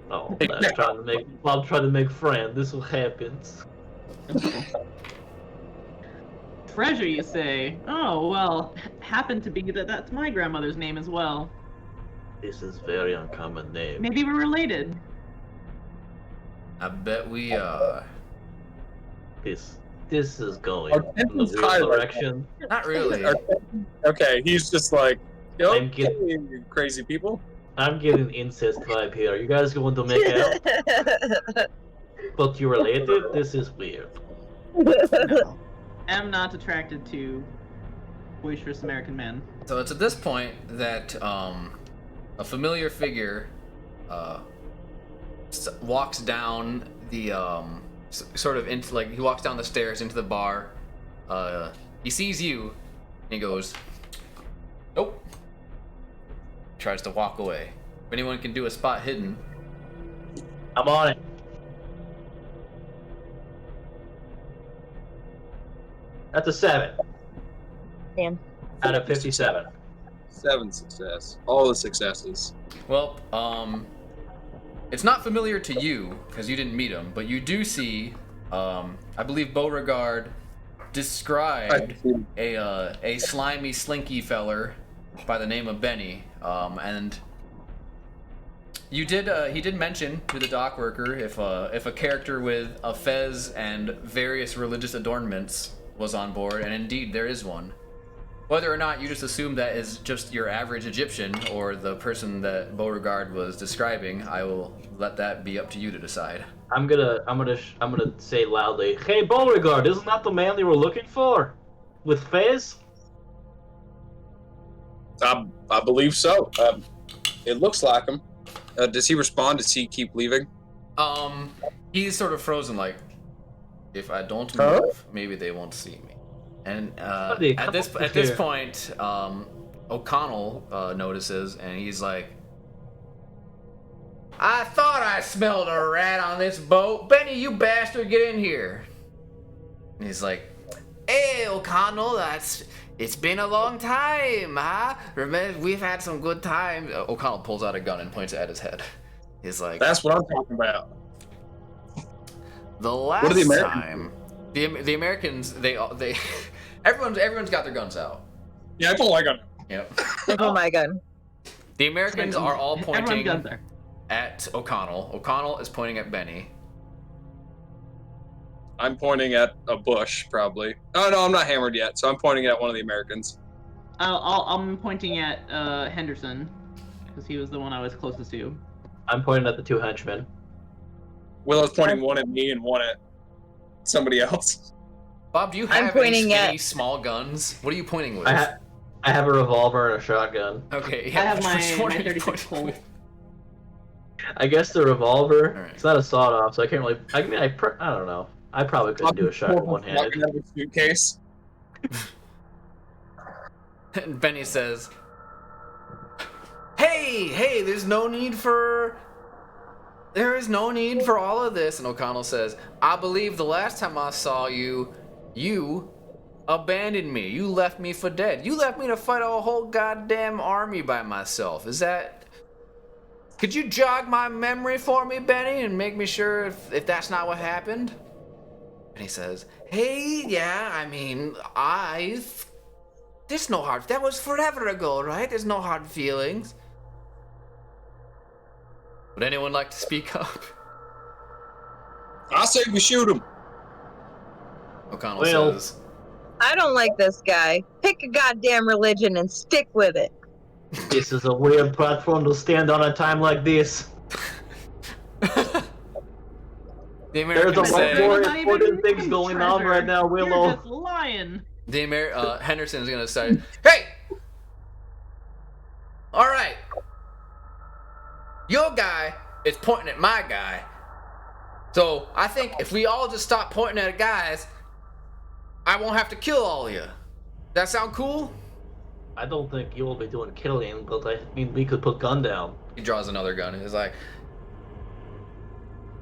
Oh, I'm trying to make friends. This is what happens. Treasure, you say? Oh, well, happened to be that's my grandmother's name as well. This is very uncommon name. Maybe we're related. I bet we are. This is going in the weird direction. Not really. Okay, he's just like, yo, I'm getting- you crazy people. I'm getting incest vibe here. Are you guys going to make out? But you related? This is weird. No. I'm not attracted to boisterous American men. So it's at this point that a familiar figure walks down the sort of into like he walks down the stairs into the bar. He sees you, and he goes, "Nope." Tries to walk away. If anyone can do a spot hidden, I'm on it. That's a 7. Damn. Out of 57. 7 success. All the successes. well, it's not familiar to you because you didn't meet him, but you do see, I believe Beauregard described a slimy, slinky feller by the name of Benny, and he did mention to the dock worker if a character with a fez and various religious adornments was on board, and indeed there is one. Whether or not you just assume that is just your average Egyptian or the person that Beauregard was describing, I will let that be up to you to decide. I'm gonna say loudly, "Hey Beauregard, isn't that the man they were looking for? With Fez?" I believe so. It looks like him. Does he respond? Does he keep leaving? He's sort of frozen, like, if I don't move, maybe they won't see me. And at this point, O'Connell notices, and he's like, "I thought I smelled a rat on this boat. Benny, you bastard, get in here." And he's like, "Hey, O'Connell, it's been a long time, huh? Remember, we've had some good times." O'Connell pulls out a gun and points it at his head. He's like, That's what I'm talking about. "The last What are the Americans time, the Americans, they everyone's got their guns out." Yeah, I pull my gun. Yep. Oh my god. The Americans are all Everyone's pointing guns there. at O'Connell. O'Connell is pointing at Benny. I'm pointing at a bush, probably. Oh no, I'm not hammered yet, so I'm pointing at one of the Americans. I'm pointing at Henderson, because he was the one I was closest to. I'm pointing at the 2 henchmen. Willow's pointing one at me and one at somebody else. Bob, do you I'm have any pointing skinny at- small guns? What are you pointing with? I have a revolver and a shotgun. Okay, I yeah. have my which one are you 36 pointing Colt. with? I guess the revolver. Alright. It's not a sawed-off, so I can't really. I mean, I don't know. I probably couldn't do a shot one-handed. Walking out of a suitcase. And Benny says, Hey, there is no need for all of this." And O'Connell says, "I believe the last time I saw you, you abandoned me. You left me for dead. You left me to fight a whole goddamn army by myself. Could you jog my memory for me, Benny, and make me sure if that's not what happened?" And he says, "Hey, yeah, I mean, there's no hard, that was forever ago, right? There's no hard feelings." Would anyone like to speak up? I say we shoot him. O'Connell Well- says, I don't like this guy. Pick a goddamn religion and stick with it. This is a weird platform to stand on a time like this. The There's a American lot say, more Not even important things hidden going on treasure. right now, You're Willow. just lying. Henderson's gonna say, "Hey, all right, your guy is pointing at my guy. So I think if we all just stop pointing at guys, I won't have to kill all of you. That sound cool?" I don't think you will be doing killing, but I mean we could put gun down. He draws another gun. He's like,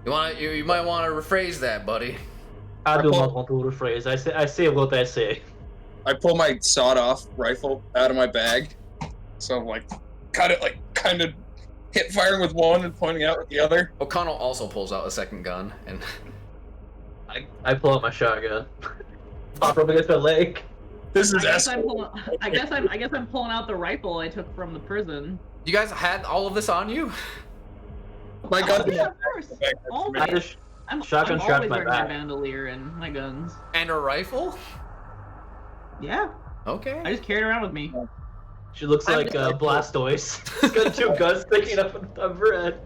you might want to rephrase that, buddy." I do not want to rephrase. I say what I say. I pull my sawed-off rifle out of my bag, so I'm like, kind of hip firing with one and pointing out with the other. O'Connell also pulls out a second gun, and I pull out my shotgun. Pop up against my leg. This is I guess I'm escalating. pulling out the rifle I took from the prison. you guys had all of this on you? My gun. Yeah, of course. Always. I just I'm shotgun always strapped my wearing my back. bandolier and my guns. And a rifle? Yeah, Okay. I just carry it around with me. She looks like Blastoise. She's got two guns sticking up on her head.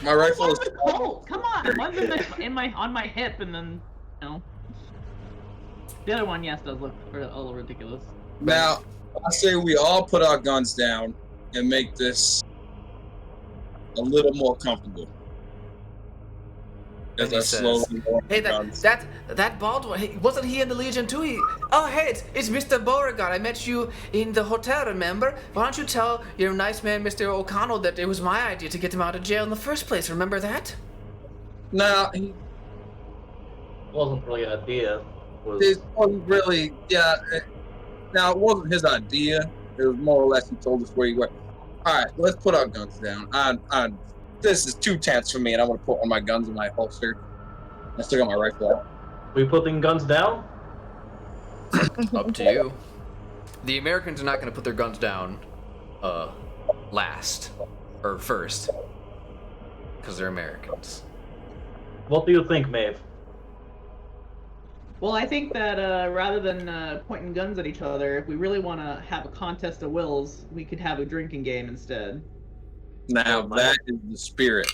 My rifle is. Colt, come on! One's on my hip, and then the other one, yes, does look a little ridiculous. Now, I say we all put our guns down and make this a little more comfortable. As And he I says, slowly lower Hey, my guns. that bald one, wasn't he in the Legion too? Hey, it's Mr. Beauregard. I met you in the hotel, remember? Why don't you tell your nice man, Mr. O'Connell, that it was my idea to get him out of jail in the first place, remember that? Now, Wasn't really an idea. it wasn't really, now, it wasn't his idea. It was more or less he told us where he went. All right, let's put our guns down. This is too tense for me, and I'm going to put one of my guns in my holster. I still got my rifle out. We putting guns down? Up to you. The Americans are not going to put their guns down last or first because they're Americans. What do you think, Maeve? Well, I think that rather than pointing guns at each other, if we really want to have a contest of wills, we could have a drinking game instead. Now, that is the spirit.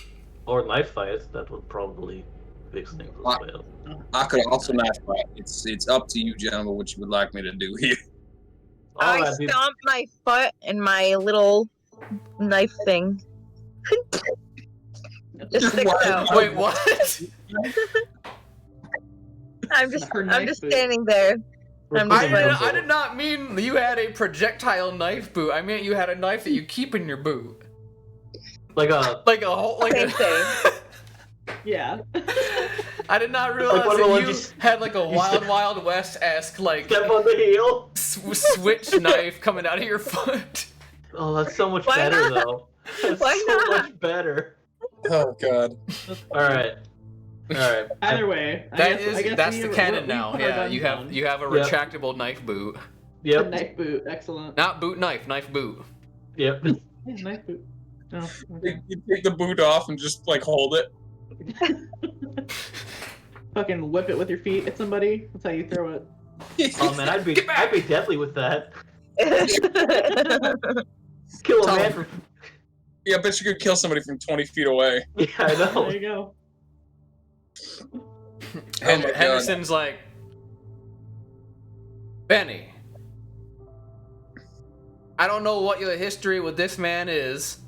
Or knife fight? That would probably fix things as well. I could also knife fight. It's up to you, gentlemen, what you would like me to do here. I Alright, we- stomped my foot in my little knife thing. Just sticks out. Wait, what? I'm just standing there. I'm I just like, did not mean you had a projectile knife boot. I meant you had a knife that you keep in your boot. Like a Same thing. Yeah. I did not realize one of the that ones you had like a Wild West-esque like step on the heel. switch knife coming out of your foot. Oh, that's so much Why better not? though. That's Why so not? much better. Oh, God. Alright. Either way, That's we- the canon we now. put our Yeah, guns you down. have a Yep. retractable knife boot. A Yep. knife boot, excellent. Not boot knife boot. Yep. Yeah, knife boot. Oh, You okay. take the boot off and just, like, hold it. Fucking whip it with your feet at somebody. That's how you throw it. Oh man, I'd be Get back! deadly with that. Kill a Tom. man from. Yeah, I bet you could kill somebody from 20 feet away. Yeah, I know. There you go. Oh my God. Henderson's like, Benny, I don't know what your history with this man is,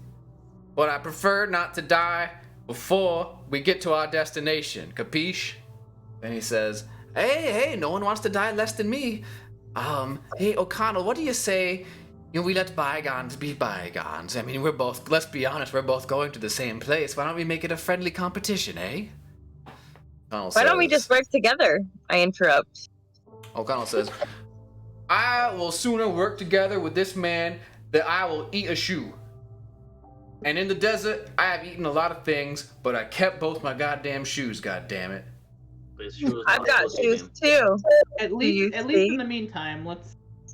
but I prefer not to die before we get to our destination. Capiche? And he says, hey, no one wants to die less than me. Hey, O'Connell, what do you say? We let bygones be bygones. I mean, let's be honest, we're both going to the same place. Why don't we make it a friendly competition, eh? O'Connell Why don't we says- just work together? I interrupt. O'Connell says, I will sooner work together with this man than I will eat a shoe. And in the desert, I have eaten a lot of things, but I kept both my goddamn shoes, goddammit. These shoes I've not got looking shoes in. too. At you least see? in the meantime, let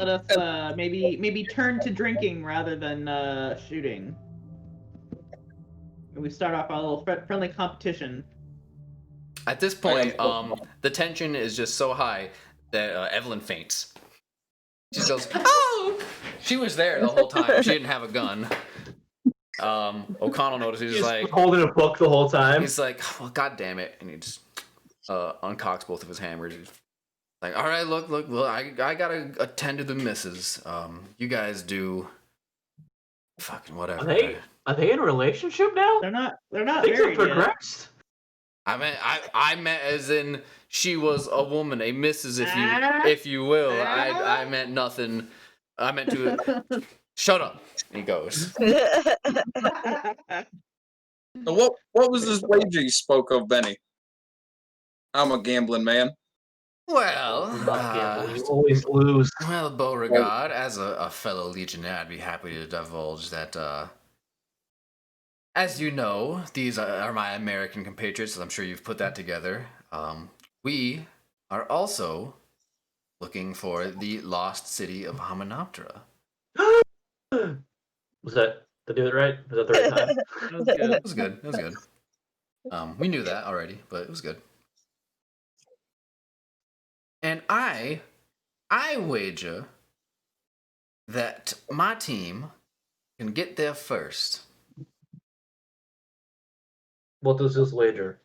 us maybe turn to drinking rather than shooting. We start off a little friendly competition. At this point, the tension is just so high that Evelyn faints. She goes, oh! She was there the whole time. She didn't have a gun. O'Connell notices, he's He's like, holding a book the whole time. he's like, well, god damn it. And he just uncocks both of his hammers. He's like, all right, look, I gotta attend to the missus. You guys do fucking whatever. Are they in a relationship now? They're not Things have married yet. progressed. I meant as in she was a woman, a missus, if you will. I meant nothing. I meant to. Shut up. And he goes. What was this wager you spoke of, Benny? I'm a gambling man. Well, Not gamble, you always lose. well, Beauregard, as a fellow legionnaire, I'd be happy to divulge that, as you know, these are my American compatriots, I'm sure you've put that together. We are also looking for the lost city of Hymenoptera. Was that, did I do it right? Was that the right time? That was good. It was good. It was good. We knew that already, but it was good. And I wager that my team can get there first. What does this wager?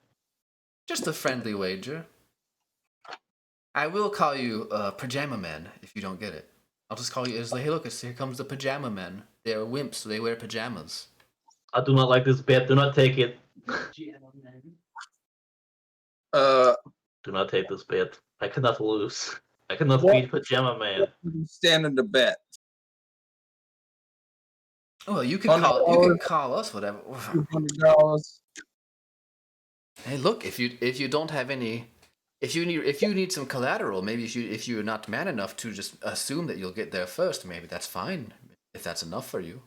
Just a friendly wager. I will call you Pajama Men if you don't get it. I'll just call you as like, hey, look, here comes the Pajama Men. They're wimps, so they wear pajamas. I do not like this bet. Do not take it. Do not take this bet. I cannot lose. I cannot beat Pajama Man. Standing to bet. Oh, you can call us whatever. $200. Hey, look, if you don't have any, if you need some collateral, maybe if you're not man enough to just assume that you'll get there first, maybe that's fine. If that's enough for you.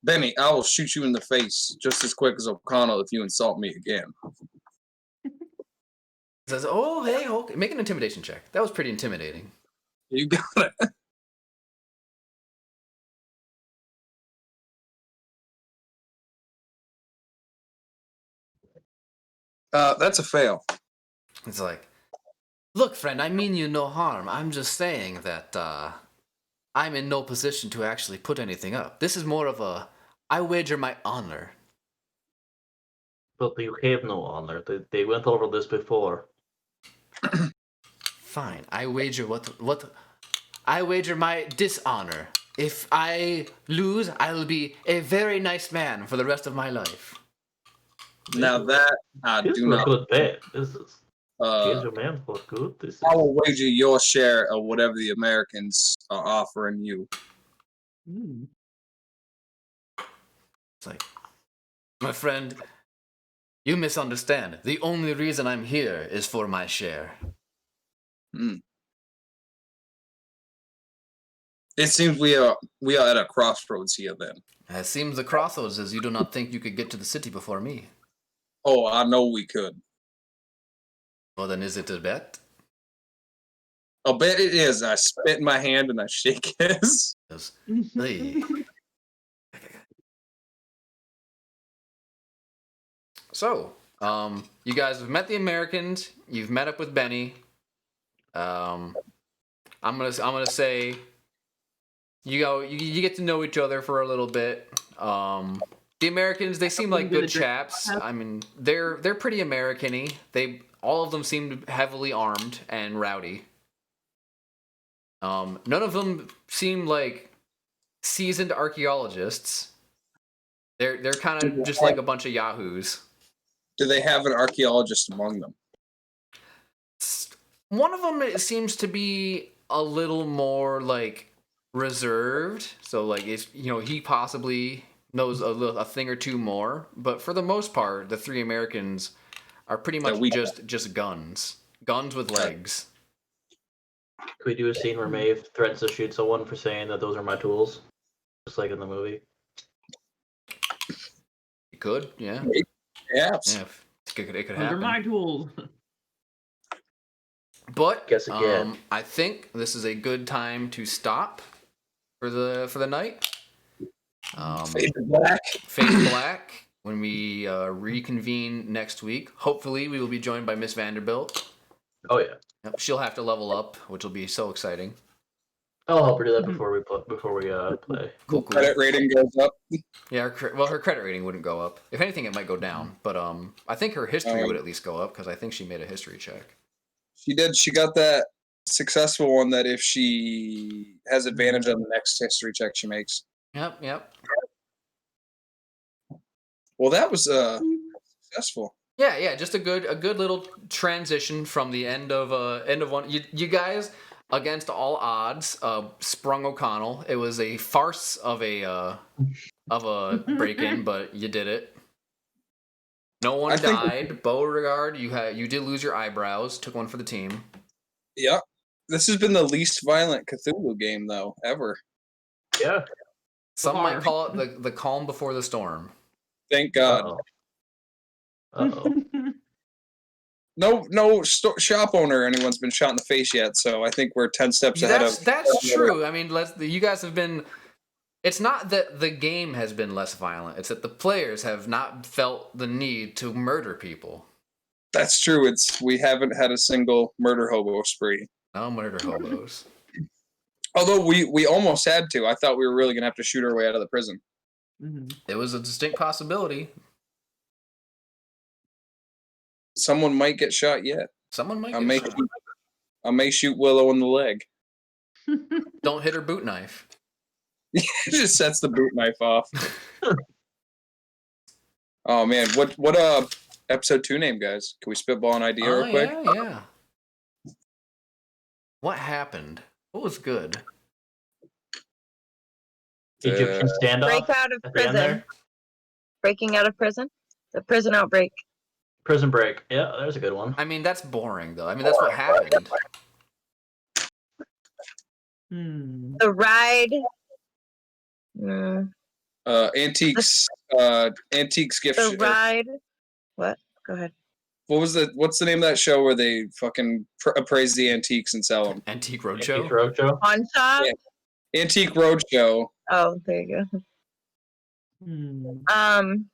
Benny, I will shoot you in the face just as quick as O'Connell if you insult me again. Says, oh, hey, okay. Make an intimidation check. That was pretty intimidating. You got it. That's a fail. It's like, look, friend, I mean you no harm. I'm just saying that I'm in no position to actually put anything up. This is more of a, I wager my honor. But you have no honor. They went over this before. Fine, I wager what I wager my dishonor. If I lose, I'll be a very nice man for the rest of my life. Now that I This do is a not. good bet. This is change Uh, a man for good. This is... I will wager your share of whatever the Americans are offering you. It's like, my friend, you misunderstand. The only reason I'm here is for my share. It seems we are at a crossroads here then. It seems the crossroads is you do not think you could get to the city before me. Oh, I know we could. Well, then is it a bet? I'll bet it is. I spit in my hand and I shake his. Yes. Hey. So, you guys have met the Americans. You've met up with Benny. I'm gonna say you get to know each other for a little bit. The Americans, they seem like good chaps. I mean, they're pretty American-y. All of them seem heavily armed and rowdy. None of them seem like seasoned archaeologists. They're kind of just like a bunch of yahoos. Do they have an archaeologist among them? One of them seems to be a little more like reserved. So like he possibly knows a thing or two more. But for the most part, the three Americans are pretty much just guns with legs. Can we do a scene where Maeve threatens to shoot someone for saying that those are my tools? Just like in the movie. You could, yeah. Yes. Yeah, it could Those are happen. my tools. But Guess again. I think this is a good time to stop for the night. Fade to black. Fade to black. When we reconvene next week, hopefully we will be joined by Miss Vanderbilt. Oh yeah. Yep, she'll have to level up, which will be so exciting. I'll help her do that before we play. Cool. Credit rating goes up. Yeah, her credit rating wouldn't go up. If anything, it might go down. But I think her history would at least go up because I think she made a history check. She did. She got that successful one that if she has advantage on the next history check she makes. Yep. Well, that was successful. Yeah. Just a good little transition from the end of one. You guys, against all odds, sprung O'Connell. It was a farce of a break-in, but you did it. No one died. Beauregard, you did lose your eyebrows. Took one for the team. Yep. This has been the least violent Cthulhu game though ever. Yeah. Some might call it the calm before the storm. Thank God. Uh-oh. No shop owner or anyone's been shot in the face yet, so I think we're 10 steps ahead of. That's true. I mean, you guys have been. It's not that the game has been less violent. It's that the players have not felt the need to murder people. That's true. We haven't had a single murder hobo spree. No murder hobos. Although we almost had to. I thought we were really gonna have to shoot our way out of the prison. Mm-hmm. It was a distinct possibility. Someone might get shot yet. Someone might. I may shoot Willow in the leg. Don't hit her boot knife. It just sets the boot knife off. Oh man, what episode 2 name, guys? Can we spitball an idea real quick? Yeah. What happened? What was good? Egyptian standoff. Break out of at the end prison. there? Breaking out of prison. The prison outbreak. Prison break. Yeah, there's a good one. I mean, that's boring though. I mean, that's what happened. The ride. Antiques gift. The ride. What? Go ahead. What's the name of that show where they fucking appraise the antiques and sell them? Antique Roadshow. Antique Roadshow. Pawn shop. Yeah. Antique Roadshow. Oh, there you go.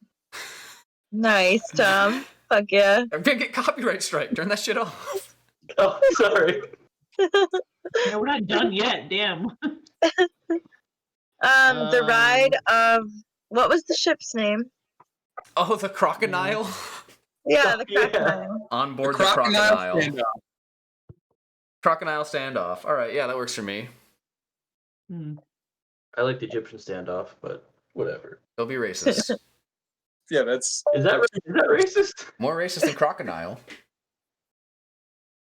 Nice, Tom. Fuck yeah. I'm gonna get copyright strike. Turn that shit off. Oh, sorry. Yeah, we're not done yet. Damn. The ride of what was the ship's name? Oh, the Croconile. Yeah, the Yeah. Croconile. Onboard the Croconile. Standoff. Crocodile standoff. All right, yeah, that works for me. I like the Egyptian standoff, but whatever. They'll be racist. Yeah, that's. Is that racist? More racist than Crocodile.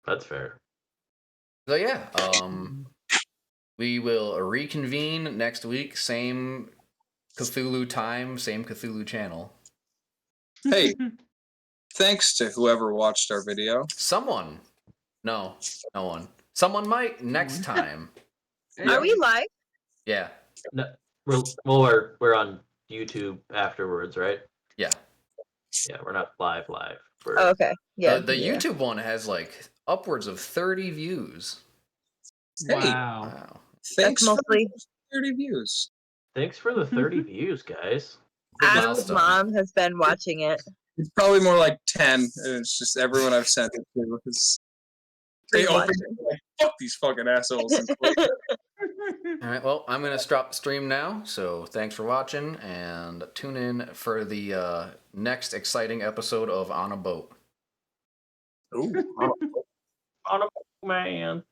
That's fair. So yeah, we will reconvene next week. Same Cthulhu time, same Cthulhu channel. Hey, thanks to whoever watched our video. Someone. No one. Someone might next time. Are we live? Yeah. No, we're on YouTube afterwards, right? Yeah. Yeah, we're not live. We're, Oh, okay. Yeah. The YouTube one has like upwards of 30 views. Hey, Wow. thanks That's mostly for 30 views. Thanks for the 30 views, guys. Adam's mom has been watching it. It's probably more like 10. And it's just everyone I've sent it to. They open it like, fuck these fucking assholes. All right, well, I'm going to stop the stream now. So thanks for watching and tune in for the next exciting episode of On a Boat. Ooh. On a man.